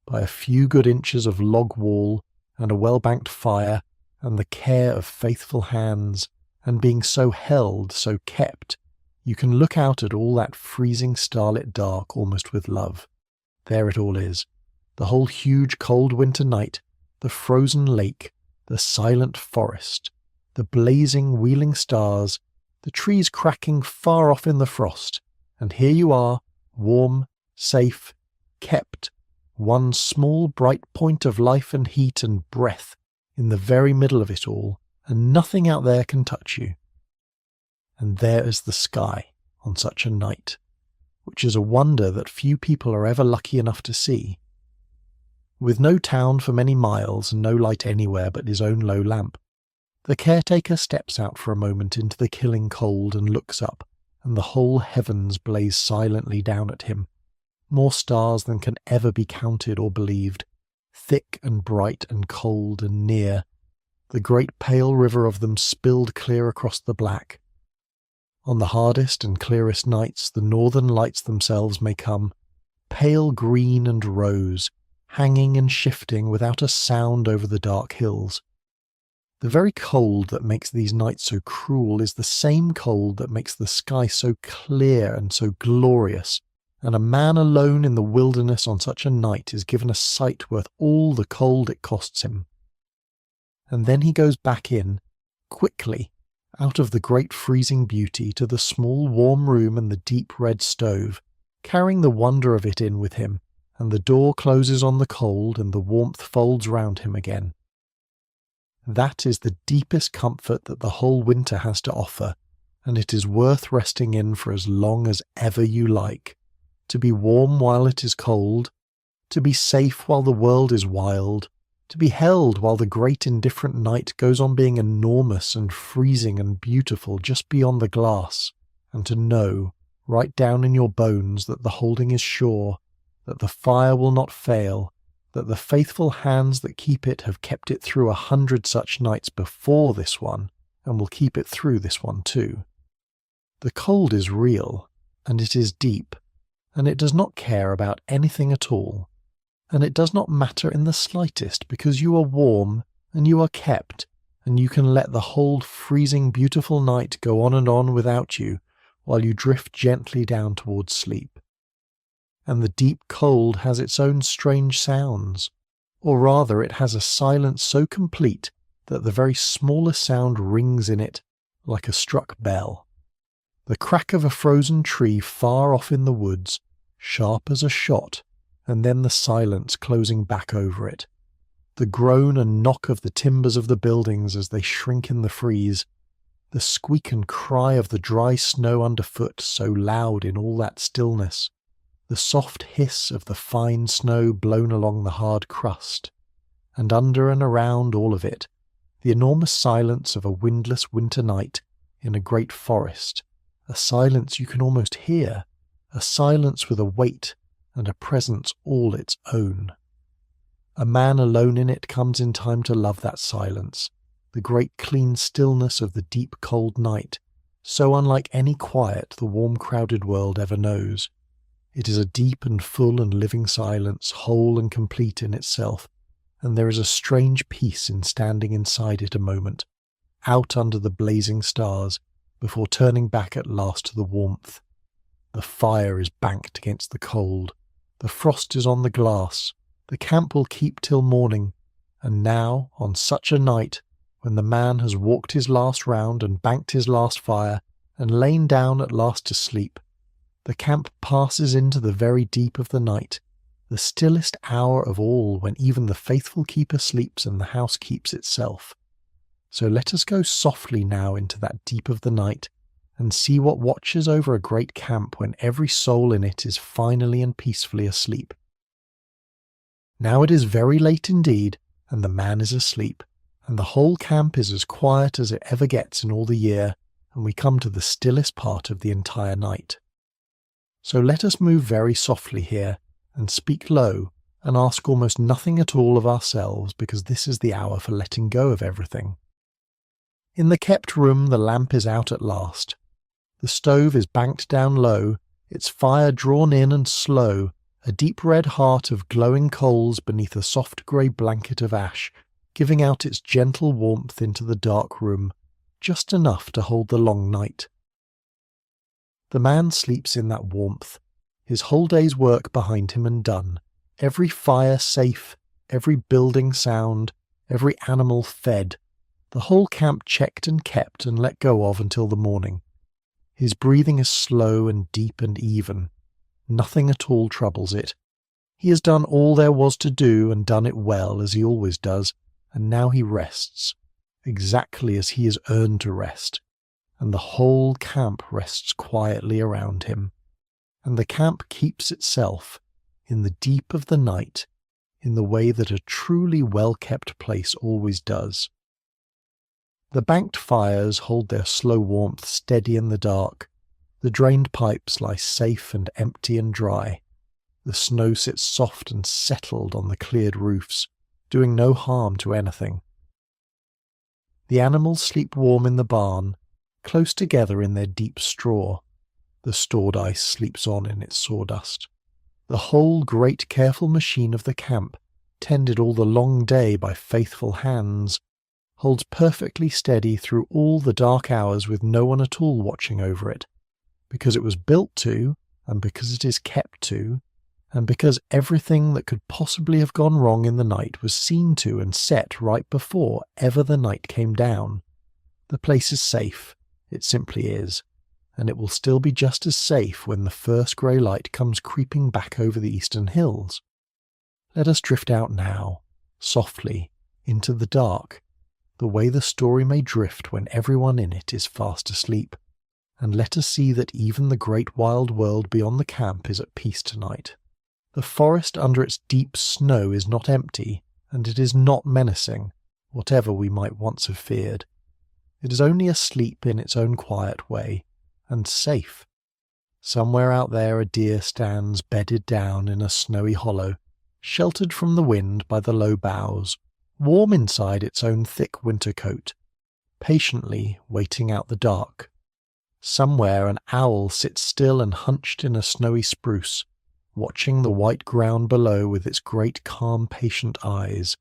by a few good inches of log wall and a well-banked fire and the care of faithful hands, and being so held, so kept, you can look out at all that freezing starlit dark almost with love. There it all is, the whole huge cold winter night, the frozen lake, the silent forest, the blazing wheeling stars, the trees cracking far off in the frost, and here you are, warm, safe, kept, one small bright point of life and heat and breath in the very middle of it all, and nothing out there can touch you. And there is the sky on such a night, which is a wonder that few people are ever lucky enough to see. With no town for many miles and no light anywhere but his own low lamp, the caretaker steps out for a moment into the killing cold and looks up, and the whole heavens blaze silently down at him. More stars than can ever be counted or believed, thick and bright and cold and near, the great pale river of them spilled clear across the black. On the hardest and clearest nights the northern lights themselves may come, pale green and rose, hanging and shifting without a sound over the dark hills. The very cold that makes these nights so cruel is the same cold that makes the sky so clear and so glorious, and a man alone in the wilderness on such a night is given a sight worth all the cold it costs him. And then he goes back in, quickly, out of the great freezing beauty to the small warm room and the deep red stove, carrying the wonder of it in with him, and the door closes on the cold and the warmth folds round him again. That is the deepest comfort that the whole winter has to offer, and it is worth resting in for as long as ever you like. To be warm while it is cold, to be safe while the world is wild, to be held while the great indifferent night goes on being enormous and freezing and beautiful just beyond the glass, and to know, right down in your bones, that the holding is sure, that the fire will not fail, that the faithful hands that keep it have kept it through 100 such nights before this one, and will keep it through this one too. The cold is real, and it is deep, and it does not care about anything at all, and it does not matter in the slightest, because you are warm, and you are kept, and you can let the whole freezing beautiful night go on and on without you, while you drift gently down towards sleep. And the deep cold has its own strange sounds, or rather it has a silence so complete that the very smallest sound rings in it like a struck bell. The crack of a frozen tree far off in the woods, sharp as a shot, and then the silence closing back over it. The groan and knock of the timbers of the buildings as they shrink in the freeze, the squeak and cry of the dry snow underfoot so loud in all that stillness, the soft hiss of the fine snow blown along the hard crust, and under and around all of it, the enormous silence of a windless winter night in a great forest, a silence you can almost hear, a silence with a weight and a presence all its own. A man alone in it comes in time to love that silence, the great clean stillness of the deep cold night, so unlike any quiet the warm crowded world ever knows. It is a deep and full and living silence, whole and complete in itself, and there is a strange peace in standing inside it a moment, out under the blazing stars, before turning back at last to the warmth. The fire is banked against the cold, the frost is on the glass, The camp will keep till morning, and now, on such a night, when the man has walked his last round and banked his last fire, and lain down at last to sleep, the camp passes into the very deep of the night, the stillest hour of all, when even the faithful keeper sleeps and the house keeps itself. So let us go softly now into that deep of the night, and see what watches over a great camp when every soul in it is finally and peacefully asleep. Now it is very late indeed, and the man is asleep, and the whole camp is as quiet as it ever gets in all the year, and we come to the stillest part of the entire night. So let us move very softly here, and speak low, and ask almost nothing at all of ourselves, because this is the hour for letting go of everything. In the kept room the lamp is out at last. The stove is banked down low, its fire drawn in and slow, a deep red heart of glowing coals beneath a soft grey blanket of ash, giving out its gentle warmth into the dark room, just enough to hold the long night. The man sleeps in that warmth, his whole day's work behind him and done, every fire safe, every building sound, every animal fed, the whole camp checked and kept and let go of until the morning. His breathing is slow and deep and even. Nothing at all troubles it. He has done all there was to do and done it well, as he always does, and now he rests, exactly as he has earned to rest, and the whole camp rests quietly around him. And the camp keeps itself, in the deep of the night, in the way that a truly well-kept place always does. The banked fires hold their slow warmth steady in the dark. The drained pipes lie safe and empty and dry. The snow sits soft and settled on the cleared roofs, doing no harm to anything. The animals sleep warm in the barn, close together in their deep straw. The stored ice sleeps on in its sawdust. The whole great careful machine of the camp, tended all the long day by faithful hands, holds perfectly steady through all the dark hours with no one at all watching over it, because it was built to, and because it is kept to, and because everything that could possibly have gone wrong in the night was seen to and set right before ever the night came down. The place is safe, it simply is, and it will still be just as safe when the first grey light comes creeping back over the eastern hills. Let us drift out now, softly, into the dark, the way the story may drift when everyone in it is fast asleep, and let us see that even the great wild world beyond the camp is at peace tonight. The forest under its deep snow is not empty, and it is not menacing, whatever we might once have feared. It is only asleep in its own quiet way, and safe. Somewhere out there a deer stands bedded down in a snowy hollow, sheltered from the wind by the low boughs, warm inside its own thick winter coat, patiently waiting out the dark. Somewhere an owl sits still and hunched in a snowy spruce, watching the white ground below with its great calm patient eyes.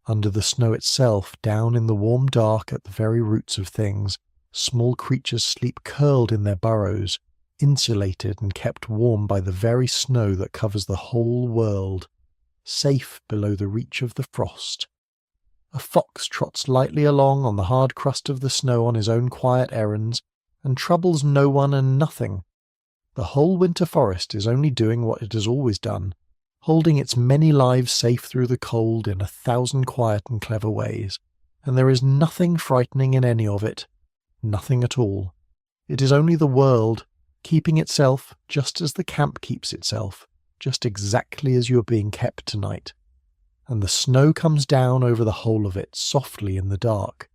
Under the snow itself, down in the warm dark at the very roots of things, small creatures sleep curled in their burrows, insulated and kept warm by the very snow that covers the whole world, safe below the reach of the frost. A fox trots lightly along on the hard crust of the snow on his own quiet errands, and troubles no one and nothing. The whole winter forest is only doing what it has always done, holding its many lives safe through the cold in 1,000 quiet and clever ways, and there is nothing frightening in any of it, nothing at all. It is only the world, keeping itself just as the camp keeps itself, just exactly as you are being kept tonight. And the snow comes down over the whole of it, softly in the dark.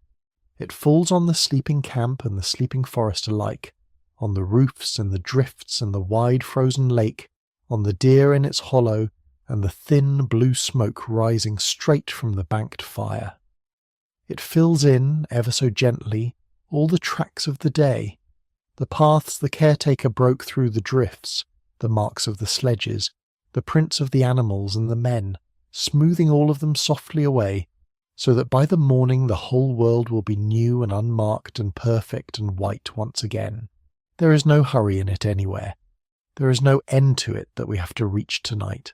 It falls on the sleeping camp and the sleeping forest alike, on the roofs and the drifts and the wide frozen lake, on the deer in its hollow, and the thin blue smoke rising straight from the banked fire. It fills in, ever so gently, all the tracks of the day, the paths the caretaker broke through the drifts, the marks of the sledges, the prints of the animals and the men, smoothing all of them softly away, so that by the morning the whole world will be new and unmarked and perfect and white once again. There is no hurry in it anywhere. There is no end to it that we have to reach tonight.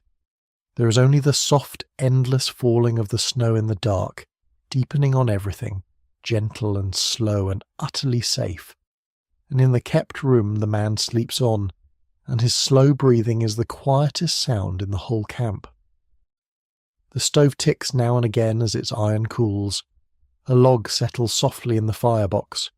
There is only the soft, endless falling of the snow in the dark, deepening on everything, gentle and slow and utterly safe. And in the kept room the man sleeps on, and his slow breathing is the quietest sound in the whole camp. The stove ticks now and again as its iron cools. A log settles softly in the firebox.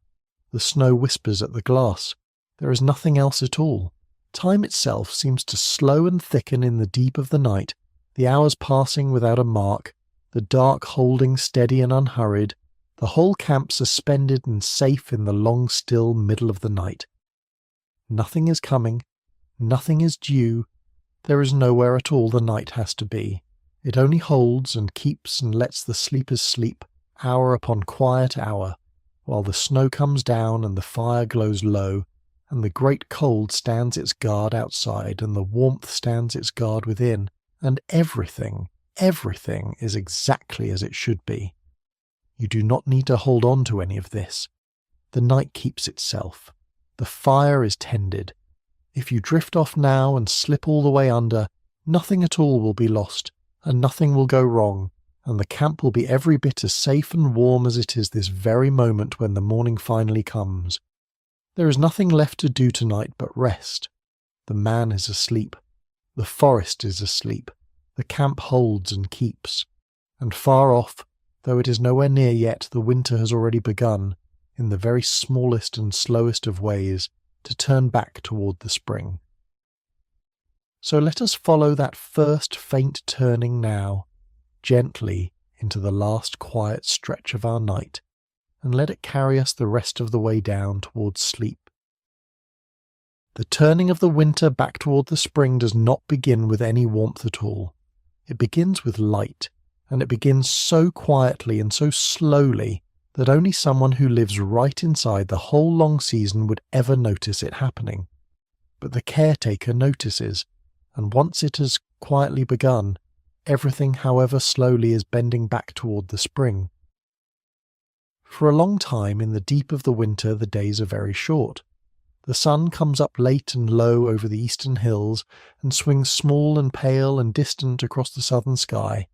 The snow whispers at the glass. There is nothing else at all. Time itself seems to slow and thicken in the deep of the night, the hours passing without a mark, the dark holding steady and unhurried, the whole camp suspended and safe in the long still middle of the night. Nothing is coming, nothing is due, there is nowhere at all the night has to be. It only holds and keeps and lets the sleepers sleep, hour upon quiet hour, while the snow comes down and the fire glows low, and the great cold stands its guard outside, and the warmth stands its guard within, and everything is exactly as it should be. You do not need to hold on to any of this. The night keeps itself. The fire is tended. If you drift off now and slip all the way under, nothing at all will be lost, and nothing will go wrong, and the camp will be every bit as safe and warm as it is this very moment when the morning finally comes. There is nothing left to do tonight but rest. The man is asleep. The forest is asleep. The camp holds and keeps. And far off, though it is nowhere near yet, the winter has already begun, in the very smallest and slowest of ways, to turn back toward the spring. So let us follow that first faint turning now, gently into the last quiet stretch of our night, and let it carry us the rest of the way down towards sleep. The turning of the winter back toward the spring does not begin with any warmth at all. It begins with light, and it begins so quietly and so slowly that only someone who lives right inside the whole long season would ever notice it happening. But the caretaker notices, and once it has quietly begun, everything, however slowly, is bending back toward the spring. For a long time in the deep of the winter the days are very short. The sun comes up late and low over the eastern hills, and swings small and pale and distant across the southern sky,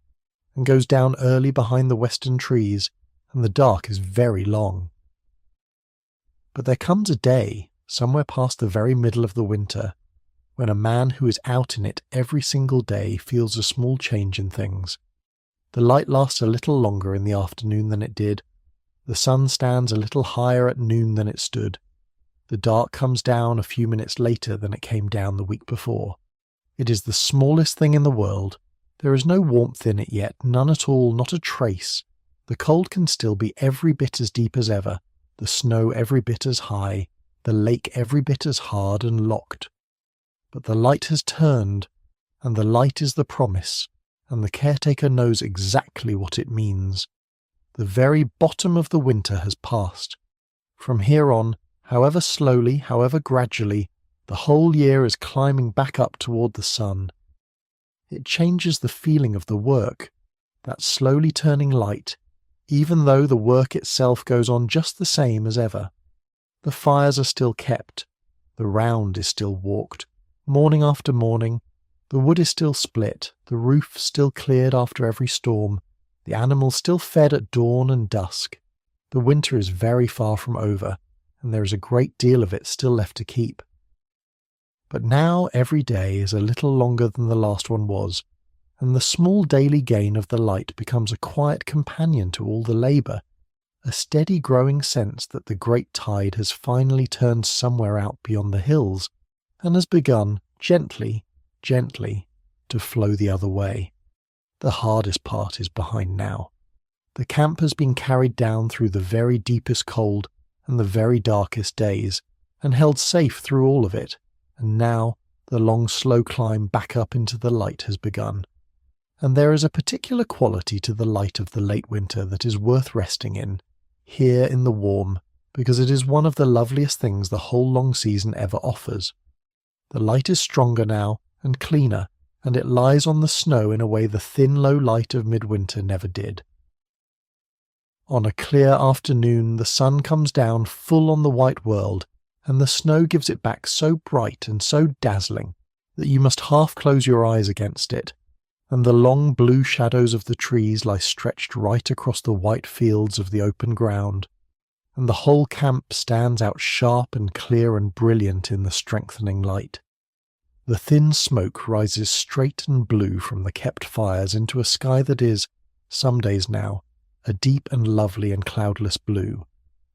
and goes down early behind the western trees, and the dark is very long. But there comes a day, somewhere past the very middle of the winter, when a man who is out in it every single day feels a small change in things. The light lasts a little longer in the afternoon than it did. The sun stands a little higher at noon than it stood. The dark comes down a few minutes later than it came down the week before. It is the smallest thing in the world. There is no warmth in it yet, none at all, not a trace. The cold can still be every bit as deep as ever, the snow every bit as high, the lake every bit as hard and locked. But the light has turned, and the light is the promise, and the caretaker knows exactly what it means. The very bottom of the winter has passed. From here on, however slowly, however gradually, the whole year is climbing back up toward the sun. It changes the feeling of the work, that slowly turning light, even though the work itself goes on just the same as ever. The fires are still kept, the round is still walked, morning after morning, the wood is still split, the roof still cleared after every storm, the animals still fed at dawn and dusk. The winter is very far from over, and there is a great deal of it still left to keep. But now every day is a little longer than the last one was, and the small daily gain of the light becomes a quiet companion to all the labour, a steady growing sense that the great tide has finally turned somewhere out beyond the hills, and has begun, gently, to flow the other way. The hardest part is behind now. The camp has been carried down through the very deepest cold and the very darkest days, and held safe through all of it, and now the long slow climb back up into the light has begun. And there is a particular quality to the light of the late winter that is worth resting in, here in the warm, because it is one of the loveliest things the whole long season ever offers. The light is stronger now, and cleaner, and it lies on the snow in a way the thin low light of midwinter never did. On a clear afternoon the sun comes down full on the white world, and the snow gives it back so bright and so dazzling that you must half close your eyes against it, and the long blue shadows of the trees lie stretched right across the white fields of the open ground, and the whole camp stands out sharp and clear and brilliant in the strengthening light. The thin smoke rises straight and blue from the kept fires into a sky that is, some days now, a deep and lovely and cloudless blue,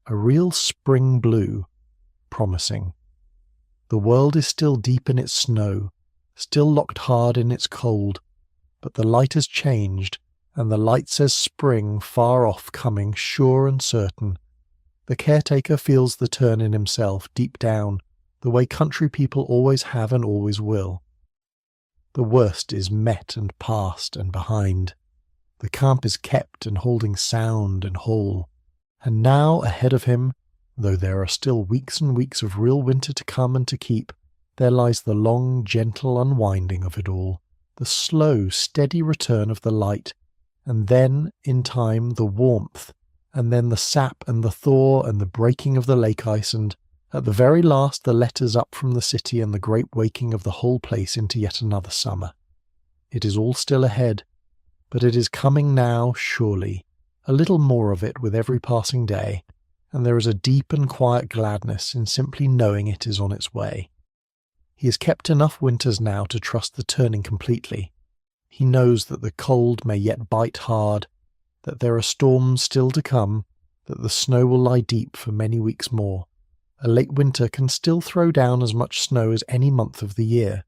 a real spring blue, promising. The world is still deep in its snow, still locked hard in its cold, but the light has changed, and the light says spring far off coming, sure and certain. The caretaker feels the turn in himself deep down, the way country people always have and always will. The worst is met and past and behind. The camp is kept and holding sound and whole, and now ahead of him, though there are still weeks and weeks of real winter to come and to keep, there lies the long, gentle unwinding of it all, the slow, steady return of the light, and then, in time, the warmth, and then the sap and the thaw and the breaking of the lake ice, and, at the very last, the letters up from the city and the great waking of the whole place into yet another summer. It is all still ahead, but it is coming now, surely, a little more of it with every passing day, and there is a deep and quiet gladness in simply knowing it is on its way. He has kept enough winters now to trust the turning completely. He knows that the cold may yet bite hard, that there are storms still to come, that the snow will lie deep for many weeks more. A late winter can still throw down as much snow as any month of the year.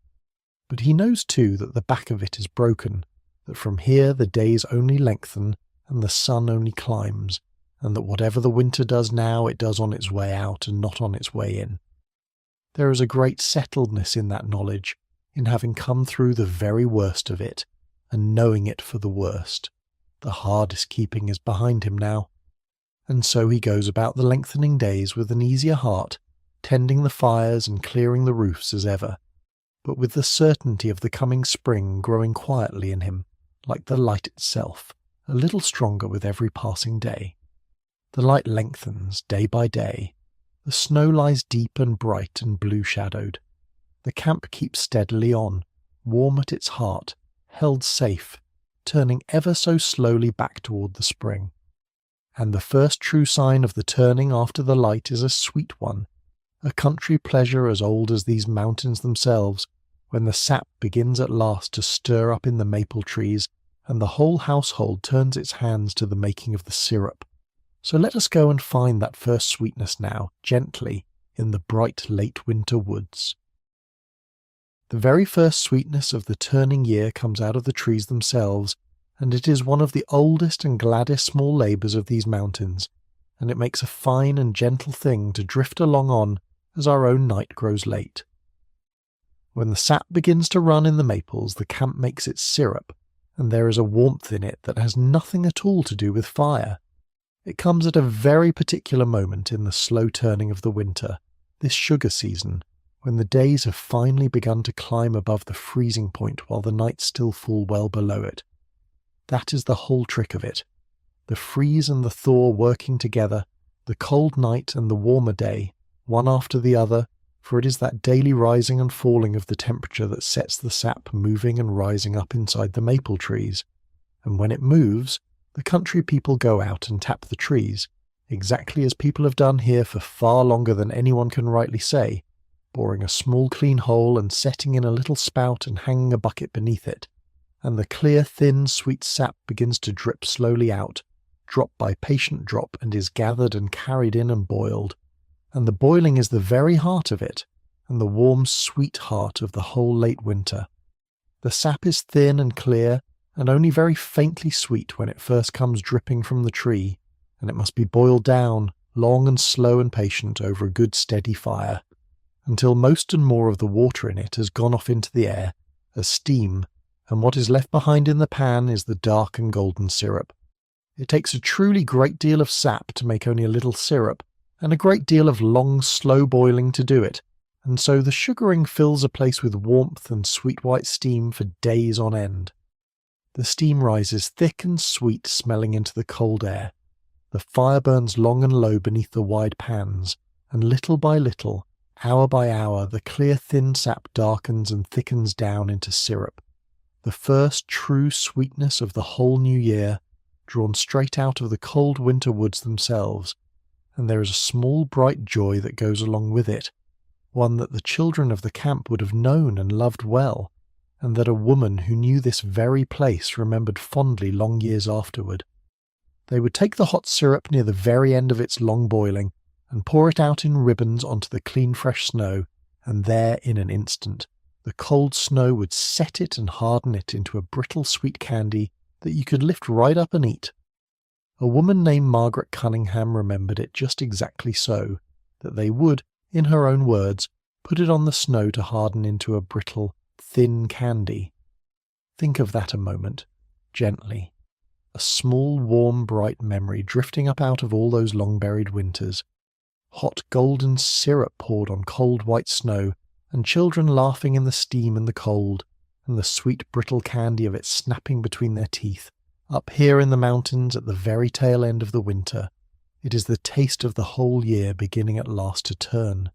But he knows too that the back of it is broken, that from here the days only lengthen and the sun only climbs, and that whatever the winter does now it does on its way out and not on its way in. There is a great settledness in that knowledge, in having come through the very worst of it, and knowing it for the worst. The hardest keeping is behind him now. And so he goes about the lengthening days with an easier heart, tending the fires and clearing the roofs as ever, but with the certainty of the coming spring growing quietly in him, like the light itself, a little stronger with every passing day. The light lengthens day by day. The snow lies deep and bright and blue-shadowed. The camp keeps steadily on, warm at its heart, held safe, turning ever so slowly back toward the spring. And the first true sign of the turning after the light is a sweet one, a country pleasure as old as these mountains themselves, when the sap begins at last to stir up in the maple trees, and the whole household turns its hands to the making of the syrup. So let us go and find that first sweetness now, gently, in the bright late winter woods. The very first sweetness of the turning year comes out of the trees themselves, and it is one of the oldest and gladdest small labours of these mountains, and it makes a fine and gentle thing to drift along on as our own night grows late. When the sap begins to run in the maples, the camp makes its syrup, and there is a warmth in it that has nothing at all to do with fire. It comes at a very particular moment in the slow turning of the winter, this sugar season, when the days have finally begun to climb above the freezing point while the nights still fall well below it. That is the whole trick of it. The freeze and the thaw working together, the cold night and the warmer day, one after the other, for it is that daily rising and falling of the temperature that sets the sap moving and rising up inside the maple trees. And when it moves, the country people go out and tap the trees, exactly as people have done here for far longer than anyone can rightly say, boring a small clean hole and setting in a little spout and hanging a bucket beneath it, and the clear, thin, sweet sap begins to drip slowly out, drop by patient drop, and is gathered and carried in and boiled. And the boiling is the very heart of it, and the warm, sweet heart of the whole late winter. The sap is thin and clear, and only very faintly sweet when it first comes dripping from the tree, and it must be boiled down, long and slow and patient, over a good steady fire, until most and more of the water in it has gone off into the air, as steam, and what is left behind in the pan is the dark and golden syrup. It takes a truly great deal of sap to make only a little syrup, and a great deal of long, slow boiling to do it, and so the sugaring fills a place with warmth and sweet white steam for days on end. The steam rises thick and sweet, smelling into the cold air. The fire burns long and low beneath the wide pans, and little by little, hour by hour, the clear thin sap darkens and thickens down into syrup. the first true sweetness of the whole new year, drawn straight out of the cold winter woods themselves, and there is a small bright joy that goes along with it, one that the children of the camp would have known and loved well, and that a woman who knew this very place remembered fondly long years afterward. They would take the hot syrup near the very end of its long boiling, and pour it out in ribbons onto the clean fresh snow, and there, in an instant, the cold snow would set it and harden it into a brittle sweet candy that you could lift right up and eat. A woman named Margaret Cunningham remembered it just exactly so, that they would, in her own words, put it on the snow to harden into a brittle, thin candy. Think of that a moment, gently. A small, warm, bright memory drifting up out of all those long-buried winters. Hot golden syrup poured on cold white snow, and children laughing in the steam and the cold, and the sweet brittle candy of it snapping between their teeth. Up here in the mountains at the very tail end of the winter, it is the taste of the whole year beginning at last to turn.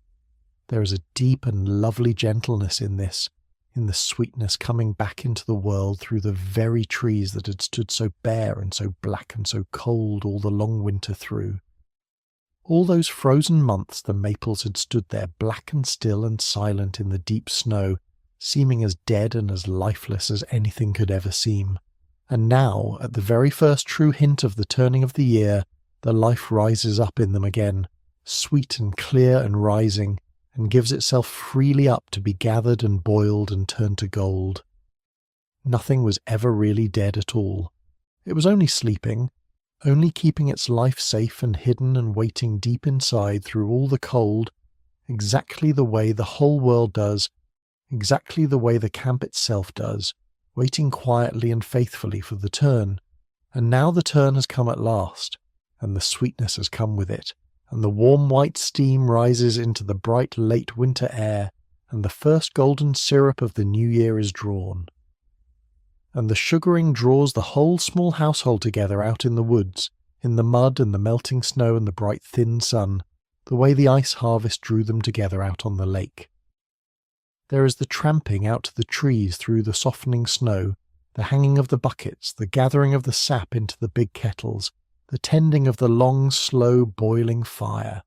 There is a deep and lovely gentleness in this, in the sweetness coming back into the world through the very trees that had stood so bare and so black and so cold all the long winter through. All those frozen months the maples had stood there black and still and silent in the deep snow, seeming as dead and as lifeless as anything could ever seem. And now, at the very first true hint of the turning of the year, the life rises up in them again, sweet and clear and rising, and gives itself freely up to be gathered and boiled and turned to gold. Nothing was ever really dead at all. It was only sleeping, only keeping its life safe and hidden and waiting deep inside through all the cold, exactly the way the whole world does, exactly the way the camp itself does, waiting quietly and faithfully for the turn. And now the turn has come at last, and the sweetness has come with it, and the warm white steam rises into the bright late winter air, and the first golden syrup of the new year is drawn. And the sugaring draws the whole small household together out in the woods, in the mud and the melting snow and the bright thin sun, the way the ice harvest drew them together out on the lake. There is the tramping out to the trees through the softening snow, the hanging of the buckets, the gathering of the sap into the big kettles, the tending of the long, slow, boiling fire.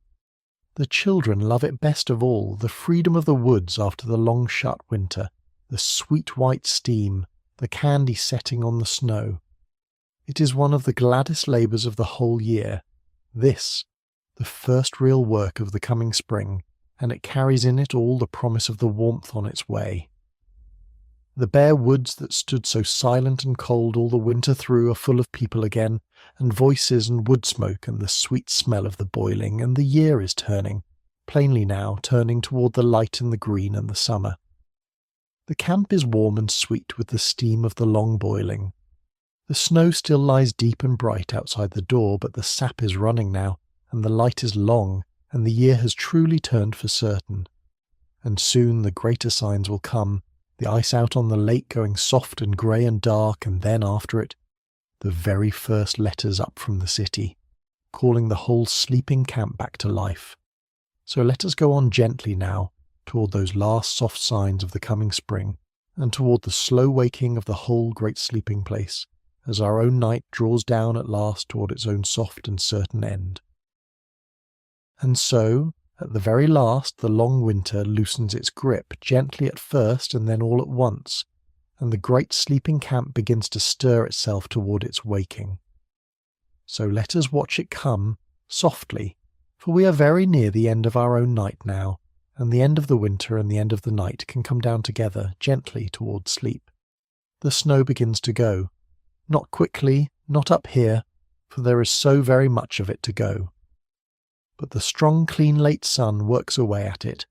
The children love it best of all, the freedom of the woods after the long shut winter, the sweet white steam, the candy setting on the snow. It is one of the gladdest labours of the whole year, this, the first real work of the coming spring, and it carries in it all the promise of the warmth on its way. The bare woods that stood so silent and cold all the winter through are full of people again, and voices and wood smoke and the sweet smell of the boiling, and the year is turning, plainly now turning toward the light and the green and the summer. The camp is warm and sweet with the steam of the long boiling. The snow still lies deep and bright outside the door, but the sap is running now, and the light is long, and the year has truly turned for certain. And soon the greater signs will come, the ice out on the lake going soft and grey and dark, and then after it, the very first letters up from the city, calling the whole sleeping camp back to life. So let us go on gently now, toward those last soft signs of the coming spring, and toward the slow waking of the whole great sleeping place, as our own night draws down at last toward its own soft and certain end. And so, at the very last, the long winter loosens its grip, gently at first and then all at once, and the great sleeping camp begins to stir itself toward its waking. So let us watch it come, softly, for we are very near the end of our own night now, and the end of the winter and the end of the night can come down together, gently toward sleep. The snow begins to go, not quickly, not up here, for there is so very much of it to go. But the strong, clean late sun works away at it,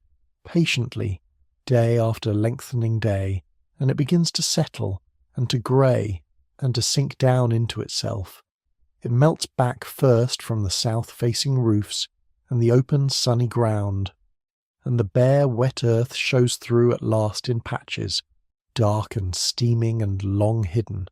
patiently, day after lengthening day, and it begins to settle, and to grey, and to sink down into itself. It melts back first from the south-facing roofs, and the open, sunny ground, and the bare, wet earth shows through at last in patches, dark and steaming and long hidden.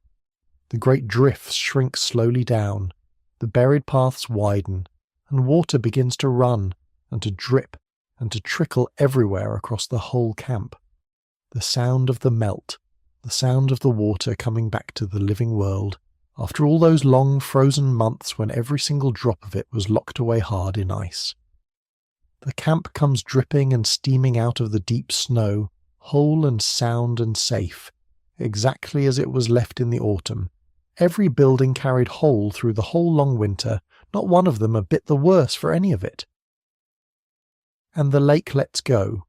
The great drifts shrink slowly down, the buried paths widen, and water begins to run, and to drip, and to trickle everywhere across the whole camp. The sound of the melt, the sound of the water coming back to the living world, after all those long frozen months when every single drop of it was locked away hard in ice. The camp comes dripping and steaming out of the deep snow, whole and sound and safe, exactly as it was left in the autumn. Every building carried whole through the whole long winter, not one of them a bit the worse for any of it. And the lake lets go.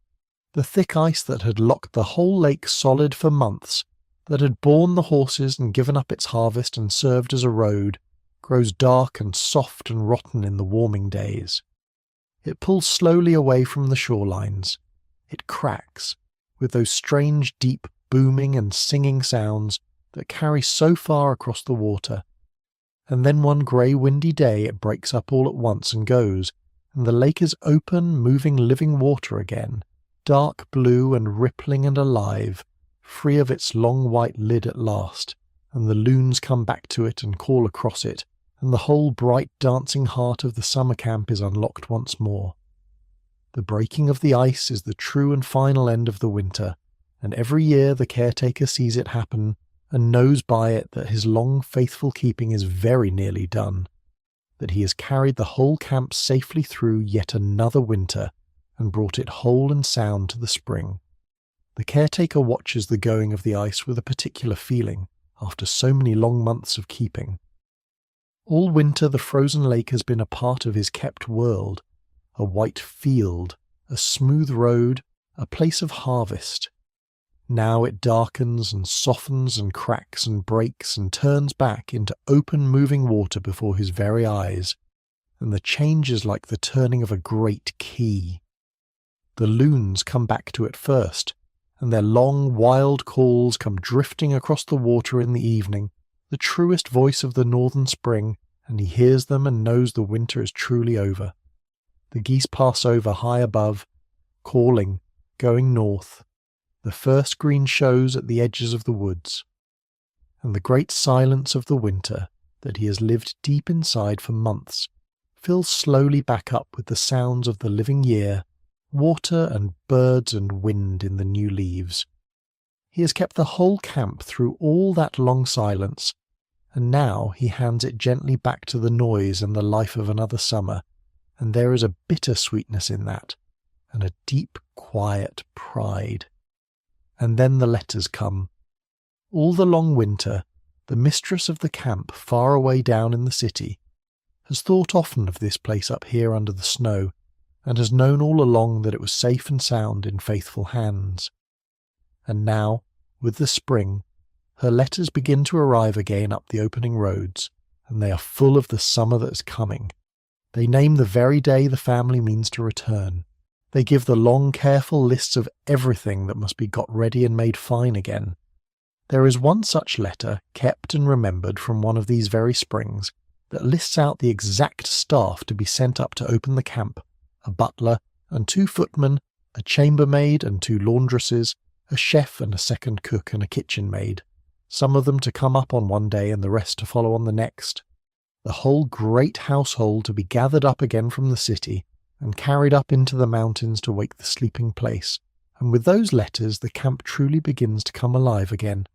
The thick ice that had locked the whole lake solid for months, that had borne the horses and given up its harvest and served as a road, grows dark and soft and rotten in the warming days. It pulls slowly away from the shorelines. It cracks, with those strange deep booming and singing sounds that carry so far across the water. And then one grey windy day it breaks up all at once and goes, and the lake is open, moving living water again, dark blue and rippling and alive, free of its long white lid at last, and the loons come back to it and call across it, and the whole bright dancing heart of the summer camp is unlocked once more. The breaking of the ice is the true and final end of the winter, and every year the caretaker sees it happen and knows by it that his long faithful keeping is very nearly done, that he has carried the whole camp safely through yet another winter and brought it whole and sound to the spring. The caretaker watches the going of the ice with a particular feeling after so many long months of keeping. All winter the frozen lake has been a part of his kept world, a white field, a smooth road, a place of harvest. Now it darkens and softens and cracks and breaks and turns back into open moving water before his very eyes, and the change is like the turning of a great key. The loons come back to it first, and their long wild calls come drifting across the water in the evening, the truest voice of the northern spring, and he hears them and knows the winter is truly over. The geese pass over high above, calling, going north. The first green shows at the edges of the woods. And the great silence of the winter, that he has lived deep inside for months, fills slowly back up with the sounds of the living year, water and birds and wind in the new leaves. He has kept the whole camp through all that long silence, and now he hands it gently back to the noise and the life of another summer, and there is a bitter sweetness in that, and a deep, quiet pride. And then the letters come. All the long winter, the mistress of the camp far away down in the city has thought often of this place up here under the snow, and has known all along that it was safe and sound in faithful hands. And now, with the spring, her letters begin to arrive again up the opening roads, and they are full of the summer that is coming. They name the very day the family means to return. They give the long, careful lists of everything that must be got ready and made fine again. There is one such letter, kept and remembered from one of these very springs, that lists out the exact staff to be sent up to open the camp, a butler and 2 footmen, a chambermaid and 2 laundresses, a chef and a second cook and a kitchen maid, some of them to come up on one day and the rest to follow on the next. The whole great household to be gathered up again from the city, and carried up into the mountains to wake the sleeping place, and with those letters the camp truly begins to come alive again.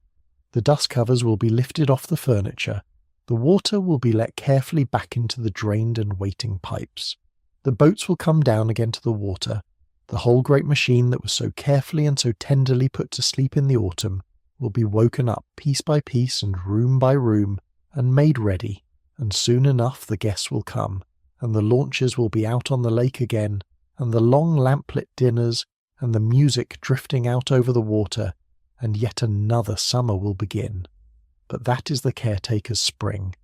The dust covers will be lifted off the furniture, the water will be let carefully back into the drained and waiting pipes. The boats will come down again to the water, the whole great machine that was so carefully and so tenderly put to sleep in the autumn will be woken up piece by piece and room by room, and made ready, and soon enough the guests will come, and the launches will be out on the lake again, and the long lamplit dinners, and the music drifting out over the water, and yet another summer will begin. But that is the caretaker's spring,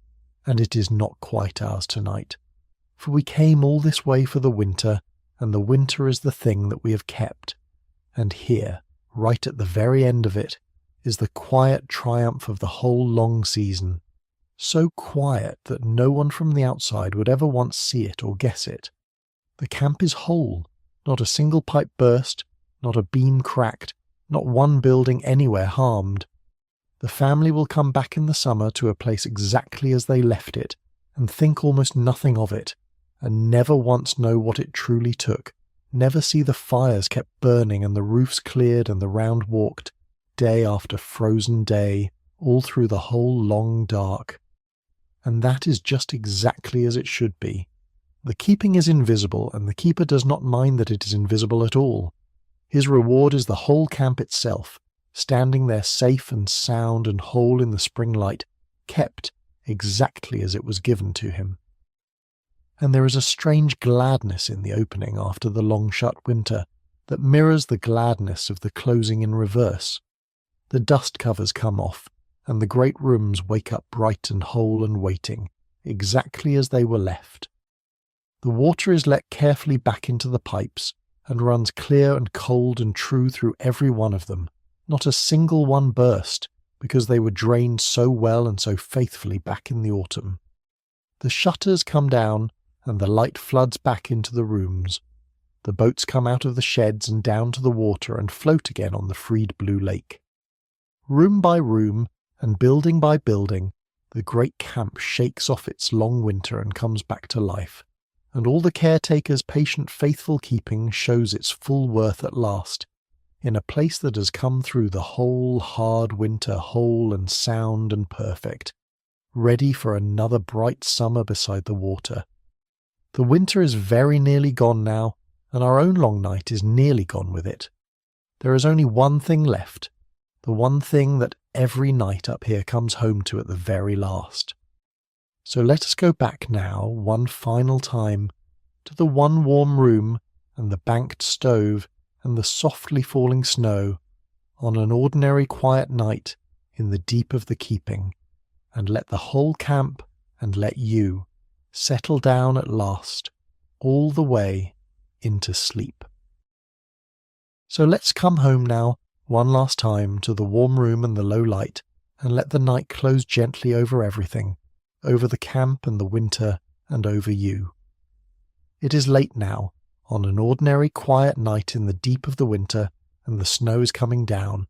and it is not quite ours tonight. For we came all this way for the winter, and the winter is the thing that we have kept. And here, right at the very end of it, is the quiet triumph of the whole long season. So quiet that no one from the outside would ever once see it or guess it. The camp is whole, not a single pipe burst, not a beam cracked, not one building anywhere harmed. The family will come back in the summer to a place exactly as they left it, and think almost nothing of it, and never once know what it truly took, never see the fires kept burning and the roofs cleared and the round walked, day after frozen day, all through the whole long dark. And that is just exactly as it should be. The keeping is invisible, and the keeper does not mind that it is invisible at all. His reward is the whole camp itself, standing there safe and sound and whole in the spring light, kept exactly as it was given to him. And there is a strange gladness in the opening after the long-shut winter that mirrors the gladness of the closing in reverse. The dust covers come off, and the great rooms wake up bright and whole and waiting, exactly as they were left. The water is let carefully back into the pipes, and runs clear and cold and true through every one of them. Not a single one burst, because they were drained so well and so faithfully back in the autumn. The shutters come down, and the light floods back into the rooms. The boats come out of the sheds and down to the water and float again on the freed blue lake. Room by room, and building by building, the great camp shakes off its long winter and comes back to life, and all the caretaker's patient faithful keeping shows its full worth at last, in a place that has come through the whole hard winter whole and sound and perfect, ready for another bright summer beside the water. The winter is very nearly gone now, and our own long night is nearly gone with it. There is only one thing left, the one thing that every night up here comes home to at the very last. So let us go back now, one final time, to the one warm room and the banked stove and the softly falling snow, on an ordinary quiet night in the deep of the keeping, and let the whole camp, and let you, settle down at last, all the way into sleep. So let's come home now, one last time, to the warm room and the low light, and let the night close gently over everything, over the camp and the winter, and over you. It is late now, on an ordinary quiet night in the deep of the winter, and the snow is coming down.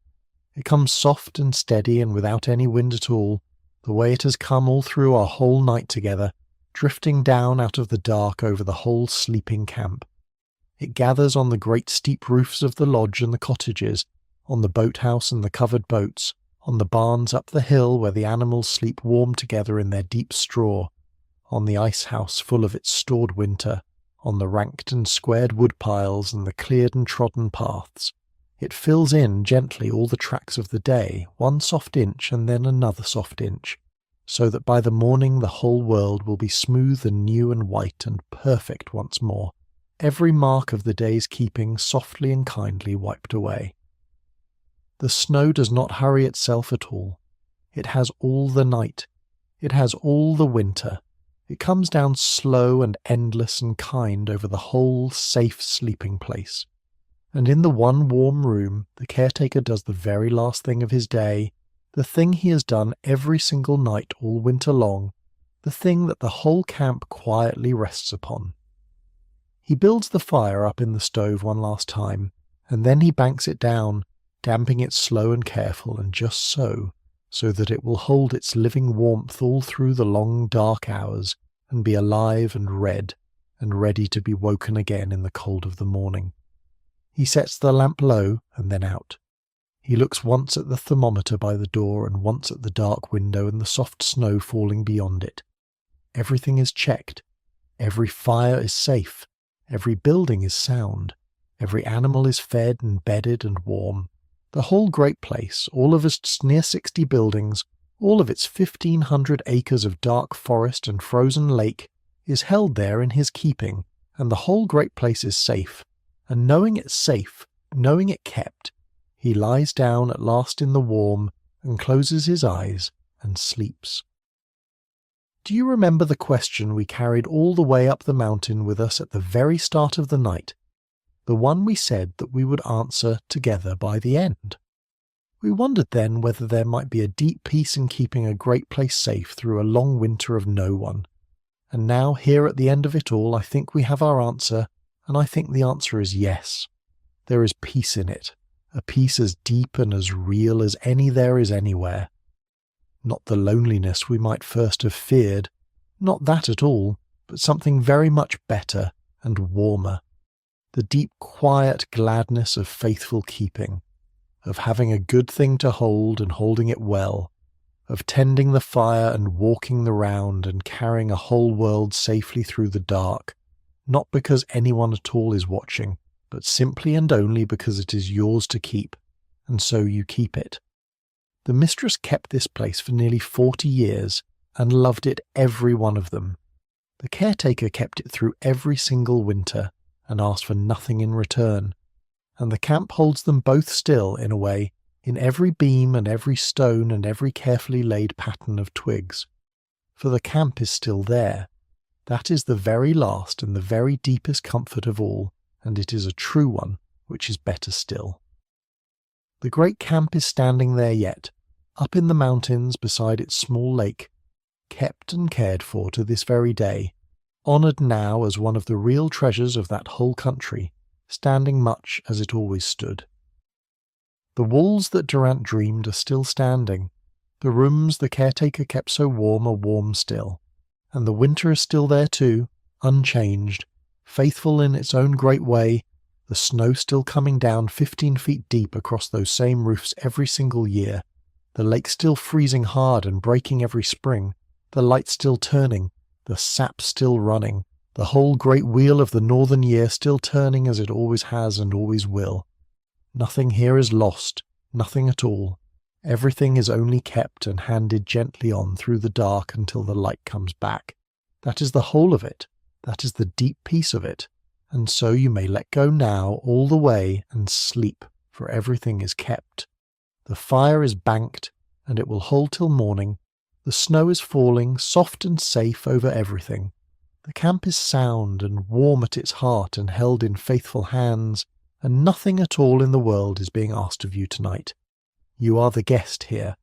It comes soft and steady and without any wind at all, the way it has come all through our whole night together, drifting down out of the dark over the whole sleeping camp. It gathers on the great steep roofs of the lodge and the cottages, on the boathouse and the covered boats, on the barns up the hill where the animals sleep warm together in their deep straw, on the ice house full of its stored winter, on the ranked and squared wood piles and the cleared and trodden paths. It fills in gently all the tracks of the day, one soft inch and then another soft inch, so that by the morning the whole world will be smooth and new and white and perfect once more, every mark of the day's keeping softly and kindly wiped away. The snow does not hurry itself at all. It has all the night. It has all the winter. It comes down slow and endless and kind over the whole safe sleeping place. And in the one warm room, the caretaker does the very last thing of his day, the thing he has done every single night all winter long, the thing that the whole camp quietly rests upon. He builds the fire up in the stove one last time, and then he banks it down, damping it slow and careful and just so that it will hold its living warmth all through the long dark hours and be alive and red and ready to be woken again in the cold of the morning. He sets the lamp low and then out. He looks once at the thermometer by the door and once at the dark window and the soft snow falling beyond it. Everything is checked. Every fire is safe. Every building is sound. Every animal is fed and bedded and warm. The whole great place, all of its near 60 buildings, all of its 1,500 acres of dark forest and frozen lake, is held there in his keeping, and the whole great place is safe. And knowing it safe, knowing it kept, he lies down at last in the warm, and closes his eyes, and sleeps. Do you remember the question we carried all the way up the mountain with us at the very start of the night? The one we said that we would answer together by the end. We wondered then whether there might be a deep peace in keeping a great place safe through a long winter of no one. And now, here at the end of it all, I think we have our answer, and I think the answer is yes. There is peace in it, a peace as deep and as real as any there is anywhere. Not the loneliness we might first have feared, not that at all, but something very much better and warmer. The deep quiet gladness of faithful keeping, of having a good thing to hold and holding it well, of tending the fire and walking the round and carrying a whole world safely through the dark, not because anyone at all is watching, but simply and only because it is yours to keep, and so you keep it. The mistress kept this place for nearly 40 years and loved it, every one of them. The caretaker kept it through every single winter and asked for nothing in return, and the camp holds them both still, in a way, in every beam and every stone and every carefully laid pattern of twigs. For the camp is still there. That is the very last and the very deepest comfort of all, and it is a true one, which is better still. The great camp is standing there yet, up in the mountains beside its small lake, kept and cared for to this very day, honoured now as one of the real treasures of that whole country, standing much as it always stood. The walls that Durant dreamed are still standing, the rooms the caretaker kept so warm are warm still, and the winter is still there too, unchanged, faithful in its own great way, the snow still coming down 15 feet deep across those same roofs every single year, the lake still freezing hard and breaking every spring, the light still turning, the sap still running, the whole great wheel of the northern year still turning as it always has and always will. Nothing here is lost, nothing at all. Everything is only kept and handed gently on through the dark until the light comes back. That is the whole of it. That is the deep peace of it. And so you may let go now all the way and sleep, for everything is kept. The fire is banked, and it will hold till morning. The snow is falling, soft and safe over everything. The camp is sound and warm at its heart and held in faithful hands, and nothing at all in the world is being asked of you tonight. You are the guest here.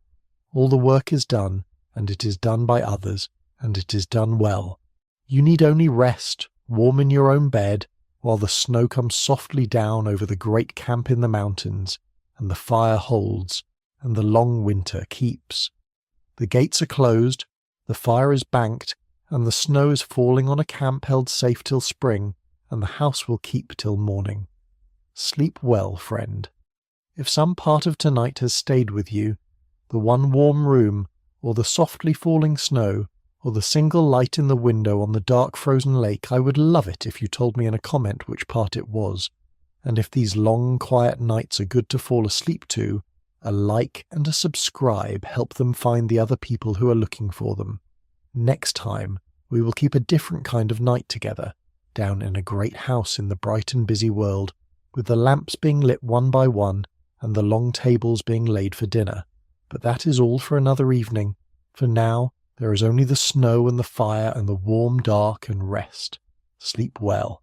All the work is done, and it is done by others, and it is done well. You need only rest, warm in your own bed, while the snow comes softly down over the great camp in the mountains, and the fire holds, and the long winter keeps. The gates are closed, the fire is banked, and the snow is falling on a camp held safe till spring, and the house will keep till morning. Sleep well, friend. If some part of tonight has stayed with you, the one warm room, or the softly falling snow, or the single light in the window on the dark frozen lake, I would love it if you told me in a comment which part it was. And if these long, quiet nights are good to fall asleep to, a like and a subscribe help them find the other people who are looking for them. Next time, we will keep a different kind of night together, down in a great house in the bright and busy world, with the lamps being lit one by one, and the long tables being laid for dinner. But that is all for another evening. For now, there is only the snow and the fire and the warm dark and rest. Sleep well.